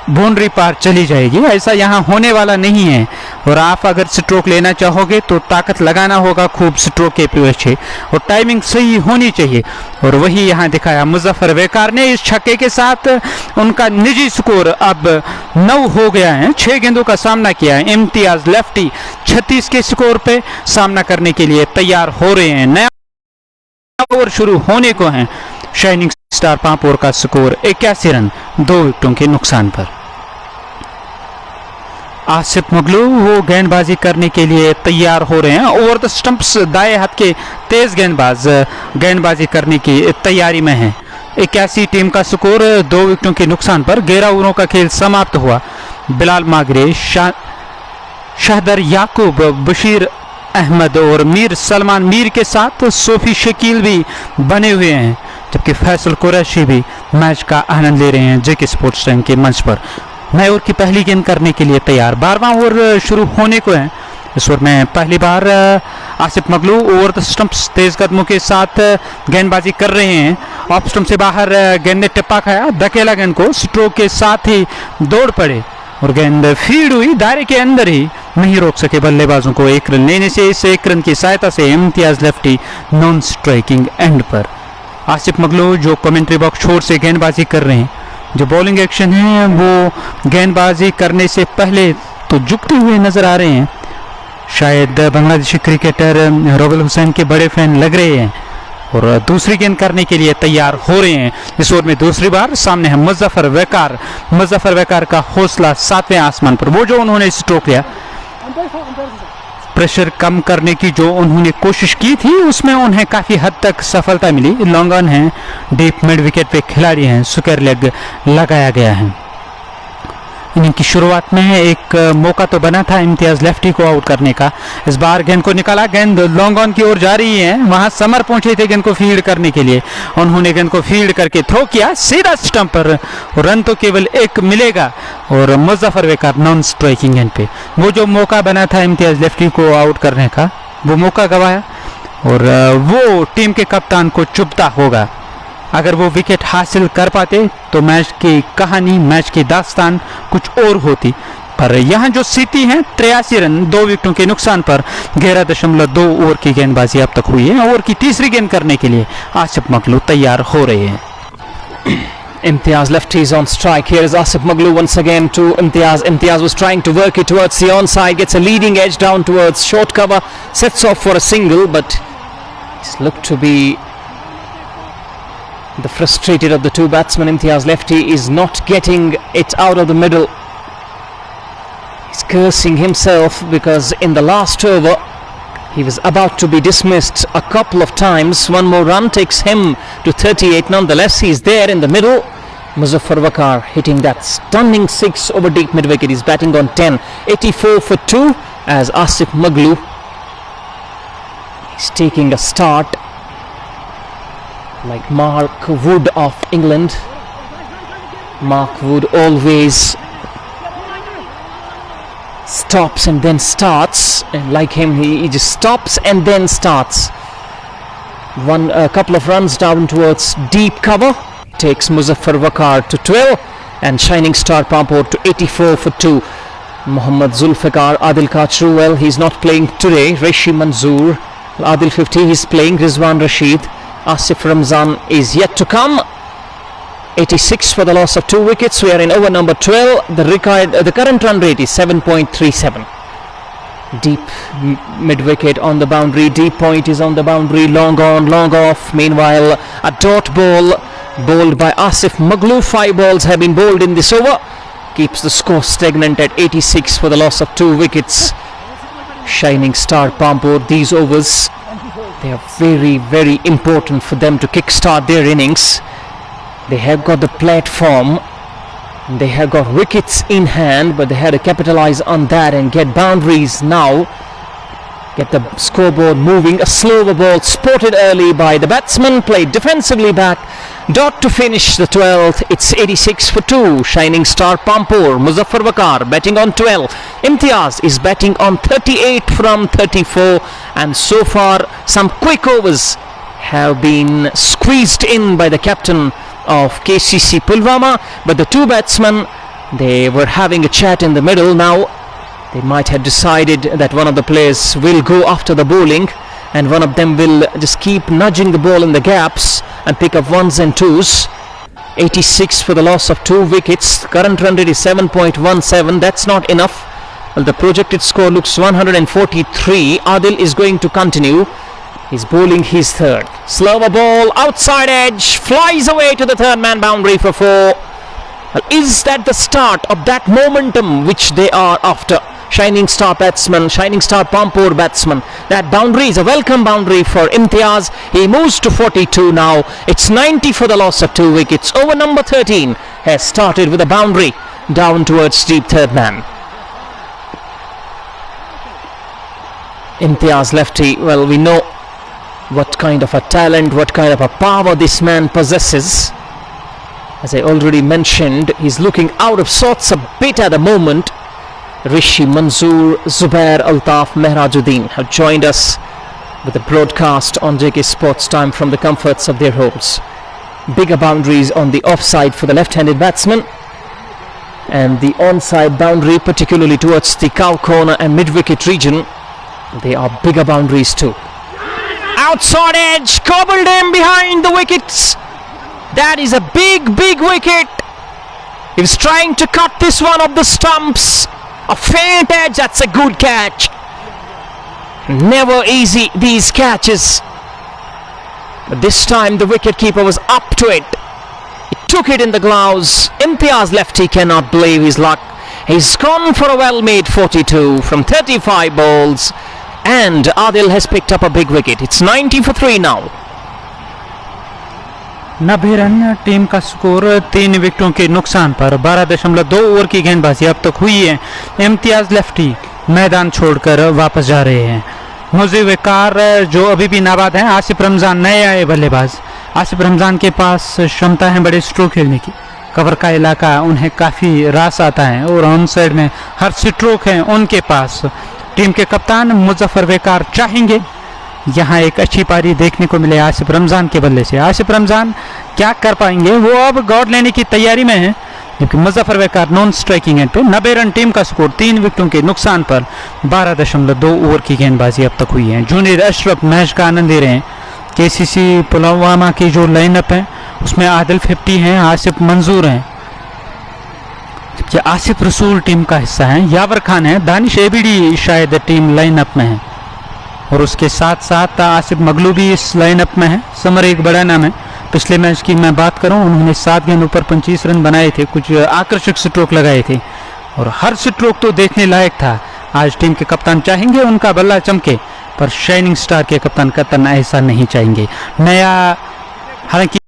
बाउंड्री पार चली जाएगी, ऐसा यहाँ होने वाला नहीं है। और आप अगर स्ट्रोक लेना चाहोगे तो ताकत लगाना होगा खूब स्ट्रोक के पीछे, और टाइमिंग सही होनी चाहिए। और वही यहाँ दिखाया मुजफ्फर वेकार ने इस छक्के के साथ। उनका निजी स्कोर अब 9 हो गया है। 6 गेंदों का सामना किया है। इम्तियाज लेफ्टी 36 के स्कोर पे सामना करने के लिए तैयार हो रहे हैं। नया ओवर शुरू होने को है। शाइनिंग स्टार पांपोर का स्कोर 81 रन 2 विकेटों के नुकसान पर। आसिफ मगलू वो गेंदबाजी करने के लिए तैयार हो रहे हैं। ओवर द स्टंप्स दाएं हाथ के तेज गेंदबाज गेंदबाजी करने की तैयारी में हैं। 81 टीम का स्कोर 2 विकेटों के नुकसान पर। 11 ओवरों का खेल समाप्त हुआ। बिलाल मागरे, शाहदर याकूब, बशीर अहमद और मीर सलमान मीर के साथ सोफी शकील भी बने हुए हैं, जबकि फैसल कुरैशी भी मैच का आनंद ले रहे हैं जेके स्पोर्ट्स टाइम के मंच पर। नए ओवर की पहली गेंद करने के लिए तैयार। 12वां ओवर शुरू होने को है। इस ओवर में पहली बार आसिफ मगलू ओवर द स्टंप्स तेज कदमों के साथ गेंदबाजी कर रहे हैं। ऑफ स्टंप से बाहर गेंद ने टिप्पा खाया, धकेला गेंद को, स्ट्रोक के साथ ही दौड़ पड़े और गेंद फील्ड हुई, दायरे के अंदर ही नहीं रोक सके बल्लेबाजों को 1 रन लेने से। इस 1 रन की सहायता से Imtiaz lefty non striking end पर। आसिफ मगलू जो कमेंट्री बॉक्स छोर से गेंदबाजी कर रहे हैं, जो बॉलिंग एक्शन है वो गेंदबाजी करने से पहले तो झुकते हुए नजर आ रहे हैं। शायद बांग्लादेशी क्रिकेटर रोबेल हुसैन के बड़े फैन लग रहे हैं और दूसरी गेंद करने के लिए तैयार हो रहे हैं। इस ओवर में दूसरी बार सामने है मुजफ्फर वेकार। मुजफ्फर वेकार का हौसला 7वें आसमान पर। वो जो उन्होंने स्ट्रोक लिया, प्रेशर कम करने की जो उन्होंने कोशिश की थी, उसमें उन्हें काफ़ी हद तक सफलता मिली। लॉन्ग ऑन है, डीप मिड विकेट पे खिलाड़ी हैं, सुकर लेग लगाया गया है। इनिंग की शुरुआत में एक मौका तो बना था इम्तियाज लेफ्टी को आउट करने का। इस बार गेंद को निकाला, गेंद लॉन्ग ऑन की ओर जा रही है। वहां समर पहुंचे थे गेंद को फील्ड करने के लिए, उन्होंने गेंद को फील्ड करके थ्रो किया सीधा स्टंप पर। रन तो केवल 1 मिलेगा और मुजफ्फर वेकार नॉन स्ट्राइकिंग एंड पे। वो जो मौका बना था इम्तियाज लेफ्टी को आउट करने का, वो मौका गवाया और वो टीम के कप्तान को चुभता होगा। अगर वो विकेट हासिल कर पाते तो मैच की कहानी, मैच की दास्तान कुछ और होती। पर यहाँ जो स्थिति है 83 रन 2 विकेटों के नुकसान पर 11.2 ओवर की गेंदबाजी अब तक हुई है। ओवर की तीसरी गेंद करने के लिए आसिफ मगलू तैयार हो रहे हैं। Imtiaz lefty is on strike. Here is Asif Maglu once again to Imtiaz. Imtiaz was trying to work it towards the onside, gets a leading edge down towards short cover, sets off for a single, but it's looked to be the frustrated of the two batsmen. Imtiaz lefty is not getting it out of the middle. He's cursing himself because in the last over he was about to be dismissed a couple of times. One more run takes him to 38. Nonetheless, he's there in the middle. Muzaffar Wakar hitting that stunning 6 over deep mid wicket. He's batting on 10. 84 for 2 as Asif Maglu is taking a start like Mark Wood of England. Mark Wood always stops and then starts, and like him he just stops and then starts. A couple of runs down towards deep cover takes Muzaffar Wakar to 12 and Shining Star Pampore to 84 for 2. Mohammad Zulfikar, Adil Kachru, well, he's not playing today. Rishi Manzoor, Adil 50, he's playing. Rizwan Rashid, Asif Ramzan is yet to come. 86 for the loss of 2 wickets. We are in over number 12. The current run rate is 7.37. Deep mid wicket on the boundary. Deep point is on the boundary. Long on, long off. Meanwhile, a dot ball bowled by Asif Maglu. 5 balls have been bowled in this over. Keeps the score stagnant at 86 for the loss of 2 wickets. Shining Star Pampore, these overs, they are very, very important for them to kickstart their innings. They have got the platform, they have got wickets in hand, but they had to capitalize on that and get boundaries now. Get the scoreboard moving. A slower ball spotted early by the batsman, played defensively back. Dot to finish the 12th. It's 86 for 2. Shining Star Pampore, Muzaffar Wakar batting on 12. Imtiaz is batting on 38 from 34. And so far, some quick overs have been squeezed in by the captain of KCC Pulwama, but the two batsmen They were having a chat in the middle. Now they might have decided that one of the players will go after the bowling and one of them will just keep nudging the ball in the gaps and pick up ones and twos. 86 for the loss of 2 wickets. Current run rate is 7.17. That's not enough. Well, the projected score looks 143. Adil is going to continue. He's bowling his third. Slower ball, outside edge, flies away to the third man boundary for 4. Well, is that the start of that momentum which they are after? Shining Star batsman, Shining Star Pampore batsman. That boundary is a welcome boundary for Imtiaz. He moves to 42 now. It's 90 for the loss of 2 wickets. Over number 13 has started with a boundary down towards deep third man. Imtiaz lefty, well, we know what kind of a talent, what kind of a power this man possesses. As I already mentioned, he's looking out of sorts a bit at the moment. Rishi, Manzoor, Zubair, Altaf, Mehrajuddin have joined us with the broadcast on JKSportstime from the comforts of their homes. Bigger boundaries on the offside for the left-handed batsman, and the onside boundary, particularly towards the cow corner and mid-wicket region, they are bigger boundaries too. Outside edge, cobbled him behind the wickets. That is a big wicket. He was trying to cut this one off the stumps. A faint edge, that's a good catch. Never easy, these catches. But this time the wicketkeeper was up to it. He took it in the gloves. Imtiaz lefty cannot believe his luck. He's gone for a well-made 42 from 35 balls. And Adil has picked up a big wicket. It's 90 for 3 now. 90 run team का score 3 विकेटों के नुकसान पर 12.2 over की गेंदबाजी अब तक हुई है। इम्तियाज लेफ्टी मैदान छोड़कर वापस जा रहे हैं। मुजीब वकार जो अभी भी नाबाद हैं। आसिफ रमजान नए आए बल्लेबाज। आसिफ रमजान के पास क्षमता है बड़े स्ट्रोक खेलने की। कवर का इलाका उन्हें काफ़ी रास आता है और ऑन साइड में हर स्ट्रोक है उनके पास। टीम के कप्तान मुजफ्फर वकार चाहेंगे यहाँ एक अच्छी पारी देखने को मिले आसिफ रमजान के बल्ले से। आसिफ रमजान क्या कर पाएंगे, वो अब गौर लेने की तैयारी में है, जबकि मुजफ्फर वकार नॉन स्ट्राइकिंग एंड पे। 90 रन टीम का स्कोर 3 विकेटों के नुकसान पर 12.2 ओवर की गेंदबाजी अब तक हुई है। जूनियर अशरफ मैच का आनंद ले रहे हैं। केसीसी पुलवामा की जो लाइनअप है उसमें आदिल 50 हैं, आसिफ मंजूर हैं, जबकि आसिफ रसूल टीम का हिस्सा है, यावर खान है, दानिश एबीडी शायद टीम लाइनअप में है और उसके साथ साथ आसिफ मगलू भी इस लाइनअप में है। समर एक बड़ा नाम है। पिछले मैच की मैं बात करूं, उन्होंने 7 गेंदों पर 25 रन बनाए थे, कुछ आकर्षक स्ट्रोक लगाए थे और हर स्ट्रोक तो देखने लायक था। आज टीम के कप्तान चाहेंगे उनका बल्ला चमके, पर शाइनिंग स्टार के कप्तान कतन ऐसा नहीं चाहेंगे। नया हालांकि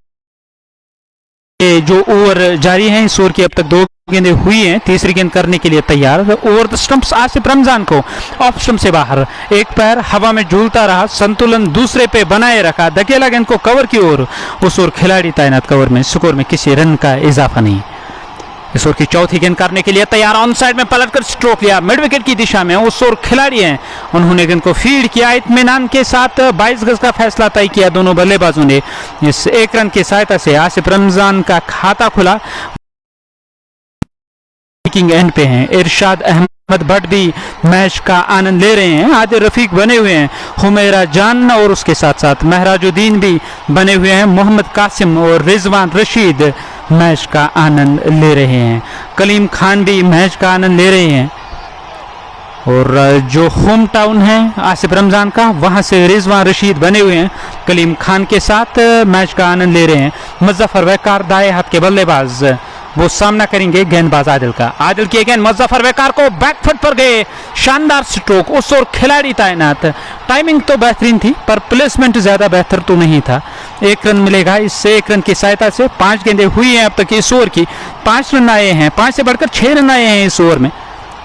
जो ओवर जारी है, इस ओवर की अब तक 2 गेंदें हुई हैं, तीसरी गेंद करने के लिए तैयार। Over the stumps Asif Ramzan को ऑफ स्टंप से बाहर, एक पैर हवा में झूलता रहा, संतुलन दूसरे पे बनाए रखा, धकेला गेंद को कवर की ओर। उस ओर खिलाड़ी तैनात, कवर में स्कोर में किसी रन का इजाफा नहीं। इस ओवर की चौथी गेंद करने के लिए तैयार, ऑन साइड में पलटकर स्ट्रोक लिया मिड विकेट की दिशा में। उस ओर खिलाड़ी हैं, उन्होंने गेंद को फील्ड किया इत्मीनान के साथ। 22 गज का फैसला तय किया दोनों बल्लेबाजों ने। इस 1 रन की सहायता से आसिफ रमजान का खाता खुला। एंड पे हैं इरशाद अहमद भट्ट भी मैच का आनंद ले रहे हैं। आदिल रफीक बने हुए हैं, हुमैरा जान और उसके साथ साथ महराजुद्दीन भी बने हुए हैं। मोहम्मद कासिम और रिजवान रशीद मैच का आनंद ले रहे हैं। कलीम खान भी मैच का आनंद ले रहे हैं और जो होम टाउन है आसिफ रमजान का, वहां से रिजवान रशीद बने हुए हैं कलीम खान के साथ, मैच का आनंद ले रहे हैं। मुजफ्फर वकार दाएं हाथ के बल्लेबाज, वो सामना करेंगे गेंदबाज आदिल का। आदिल की गेंद मुजफ्फर वकार को बैकफुट पर गए, शानदार स्ट्रोक। उस ओर खिलाड़ी तैनात। टाइमिंग तो बेहतरीन थी पर प्लेसमेंट ज्यादा बेहतर तो नहीं था। 1 रन मिलेगा इससे। 1 रन की सहायता से 5 गेंदें हुई हैं अब तक इस ओवर की। 5 रन आए हैं, 5 से बढ़कर 6 रन आए हैं इस ओवर में।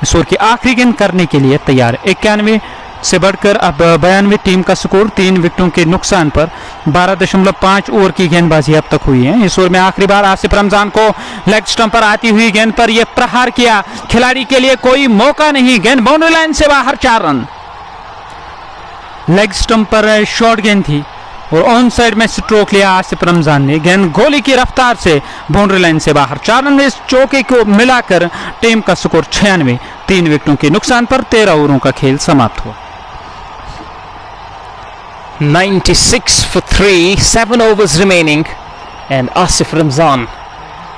इस ओवर की आखिरी गेंद करने के लिए तैयार। 91 से बढ़कर अब 92 टीम का स्कोर 3 विकेटों के नुकसान पर 12.5 ओवर की गेंदबाजी अब तक हुई है। इस ओवर में आखिरी बार आसिफ रमजान को लेग स्टंप पर आती हुई गेंद पर यह प्रहार किया, खिलाड़ी के लिए कोई मौका नहीं, गेंद बाउंड्री लाइन से बाहर। 4 रन। लेग स्टंप पर शॉर्ट गेंद थी और ऑन साइड में स्ट्रोक लिया आसिफ रमजान ने। गेंद गोली की रफ्तार से बाउंड्री लाइन से बाहर। 4 रन इस चौके को मिलाकर टीम का स्कोर 96। 3 विकेटों के नुकसान पर 13 ओवरों का खेल समाप्त हुआ। 96 for 3, 7 overs remaining, and Asif Ramzan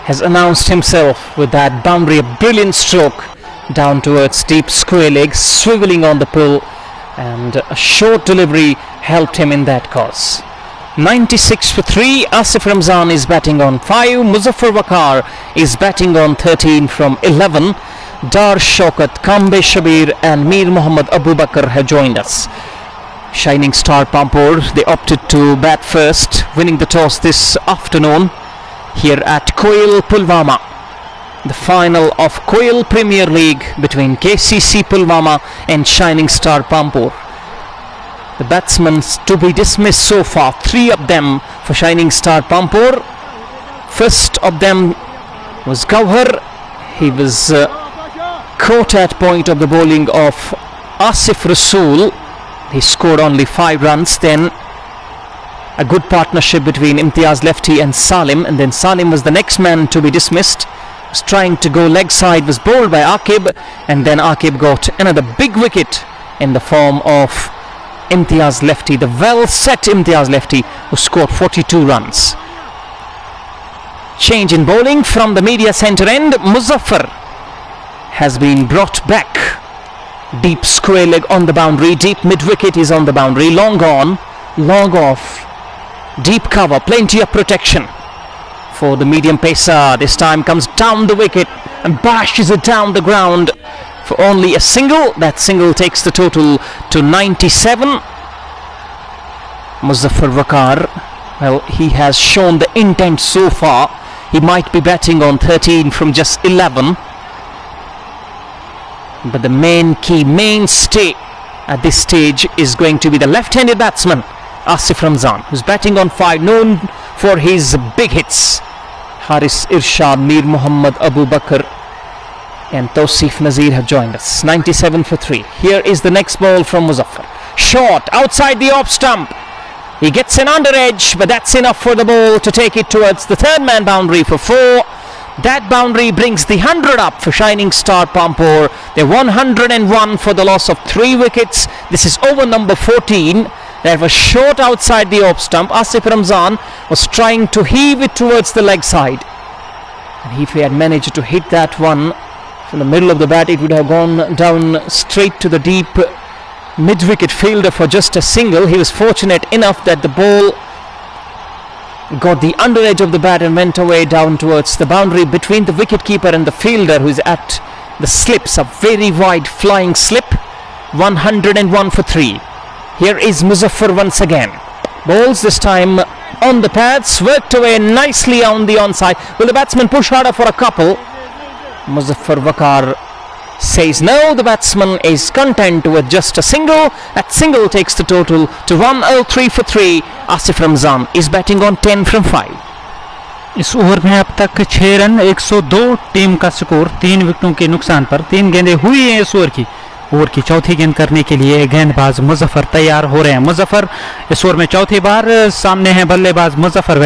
has announced himself with that boundary, a brilliant stroke down towards deep square leg, swiveling on the pull, and a short delivery helped him in that cause. 96 for 3, Asif Ramzan is batting on 5, Muzaffar Waqar is batting on 13 from 11, Dar Shaukat, Kambe Shabir and Mir Muhammad Abu Bakr have joined us. Shining Star Pampore, they opted to bat first, winning the toss this afternoon here at Koil Pulwama. The final of Koil Premier League between KCC Pulwama and Shining Star Pampore. The batsmen to be dismissed so far, 3 of them for Shining Star Pampore. First of them was Gauhar. He was caught at point of the bowling of Asif Rasool. He scored only 5 runs. Then a good partnership between Imtiaz Lefty and Salim, and then Salim was the next man to be dismissed. Was trying to go leg side, was bowled by Aqib, and then Aqib got another big wicket in the form of Imtiaz Lefty, the well set Imtiaz Lefty, who scored 42 runs. Change in bowling from the media centre end. Muzaffar has been brought back. Deep square leg on the boundary, deep mid wicket is on the boundary, long on, long off, deep cover, plenty of protection for the medium pacer. This time comes down the wicket and bashes it down the ground for only a single. That single takes the total to 97. Muzaffar Waqar, well, he has shown the intent so far. He might be batting on 13 from just 11. But the main key, mainstay at this stage is going to be the left-handed batsman, Asif Ramzan, who's batting on 5, known for his big hits. Haris Irshad, Mir Muhammad Abu Bakr and Tawsif Nazir have joined us. 97 for 3. Here is the next ball from Muzaffar. Short, outside the off stump. He gets an under edge, but that's enough for the ball to take it towards the third man boundary for 4. That boundary brings the 100 up for Shining Star Pampore. They're 101 for the loss of 3 wickets. This is over number 14. They was short outside the off stump. Asif Ramzan was trying to heave it towards the leg side. And if he had managed to hit that one from the middle of the bat, it would have gone down straight to the deep mid-wicket fielder for just a single. He was fortunate enough that the ball got the under edge of the bat and went away down towards the boundary between the wicketkeeper and the fielder, who is at the slips, a very wide flying slip. 101 for 3. Here is Muzaffar once again. Balls this time on the pads, worked away nicely on the onside. Will the batsman push harder for a couple? Muzaffar Waqar says no. The batsman is content with just a single. That single takes the total to 103 for 3. Asif Ramzan is batting on 10 from 5. इस over में अब तक 6 run 102 team का score 3 विकेटों के नुकसान पर। 3 गेंदें हुई हैं इस ओवर की चौथी गेंद करने के लिए गेंदबाज मुजफ्फर तैयार हो रहे हैं। मुजफ्फर इस ओवर में चौथी बार सामने है बल्लेबाज मुजफ्फर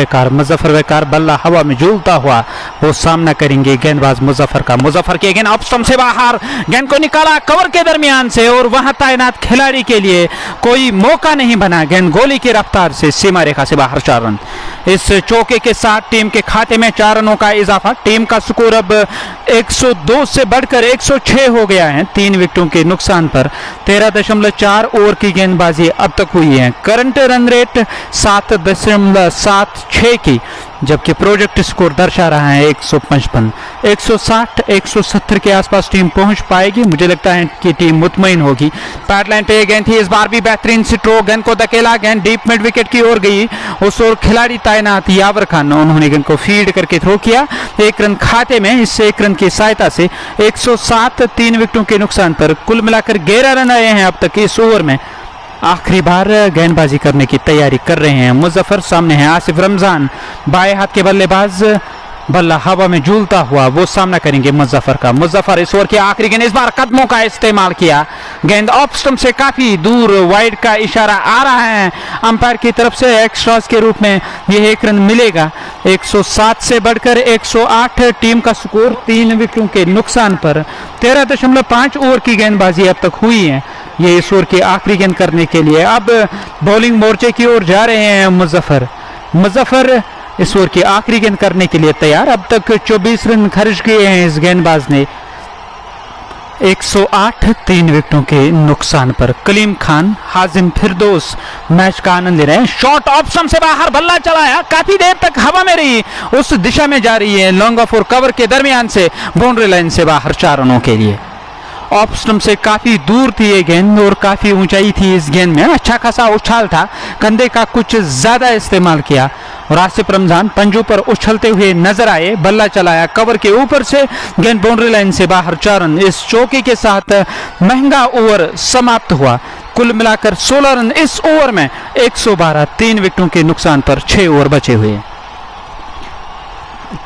वकार बल्ला हवा में झूलता हुआ वो सामना करेंगे गेंदबाज मुजफ्फर का। मुजफ्फर की गेंद ऑफ स्टंप से बाहर, गेंद को निकाला कवर के दरमियान से और वहां तैनात खिलाड़ी के लिए कोई मौका नहीं बना। गेंद गोली की रफ्तार से सीमा रेखा से बाहर। 4 रन इस चौके के साथ टीम के खाते में 4 रनों का इजाफा। टीम का स्कोर अब 102 से बढ़कर 106 हो गया है 3 विकेटों के नुकसान पर। 13.4 ओवर की गेंदबाजी अब तक हुई है। करंट रन रेट 7.76 की, जबकि प्रोजेक्ट स्कोर दर्शा रहा है 155। 160 170 के आसपास टीम पहुंच पाएगी। मुझे लगता है कि टीम मुतमईन होगी। पैडलाइन पे गेंद थी, इस बार भी बेहतरीन स्ट्रोक, गेंद को धकेला, गेंद डीप मिड विकेट की ओर गई। उस ओर खिलाड़ी तैनात यावर खान, उन्होंने गेंद को फीड करके थ्रो किया। 1 रन खाते में। इस 1 रन की सहायता से 107 3 विकेटों के नुकसान पर कुल मिलाकर 11 रन आए हैं अब तक इस ओवर में। आखिरी बार गेंदबाजी करने की तैयारी कर रहे हैं मुजफ्फर। सामने है आसिफ रमजान, बाएं हाथ के बल्लेबाज बल्ला हवा में झूलता हुआ वो सामना करेंगे मुजफ्फर का। मुजफ्फर इस ओवर की आखिरी गेंद, इस बार कदमों का इस्तेमाल किया, गेंद ऑफ स्टंप से काफी दूर, वाइड का इशारा आ रहा है अंपायर की तरफ से। एक्स्ट्रास के रूप में यह 1 रन मिलेगा। 107 से बढ़कर 108 टीम का स्कोर 3 विकेटों के नुकसान पर। 13.5 ओवर की गेंदबाजी अब तक हुई है। ये इस ओवर की आखिरी गेंद करने के लिए अब बॉलिंग मोर्चे की ओर जा रहे हैं मुजफ्फर इस ओवर की आखिरी गेंद करने के लिए तैयार। अब तक 24 रन खर्च किए हैं इस गेंदबाज ने, 108 3 विकेटों के नुकसान पर। कलीम खान, हाजिम फिरदौस मैच का आनंद ले रहे हैं। शॉट ऑप्शन से बाहर, बल्ला चलाया, काफी देर तक हवा में रही, उस दिशा में जा रही है, लॉन्ग ऑफ और कवर के दरमियान से बाउंड्री लाइन से बाहर 4 रनों के लिए। ऑफ स्टंप से काफी दूर थी ये गेंद और काफी ऊंचाई थी इस गेंद में, अच्छा खासा उछाल था, कंधे का कुछ ज्यादा इस्तेमाल किया और आसिफ रमजान पंजों पर उछलते हुए नजर आए। बल्ला चलाया, कवर के ऊपर से गेंद बाउंड्री लाइन से बाहर 4 रन। इस चौके के साथ महंगा ओवर समाप्त हुआ। कुल मिलाकर 16 रन इस ओवर में, 112 3 विकेटों के नुकसान पर 6 ओवर बचे हुए।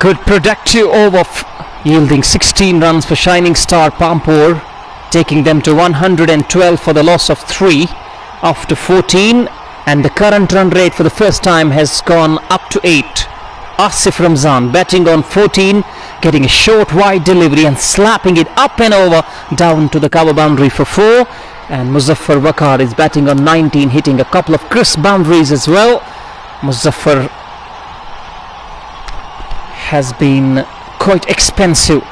Good productive over, yielding 16 runs for Shining Star Pampore, taking them to 112 for the loss of 3 after 14, and the current run rate for the first time has gone up to 8. Asif Ramzan batting on 14, getting a short wide delivery and slapping it up and over down to the cover boundary for 4, and Muzaffar Wakar is batting on 19, hitting a couple of crisp boundaries as well. Muzaffar has been quite expensive.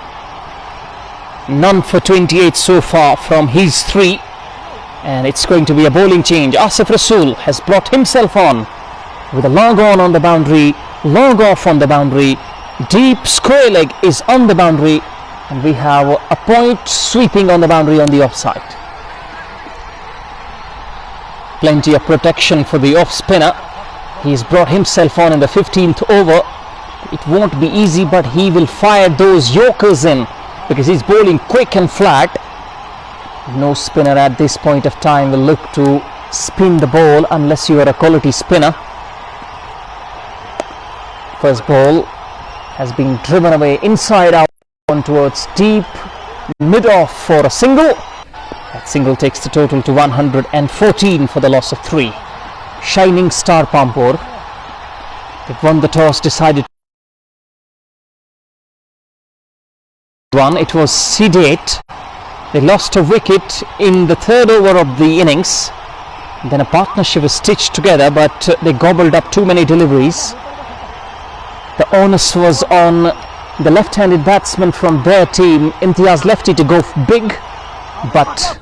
None for 28 so far from his 3, and it's going to be a bowling change. Asif Rasool has brought himself on with a long on the boundary, long off on the boundary, deep square leg is on the boundary, and we have a point sweeping on the boundary on the offside. Plenty of protection for the off spinner. He's brought himself on in the 15th over. It won't be easy, but he will fire those yorkers in because he's bowling quick and flat. No spinner at this point of time will look to spin the ball unless you are a quality spinner. First ball has been driven away inside out on towards deep mid off for a single. That single takes the total to 114 for the loss of 3. Shining Star Pampore, they've won the toss, decided one. It was sedate. They lost a wicket in the 3rd over of the innings. Then a partnership was stitched together, but they gobbled up too many deliveries. The onus was on the left-handed batsman from their team, Imtiaz Lefty, to go big, but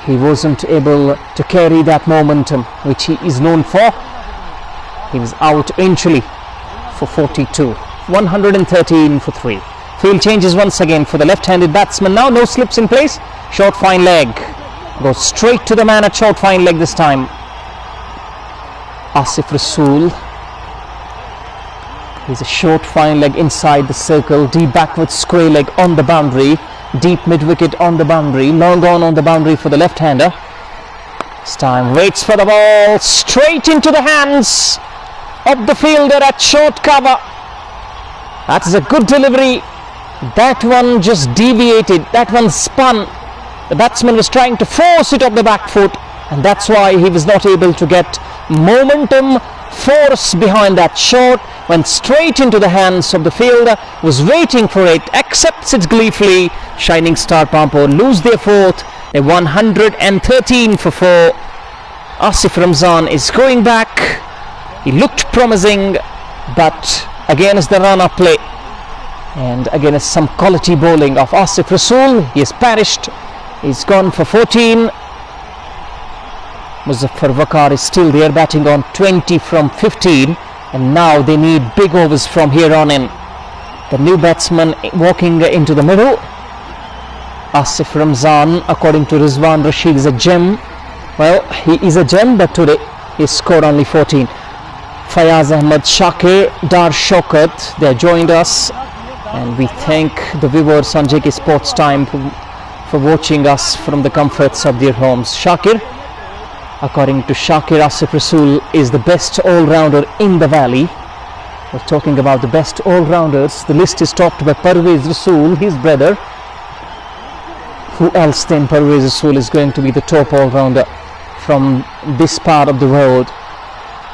he wasn't able to carry that momentum which he is known for. He was out eventually for 42. 113 for 3. Field changes once again for the left-handed batsman. Now no slips in place. Short fine leg. Goes straight to the man at short fine leg this time. Asif Rasool. He's a short fine leg inside the circle. Deep backward square leg on the boundary. Deep mid-wicket on the boundary. Long on the boundary for the left-hander. This time waits for the ball. Straight into the hands of the fielder at short cover. That is a good delivery. That one just deviated. That one spun. The batsman was trying to force it off the back foot, and that's why he was not able to get momentum, force behind that shot. Went straight into the hands of the fielder, was waiting for it, accepts it gleefully. Shining Star Pampore lose their 4th. They 113 for 4. Asif Ramzan is going back. He looked promising, but again is the run-up play, and again is some quality bowling of Asif Rasool. He has perished. He's gone for 14. Muzaffar Wakar is still there, batting on 20 from 15, and now they need big overs from here on in. The new batsman walking into the middle. Asif Ramzan, according to Rizwan Rashid, is a gem. Well, he is a gem, but today he scored only 14. Fayaz Ahmad, Shakir, Dar Shokat, they joined us, and we thank the viewers on JK Sports Time for watching us from the comforts of their homes. Shakir, according to Shakir, Asif Rasool is the best all-rounder in the valley. We're talking about the best all-rounders. The list is topped by Parvez Rasool, his brother. Who else then? Parvez Rasool is going to be the top all-rounder from this part of the world.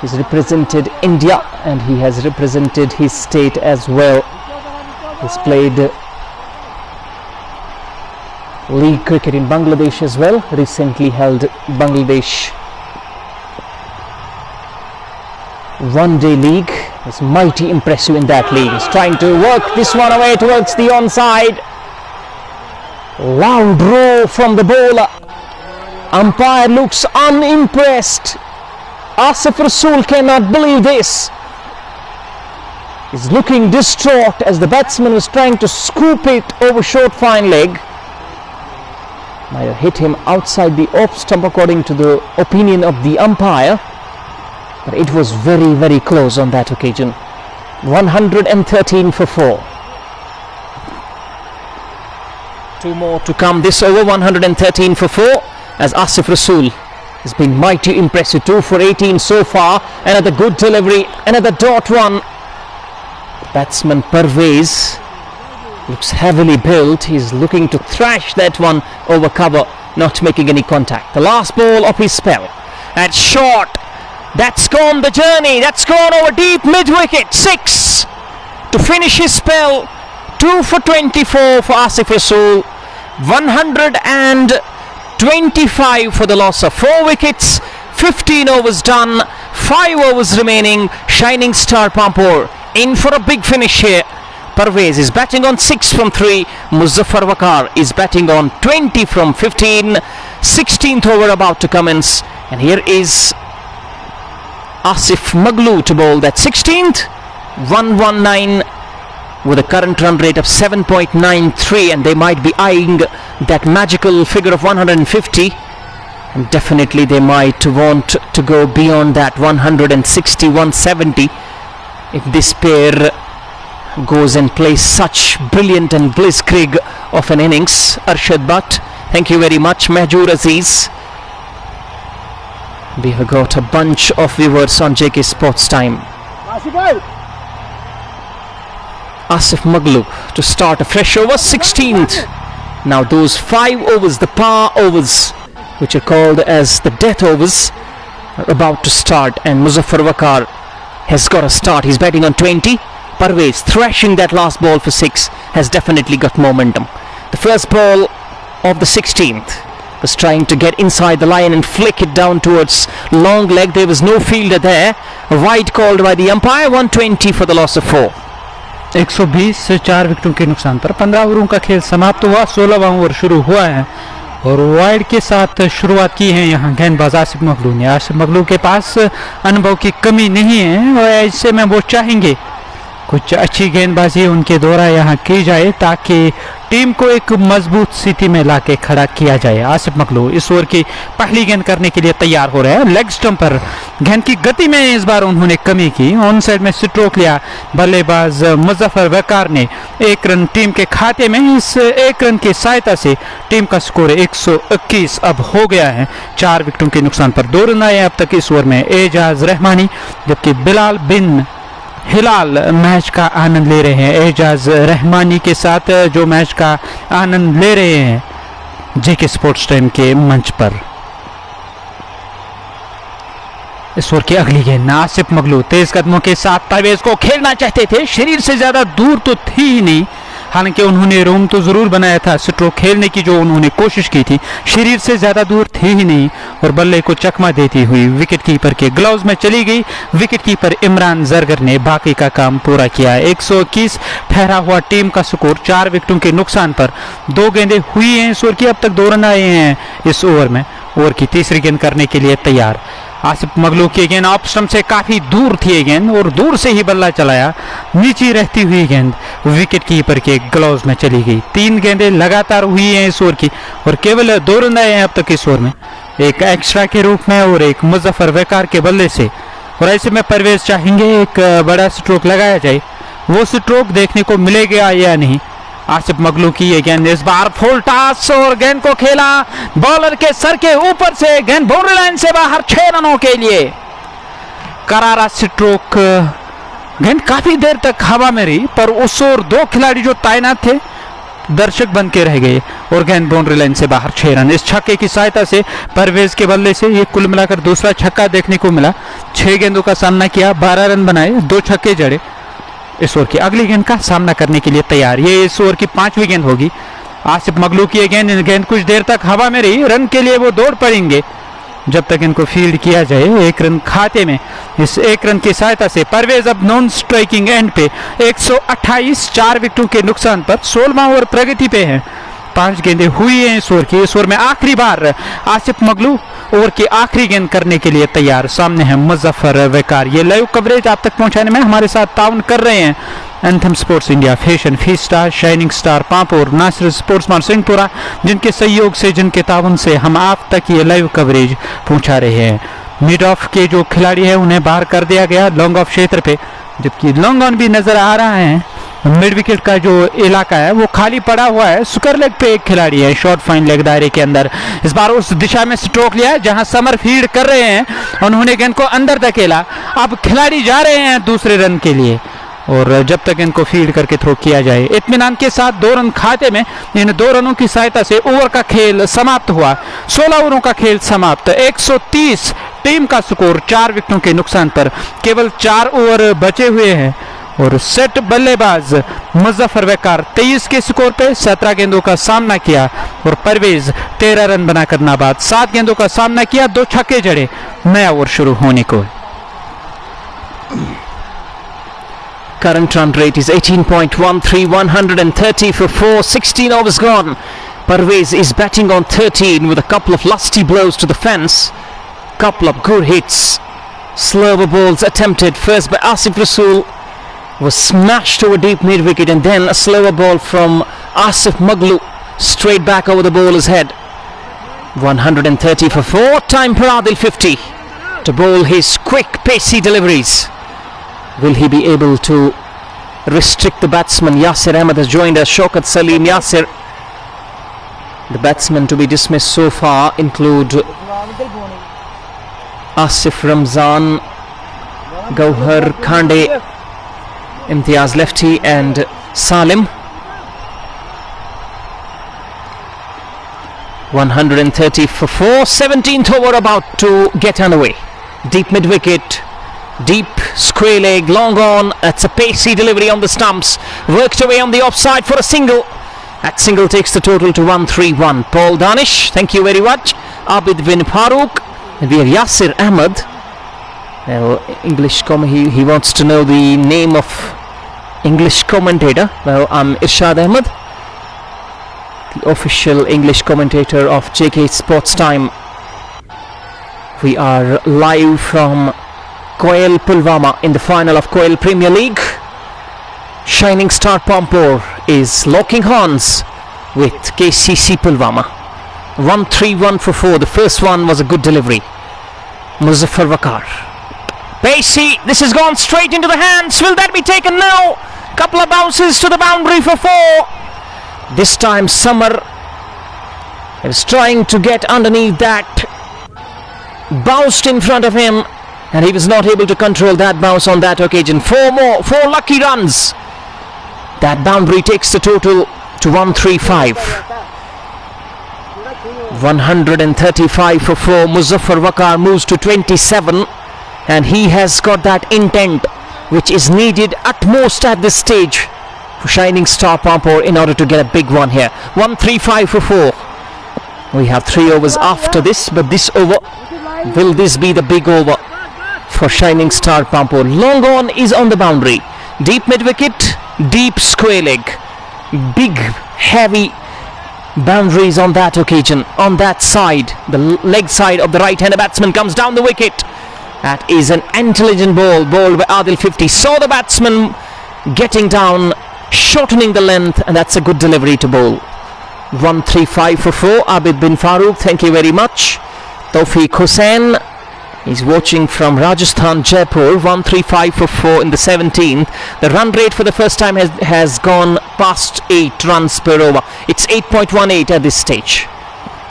He's represented India and he has represented his state as well. He's played league cricket in Bangladesh as well. Recently held Bangladesh one-day league. He's mighty impressive in that league. He's trying to work this one away towards the onside. Loud roar from the bowler. Umpire looks unimpressed. Asif Rasool cannot believe this. He's looking distraught as the batsman was trying to scoop it over short fine leg. Might have hit him outside the off stump according to the opinion of the umpire. But it was very, very close on that occasion. 113 for 4. 2 more to come this over. 113 for 4 as Asif Rasool has been mighty impressive. 2 for 18 so far. Another good delivery. Another dot one. Batsman Parvez looks heavily built. He's looking to thrash that one over cover, not making any contact. The last ball of his spell. That's short. That's gone the journey. That's gone over deep mid-wicket. 6 to finish his spell. 2 for 24 for Asif Rasool. 125 for the loss of 4 wickets. 15 overs done. 5 overs remaining. Shining Star Pampore in for a big finish here. Parvez is batting on 6 from 3. Muzaffar Waqar is batting on 20 from 15. 16th over about to commence. And here is Asif Maglu to bowl that 16th. 119 with a current run rate of 7.93, and they might be eyeing that magical figure of 150. And definitely they might want to go beyond that 160, 170 if this pair goes and plays such brilliant and blitzkrieg of an innings. Arshad Butt, thank you very much. Mahjoor Aziz. We have got a bunch of viewers on JK Sports Time. Asif Maglu to start a fresh over, 16th. Now those 5 overs, the power overs, which are called as the death overs, are about to start, and Muzaffar Waqar has got a start. He's batting on 20. Parvez thrashing that last ball for 6 has definitely got momentum. The first ball of the 16th was trying to get inside the line and flick it down towards long leg. There was no fielder there. A wide called by the umpire. 120 for the loss of 4. 120 से 4 विकेटों के नुकसान पर 15 ओवरों का खेल समाप्त हुआ. 16वां over शुरू हुआ है और वाइड के साथ शुरुआत की है यहाँ गेंदबाज आसिफ मगलू ने. आसिफ मगलू के पास अनुभव की कमी नहीं है और ऐसे में वो चाहेंगे कुछ अच्छी गेंदबाजी उनके द्वारा यहाँ की जाए ताकि टीम को एक मजबूत स्थिति में लाके खड़ा किया जाए. आसिफ मगलू इस ओवर की पहली गेंद करने के लिए तैयार हो रहे हैं. लेग स्टंप पर गेंद की गति में इस बार उन्होंने कमी की. ऑन साइड में स्ट्रोक लिया बल्लेबाज मुजफ्फर वकार ने. 1 रन टीम के खाते में. इस 1 रन की सहायता से टीम का स्कोर 121 अब हो गया है. 4 विकेटों के नुकसान पर 2 रन आए अब तक इस ओवर में. एजाज रहमानी जबकि बिलाल बिन हिलाल मैच का आनंद ले रहे हैं. एजाज रहमानी के साथ जो मैच का आनंद ले रहे हैं जेके स्पोर्ट्स टाइम के मंच पर. इस ओवर की अगली गेंद आसिफ मगलू तेज कदमों के साथ परवेज को खेलना चाहते थे. शरीर से ज्यादा दूर तो थी ही नहीं, हालांकि उन्होंने रूम तो जरूर बनाया था. स्ट्रोक खेलने की जो उन्होंने कोशिश की थी शरीर से ज्यादा दूर थी ही नहीं और बल्ले को चकमा देती हुई विकेट कीपर के ग्लव्स में चली गई. विकेट कीपर इमरान जरगर ने बाकी का काम पूरा किया. 121 ठहरा हुआ टीम का स्कोर. 4 विकेटों के नुकसान पर 2 गेंदें हुई हैं इस ओवर की. अब तक 2 रन आए हैं इस ओवर में. ओवर की तीसरी गेंद करने के लिए तैयार. आसिफ मगलू की गेंद ऑफ स्टंप से काफी दूर थी गेंद और दूर से ही बल्ला चलाया. नीचे रहती हुई गेंद विकेट कीपर के ग्लव्स में चली गई. 3 गेंदें लगातार हुई हैं इस ओवर की और केवल 2 रन आए हैं अब तक इस ओवर में. एक एक्स्ट्रा के रूप में और एक मुजफ्फर वकार के बल्ले से. और ऐसे में परवेज चाहेंगे एक बड़ा स्ट्रोक लगाया जाए. वो स्ट्रोक देखने को मिलेगा या नहीं. आसिफ मगलू की ये गेंद इस बार फुल टॉस और गेंद को खेला बॉलर के सर के ऊपर से. गेंद बाउंड्री लाइन से बाहर. 6 रनों के लिए करारा स्ट्रोक गेंद काफी देर तक हवा में रही, पर उस ओर 2 खिलाड़ी जो तैनात थे दर्शक बन के रह गए और गेंद बाउंड्री लाइन से बाहर 6 रन। इस छक्के की सहायता से परवेज के बल्ले से ये कुल मिलाकर दूसरा छक्का देखने को मिला। 6 गेंदों का सामना किया, 12 रन बनाए, 2 छक्के जड़े। इस ओवर की अगली गेंद का सामना करने के लिए तैयार। ये इस ओवर की 5वीं गेंद होगी। आसिफ मगलू की गेंद कुछ देर तक हवा में रही, रन के लिए वो दौड़ पड़ेंगे जब तक इनको फील्ड किया जाए। 1 रन खाते में। इस 1 रन की सहायता से परवेज अब नॉन स्ट्राइकिंग एंड पे 128, 4 विकेटों के नुकसान पर 16वां ओवर प्रगति पे है। 5 गेंदें हुई हैं इस ओवर की। इस ओवर में आखिरी बार आसिफ मगलू ओवर की आखिरी गेंद करने के लिए तैयार। सामने है मुजफ्फर वकार। ये लाइव कवरेज आप तक पहुंचाने में हमारे साथ ताउन कर रहे हैं anthem sports India, fashion fiesta, shining star Pampore, Nasir sportsman Singhpora, जिनके सहयोग से, जिनके ताउन से हम आप तक ये लाइव कवरेज पहुंचा रहे हैं। मिड ऑफ के जो खिलाड़ी हैं उन्हें बाहर कर दिया गया लॉन्ग ऑफ क्षेत्र पे, जबकि लॉन्ग ऑन भी नजर आ रहा है। मिड विकेट का जो इलाका है वो खाली पड़ा हुआ है। स्क्वायर लेग पे एक खिलाड़ी है शॉर्ट फाइन लेग दायरे के अंदर। इस बार उस दिशा में स्ट्रोक लिया जहां समर फील्ड कर रहे हैं, उन्होंने गेंद को अंदर धकेला। अब खिलाड़ी जा रहे हैं दूसरे रन के लिए और जब तक इनको फील्ड करके थ्रो किया जाए। इत्मीनान के साथ 2 रन खाते में। इन 2 रनों की सहायता से ओवर का खेल समाप्त हुआ। 16 ओवरों का खेल समाप्त। 130 टीम का स्कोर 4 विकेटों के नुकसान पर। केवल 4 ओवर बचे हुए हैं और सेट बल्लेबाज मुजफ्फर वकार 23 के स्कोर पे 17 गेंदों का सामना किया और परवेज 13 रन बनाकर नाबाद। 7 गेंदों का सामना किया, 2 छक्के जड़े। नया ओवर शुरू होने को। Current run rate is 18.13, 130 for 4, 16 overs gone. Parvez is batting on 13 with a couple of lusty blows to the fence. Couple of good hits. Slower balls attempted first by Asif Rasool, was smashed over deep mid wicket, and then a slower ball from Asif Maglu straight back over the bowler's head. 130 for 4, time per Adil 50 to bowl his quick pacey deliveries. Will he be able to restrict the batsman? Yasir Ahmed has joined us. Shaukat Salim, Yasir. The batsmen to be dismissed so far include Asif Ramzan, Gauhar Khande, Imtiaz Lefty and Salim. 130 for 4, 17th over about to get underway. Deep mid wicket, deep square leg, long on. That's a pacey delivery on the stumps. Worked away on the offside for a single. That single takes the total to 131. Paul Danish, thank you very much. Abid bin Farooq. And we have Yasir Ahmed. Well, he wants to know the name of English commentator. Well, I'm Irshad Ahmed, the official English commentator of JKSportstime. We are live from Koil Pulwama in the final of Koil Premier League. Shining Star Pampore is locking horns with KCC Pulwama. 131 for 4. The first one was a good delivery. Muzaffar Wakar. Pacey. This has gone straight into the hands. Will that be taken now? Couple of bounces to the boundary for 4. This time Samar is trying to get underneath that. Bounced in front of him, and he was not able to control that bounce on that occasion. 4 lucky runs. That boundary takes the total to 135. 135 for 4. Muzaffar Wakar moves to 27, and he has got that intent which is needed at most at this stage for Shining Star Pampore in order to get a big one here. 135 for 4. We have 3 overs after this, but this over, will this be the big over for Shining Star Pampore? Long on is on the boundary. Deep mid wicket, deep square leg. Big, heavy boundaries on that occasion. On that side, the leg side of the right-hander batsman comes down the wicket. That is an intelligent ball, bowled by Adil 50. Saw the batsman getting down, shortening the length, and that's a good delivery to bowl. 135 for 4. Abid bin Farooq, thank you very much. Tawfiq Hussain is watching from Rajasthan, Jaipur. 135 for 4 in the 17th. The run rate for the first time has gone past 8 runs per over. It's 8.18 at this stage.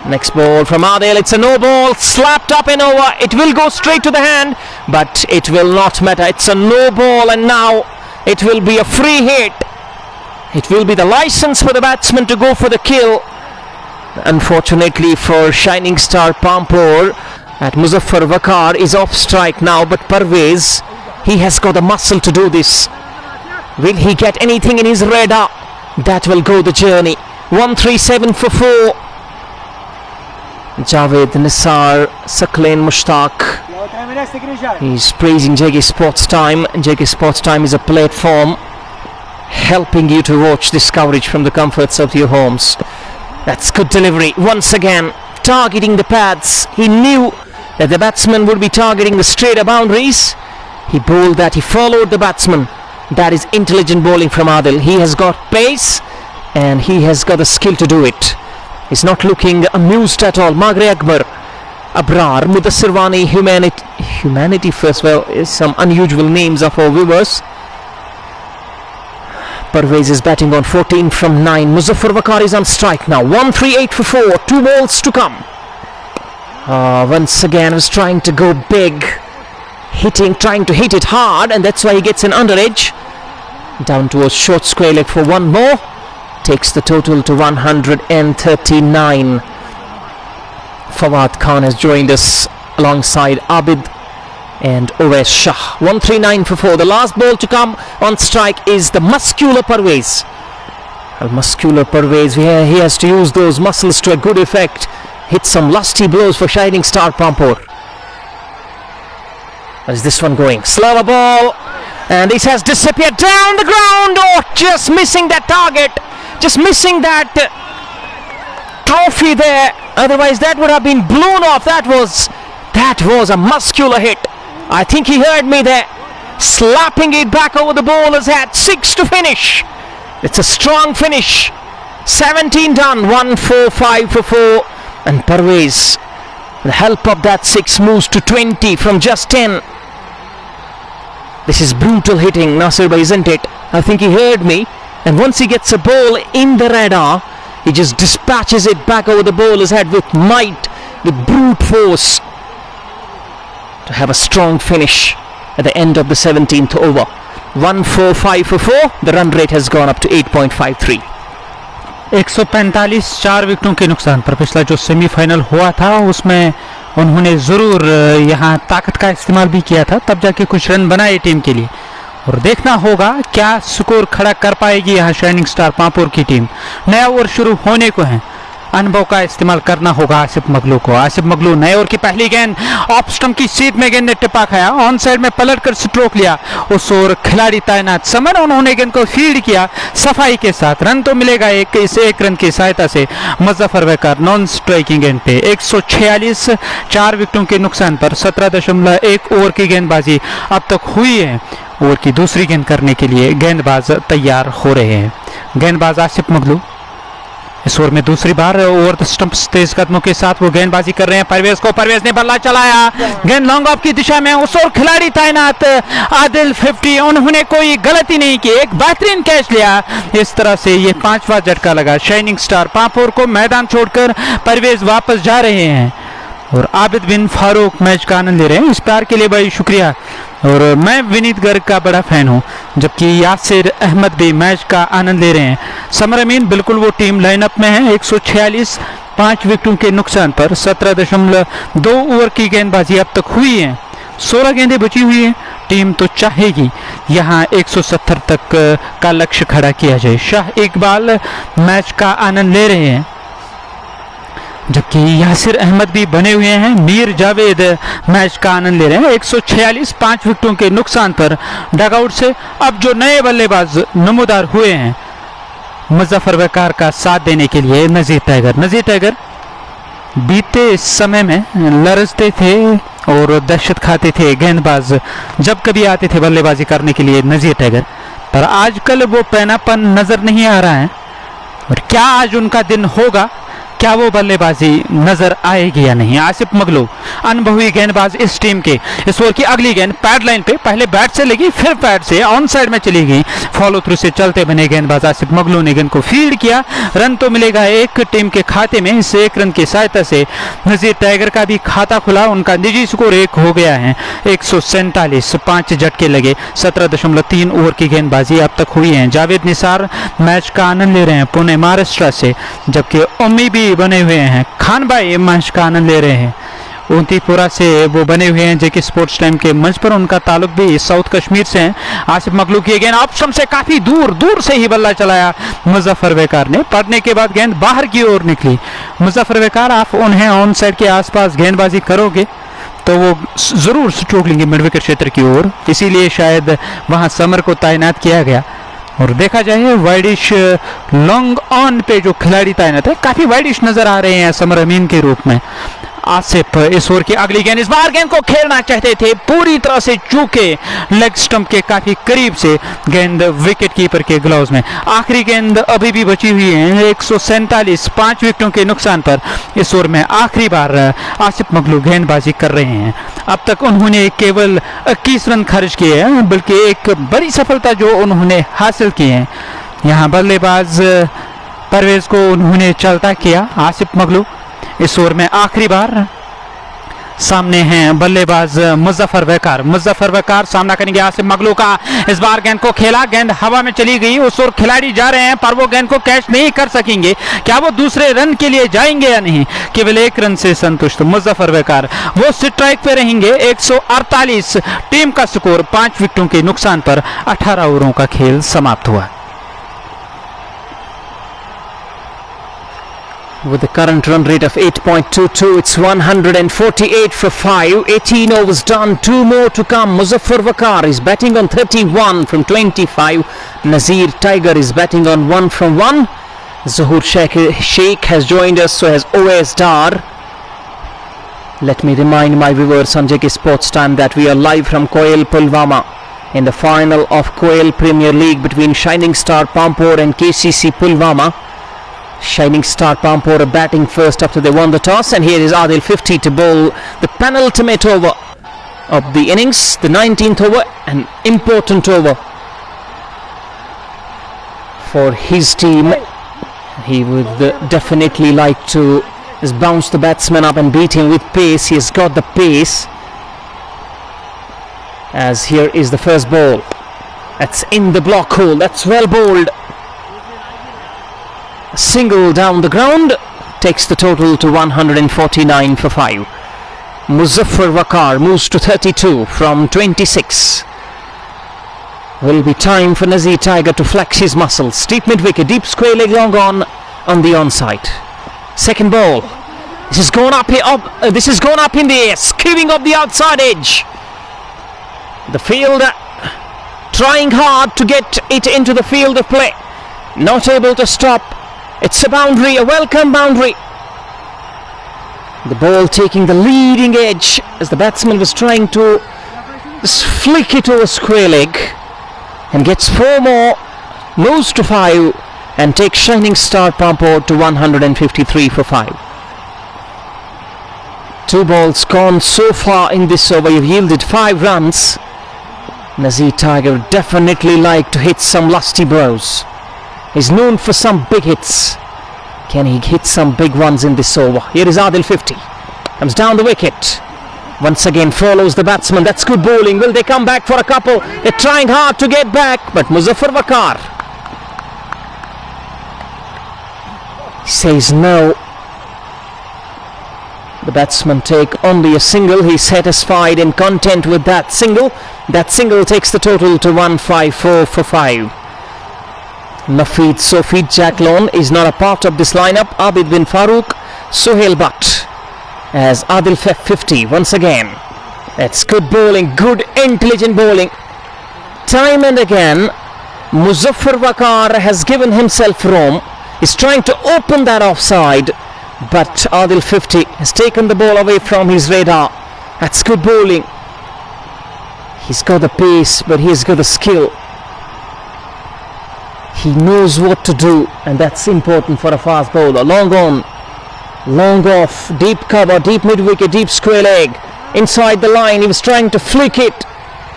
Next ball from Adil. It's a no ball, slapped up and over. It will go straight to the hand, but it will not matter. It's a no ball, and now it will be a free hit. It will be the license for the batsman to go for the kill. Unfortunately for Shining Star Pampore, at Muzaffar Waqar is off strike now, but Parvez, he has got the muscle to do this. Will he get anything in his radar? That will go the journey. 137 for 4. Javed, Nisar, Saklain, Mushtaq. He's praising JKSportstime. JKSportstime is a platform helping you to watch this coverage from the comforts of your homes. That's good delivery. Once again, targeting the pads. He knew that the batsman would be targeting the straighter boundaries. He bowled that. He followed the batsman. That is intelligent bowling from Adil. He has got pace and he has got the skill to do it. He's not looking amused at all. Magre Akbar, Abrar, Mudassirwani, Humanity first. Well, is some unusual names of our viewers. Parvez is batting on 14 from 9. Muzaffar Waqar is on strike now. 138 for 4. 2 balls to come. Once again was trying to go big. Trying to hit it hard, and that's why he gets an underedge. Down towards short square leg for one more. Takes the total to 139. Fawad Khan has joined us alongside Abid and Owais Shah. 139 for 4. The last ball to come on strike is the muscular Parvez. Muscular Parvez, he has to use those muscles to a good effect. Hit some lusty blows for Shining Star Pampore. Is this one going? Slower ball, and this has disappeared down the ground. Oh, just missing that target, just missing that trophy there. Otherwise that would have been blown off. That was a muscular hit. I think he heard me there, slapping it back over the bowler's head. 6 to finish. It's a strong finish. 17 done. 145 for 4, and Parvez, with the help of that 6, moves to 20 from just 10. This is brutal hitting, Nasir bhai, isn't it? I think he heard me, and once he gets a ball in the radar, he just dispatches it back over the bowler's head with might, with brute force, to have a strong finish at the end of the 17th over. 145 for 4. The run rate has gone up to 8.53. 145 4 विकेटों के नुकसान पर पिछला जो semifinal हुआ था उसमें उन्होंने ज़रूर यहाँ ताकत का इस्तेमाल भी किया था, तब जाके कुछ रन बनाए टीम के लिए। और देखना होगा क्या स्कोर खड़ा कर पाएगी यहाँ शाइनिंग स्टार पांपोर की टीम। नया ओवर शुरू होने को है, अनुभव का इस्तेमाल करना होगा आसिफ मगलू को। आसिफ मगलू नए ओवर की पहली गेंद ऑफ स्टंप की सीध में गेंद ने टिपा खाया, ऑन साइड में पलट कर स्ट्रोक लिया। उस ओवर खिलाड़ी तैनात समर, उन्होंने गेंद को फील्ड किया सफाई के साथ। रन तो मिलेगा इस एक रन की सहायता से मुजफ्फर वकार नॉन स्ट्राइकिंग गेंद पे। 146 4 विकेटों के नुकसान पर 17.1 ओवर की गेंदबाजी अब तक हुई है। ओवर की दूसरी गेंद करने के लिए गेंदबाज तैयार हो रहे हैं। गेंदबाज आसिफ मगलू इस ओवर में दूसरी बार ओवर द स्टंप्स तेज कदमों के साथ वो गेंदबाजी कर रहे हैं। परवेज ने बल्ला चलाया, गेंद लॉन्ग ऑफ की दिशा में। उस ओर खिलाड़ी तैनात आदिल 50, उन्होंने कोई गलती नहीं की, एक बेहतरीन कैच लिया। इस तरह से ये 5वां झटका लगा शाइनिंग स्टार पांपोर को। मैदान छोड़कर परवेज वापस जा रहे हैं और आबिद बिन फारूक मैच का आनंद ले रहे हैं। इस प्यार के लिए भाई शुक्रिया। और मैं विनीत गर्ग का बड़ा फैन हूं, जबकि यासिर अहमद भी मैच का आनंद ले रहे हैं। समर अमीन बिल्कुल वो टीम लाइनअप में है। 146 5 विकेटों के नुकसान पर 17.2 ओवर की गेंदबाजी अब तक हुई है। 16 गेंदें बची हुई हैं। टीम तो चाहेगी यहाँ 170 तक का लक्ष्य खड़ा किया जाए। शाह इकबाल मैच का आनंद ले रहे हैं, जबकि यासिर अहमद भी बने हुए हैं। मीर जावेद मैच का आनंद ले रहे हैं। 146 5 विकेटों के नुकसान पर डगआउट से अब जो नए बल्लेबाज नमूदार हुए हैं मुजफ्फर वकार का साथ देने के लिए नजीर टाइगर बीते समय में लरजते थे और दहशत खाते थे गेंदबाज जब कभी आते थे बल्लेबाजी करने के लिए नजीर टाइगर, पर आजकल वो पैनापन नजर नहीं आ रहा है। और क्या आज उनका दिन होगा? क्या वो बल्लेबाजी नजर आएगी या नहीं। आसिफ मगलू अनुभवी गेंदबाज इस टीम के। इस ओवर की अगली गेंद पैड लाइन पे, पहले बैट से लगी फिर पैड से ऑन साइड में चली गई। फॉलो थ्रू से चलते बने गेंदबाज आसिफ मगलू ने गेंद को फील्ड किया। रन तो मिलेगा एक टीम के खाते में। इस एक रन की सहायता से नजीर टाइगर का भी खाता खुला। उनका निजी स्कोर 1 हो गया है। 147, 5 झटके लगे। 17.3 ओवर की गेंदबाजी अब तक हुई है। जावेद निसार मैच का आनंद ले रहे हैं पुणे महाराष्ट्र से, जबकि उम्मी भी बने हुए हैं। खान भाई मैच का आनंद ले रहे हैं उनतीपुरा से, वो बने हुए हैं जेके स्पोर्ट्स टाइम के मंच पर। उनका ताल्लुक भी साउथ कश्मीर से है। आसिफ मगलू की गेंद ऑप्शन से काफी दूर दूर से ही बल्ला चलाया मुजफ्फर वेकार ने। पड़ने के बाद गेंद बाहर की ओर निकली। मुजफ्फर वेकार, आप उन्हें ऑन साइड के आसपास गेंदबाजी करोगे तो वो जरूर स्ट्रोक लेंगे मिड विकेट क्षेत्र की ओर, इसीलिए शायद वहां समर को तैनात किया गया। और देखा जाए वाइडिश लॉन्ग ऑन पे जो खिलाड़ी तैनात है, काफी वाइडिश नजर आ रहे हैं समर अमीन के रूप में। आसिफ इस ओवर की अगली गेंद, इस बार गेंद को खेलना चाहते थे, पूरी तरह से चूके लेग स्टंप के काफी करीब से गेंद विकेट कीपर के ग्लव्स में। आखिरी गेंद अभी भी बची हुई है। 147, 5 विकेटों के नुकसान पर इस ओवर में आखिरी बार आसिफ मगलू गेंदबाजी कर रहे हैं। अब तक उन्होंने केवल 21 रन खर्च किए हैं, बल्कि एक बड़ी सफलता जो उन्होंने हासिल की है। यहाँ बल्लेबाज परवेज को उन्होंने चलता किया। आसिफ मगलू इस ओवर में आखिरी बार सामने हैं बल्लेबाज मुजफ्फर वेकार। मुजफ्फर वेकार सामना करेंगे आसिफ मगलू का। इस बार गेंद को खेला, गेंद हवा में चली गई। उस ओर खिलाड़ी जा रहे हैं पर वो गेंद को कैच नहीं कर सकेंगे। क्या वो दूसरे रन के लिए जाएंगे या नहीं? केवल 1 रन से संतुष्ट मुजफ्फर वेकार, वो स्ट्राइक पे रहेंगे। 148 टीम का स्कोर, 5 विकेटों के नुकसान पर 18 ओवरों का खेल समाप्त हुआ। With the current run rate of 8.22, it's 148 for 5. 18 overs done, 2 more to come. Muzaffar Wakar is batting on 31 from 25. Nazir Tiger is batting on 1 from 1. Zuhur Sheikh has joined us, so has OS Dar. Let me remind my viewers on JK Sports Time that we are live from Koil Pulwama in the final of Koil Premier League between Shining Star Pampore and KCC Pulwama. Shining Star Pampore batting first after they won the toss, and here is Adil 50 to bowl the penultimate over of the innings, the 19th over, an important over for his team. He would definitely like to just bounce the batsman up and beat him with pace. He has got the pace, as here is the first ball. That's in the block hole. That's well bowled. Single down the ground takes the total to 149 for 5. Muzaffar Wakar moves to 32 from 26. Will be time for Nazir Tiger to flex his muscles. Steep mid wicket, deep square leg long on the onside. Second ball. This has gone up here. This has gone up in the air, skewing up the outside edge. The fielder trying hard to get it into the field of play, not able to stop. It's a boundary, a welcome boundary. The ball taking the leading edge as the batsman was trying to just flick it over square leg, and gets 4 more, moves to 5 and takes Shining Star Pampore to 153 for 5. 2 balls gone so far in this over. You've yielded 5 runs. Nazir Tiger would definitely like to hit some lusty blows. He's known for some big hits. Can he hit some big ones in this over? Here is Adil 50. Comes down the wicket. Once again follows the batsman. That's good bowling. Will they come back for a couple? They're trying hard to get back, but Muzaffar Wakar says no. The batsman take only a single. He's satisfied and content with that single. That single takes the total to 154 for 5. Nafeed Sofid Jacklon is not a part of this lineup. Abid bin Farouk, Sohail Butt as Adil 50 once again. That's good bowling, good intelligent bowling. Time and again Muzaffar Wakar has given himself room. He's trying to open that offside, but Adil 50 has taken the ball away from his radar. That's good bowling. He's got the pace, but he's got the skill. He knows what to do, and that's important for a fast bowler. Long on. Long off, deep cover, deep mid-wicket, deep square leg. Inside the line, he was trying to flick it.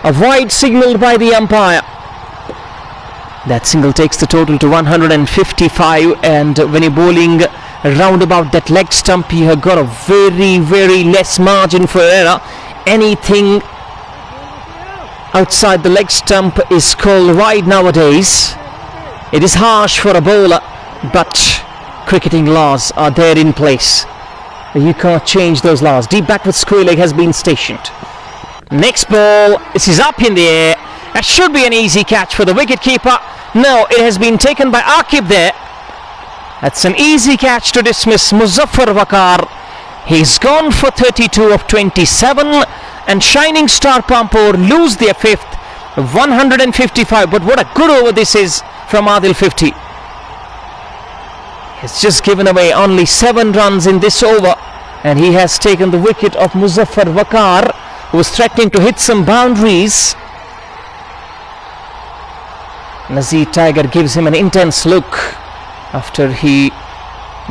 A wide signal by the umpire. That single takes the total to 155, and when you're bowling round about that leg stump, you have got a very, very less margin for error. Anything outside the leg stump is called wide nowadays. It is harsh for a bowler, but cricketing laws are there in place. You can't change those laws. Deep backward square leg has been stationed. Next ball, this is up in the air. That should be an easy catch for the wicketkeeper. No, it has been taken by Akib there. That's an easy catch to dismiss Muzaffar Waqar. He's gone for 32 of 27, and Shining Star Pampore lose their fifth, 155. But what a good over this is from Adil 50. He's just given away only 7 runs in this over, and he has taken the wicket of Muzaffar Waqar, who was threatening to hit some boundaries. Nazir Tiger gives him an intense look after he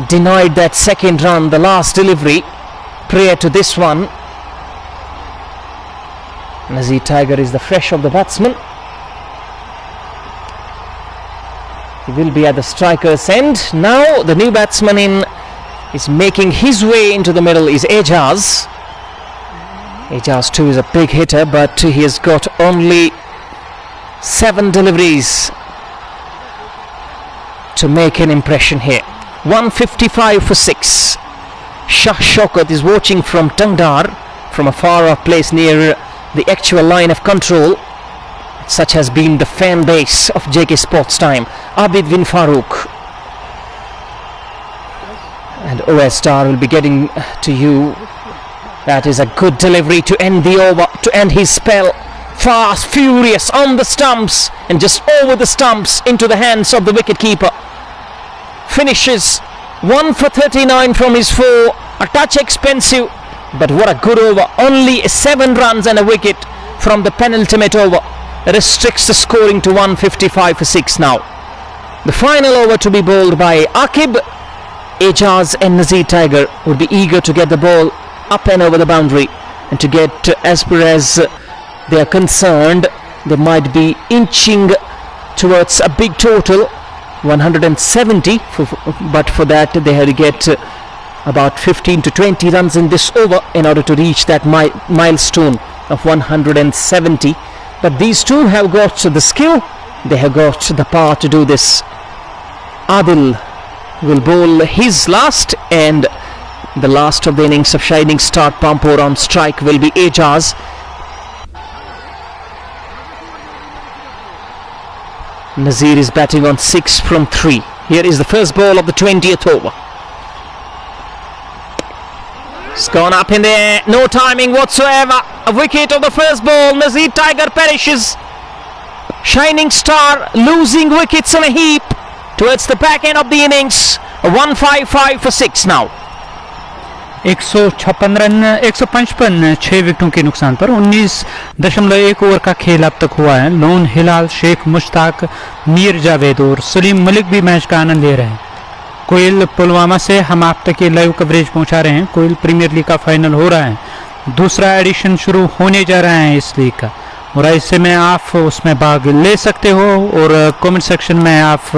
denied that second run, the last delivery prior to this one. Nazir Tiger is the fresh of the batsmen. He will be at the striker's end. Now the new batsman in is making his way into the middle is Ejaz. Ejaz too is a big hitter, but he has got only 7 deliveries to make an impression here. 155 for 6. Shah Shaukat is watching from Tangdar, from a far off place near the actual line of control. Such has been the fan base of JKSportstime. Abid bin Farooq and OS Star will be getting to you. That is a good delivery to end the over, to end his spell. Fast, furious, on the stumps, and just over the stumps into the hands of the wicketkeeper. Finishes 1 for 39 from his 4. A touch expensive, but what a good over. Only 7 runs and a wicket from the penultimate over. Restricts the scoring to 155 for 6 now. The final over to be bowled by Akib. Ejaz and Nazir Tiger would be eager to get the ball up and over the boundary, and to get, as per as they are concerned, they might be inching towards a big total 170, but for that they have to get about 15 to 20 runs in this over in order to reach that milestone of 170. But these two have got the skill, they have got the power to do this. Adil will bowl his last, and the last of the innings of Shining Star Pampore on strike will be Ejaz. Nazir is batting on 6 from 3. Here is the first ball of the 20th over. It's gone up in the air, no timing whatsoever. A wicket of the first ball. Nazir Tiger perishes. Shining Star losing wickets in a heap towards the back end of the innings. 155 for 6 now. 156 run 155 6 विकेटों के नुकसान पर 19.1 over का खेल अब तक हुआ है। Loan हिलाल, शेख मुश्ताक, मीर जावेद और सलीम मलिक भी मैच का आनंद ले रहे हैं। कोयल पुलवामा से हम आप तक ये लाइव कवरेज पहुंचा रहे हैं। कोयल प्रीमियर लीग का फाइनल हो रहा है। दूसरा एडिशन शुरू होने जा रहा है इस लीग का, और ऐसे में आप उसमें भाग ले सकते हो, और कमेंट सेक्शन में आप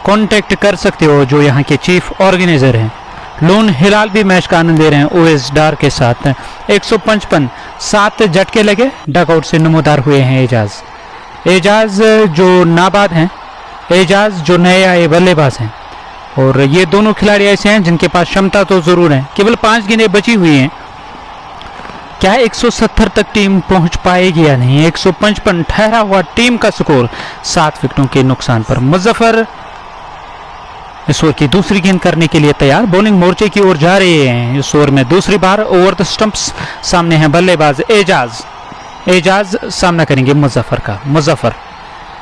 कांटेक्ट कर सकते हो जो यहाँ के चीफ ऑर्गेनाइजर हैं। लोन हिलाल भी मैच का आनंद ले रहे हैं ओएस डार के साथ। 155 7 झटके लगे, डकआउट से नमोदार हुए हैं एजाज जो नाबाद हैं, एजाज जो नए आए बल्लेबाज हैं, और ये दोनों खिलाड़ी ऐसे हैं जिनके पास क्षमता तो जरूर है। केवल 5 गेंदें बची हुई हैं। क्या 170 तक टीम पहुंच पाएगी या नहीं? 155 ठहरा हुआ टीम का स्कोर 7 विकेटों के नुकसान पर। मुजफ्फर इस ओवर की दूसरी गेंद करने के लिए तैयार, बॉलिंग मोर्चे की ओर जा रहे हैं। इस ओवर में दूसरी बार ओवर द स्टंप्स सामने है बल्लेबाज एजाज सामना करेंगे मुजफ्फर का। मुजफ्फर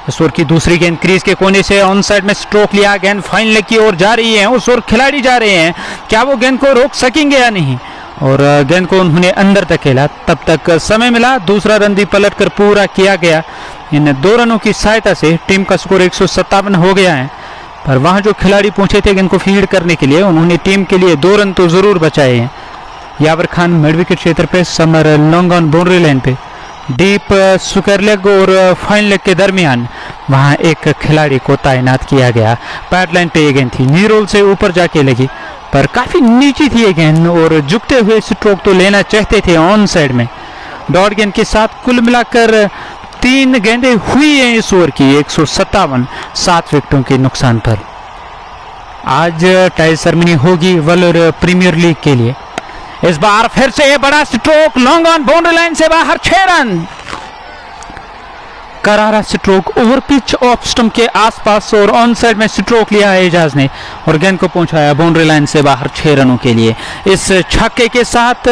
इस ओवर की दूसरी गेंद क्रीज के कोने से ऑन साइड में स्ट्रोक लिया, गेंद फाइन लेग की ओर जा रही है। उस ओर खिलाड़ी जा रहे हैं, क्या वो गेंद को रोक सकेंगे या नहीं, और गेंद को उन्होंने अंदर धकेला। तब तक समय मिला, दूसरा रन भी पलट कर पूरा किया गया। इन 2 रनों की सहायता से टीम का स्कोर 157 हो गया है। पर वहां जो खिलाड़ी पहुंचे थे गेंद को फील्ड करने के लिए, उन्होंने टीम के लिए 2 रन तो जरूर बचाए हैं। यावर खान मिड विकेट क्षेत्र पे, summer long on boundary line पे, डीप स्क्वायर लेग और फाइन लेग के दरमियान वहां एक खिलाड़ी को तैनात किया गया। पैड लाइन पे ये गेंद थी, नी रोल से ऊपर जाके लगी, पर काफी नीची थी ये गेंद और झुकते हुए स्ट्रोक तो लेना चाहते थे ऑन साइड में। डॉट गेंद के साथ कुल मिलाकर 3 गेंदें हुई हैं इस ओवर की, 157, 7 विकेटों के नुकसान पर। आज टाई सेरेमनी होगी वर्ल्ड प्रीमियर लीग के लिए। इस बार फिर से बड़ा stroke, long on boundary line से बाहर, 6 रन। करारा stroke over pitch off stump के आसपास और ऑन साइड में स्ट्रोक लिया है एजाज ने और गेंद को पहुंचाया बाउंड्री लाइन से बाहर 6 रनों के लिए। इस छक्के के साथ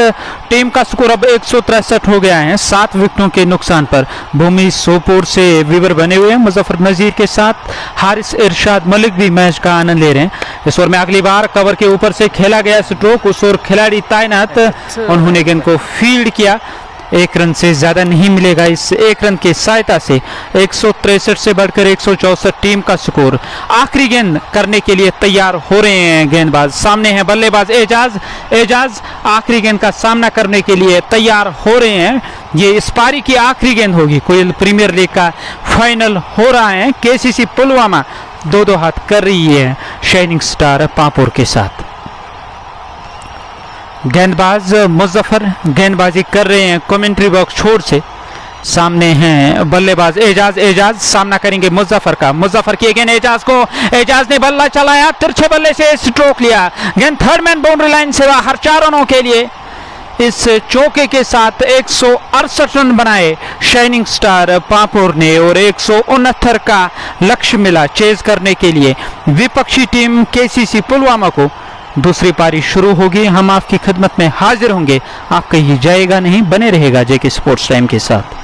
टीम का स्कोर अब 163 हो गया है, 7 विकेटों के नुकसान पर। भूमि सोपोर से विवर बने हुए हैं, मुजफ्फर नजीर के साथ हारिस इरशाद मलिक भी मैच का आनंद ले रहे हैं। इस ओवर में अगली बार कवर के ऊपर से खेला गया स्ट्रोक, उस ओर खिलाड़ी तैनात, उन्होंने गेंद को फील्ड किया। 1 रन से ज्यादा नहीं मिलेगा, इस 1 रन की सहायता से 163 से बढ़कर 164 टीम का स्कोर। आखिरी गेंद करने के लिए तैयार हो रहे हैं गेंदबाज, सामने है बल्लेबाज एजाज आखिरी गेंद का सामना करने के लिए तैयार हो रहे हैं। ये इस पारी की आखिरी गेंद होगी, कोयल प्रीमियर लीग का फाइनल हो रहा है। केसीसी पुलवामा 2-2 हाथ कर रही है शाइनिंग स्टार पांपोर के साथ। गेंदबाज मुजफ्फर गेंदबाजी कर रहे हैं कमेंट्री बॉक्स छोर से, सामने हैं बल्लेबाज एजाज सामना करेंगे मुजफ्फर का। मुजफ्फर की गेंद एजाज ने बल्ला चलाया, तिरछे बल्ले से स्ट्रोक लिया, गेंद थर्ड मैन बाउंड्री लाइन से बाहर, 4 रनों के लिए। इस चौके के साथ 168 रन बनाए शाइनिंग स्टार पांपोर ने और 169 का लक्ष्य मिला चेज करने के लिए विपक्षी टीम केसीसी पुलवामा को। दूसरी पारी शुरू होगी, हम आपकी खिदमत में हाजिर होंगे, आप कहीं जाएगा नहीं, बने रहेगा जेके स्पोर्ट्स टाइम के साथ।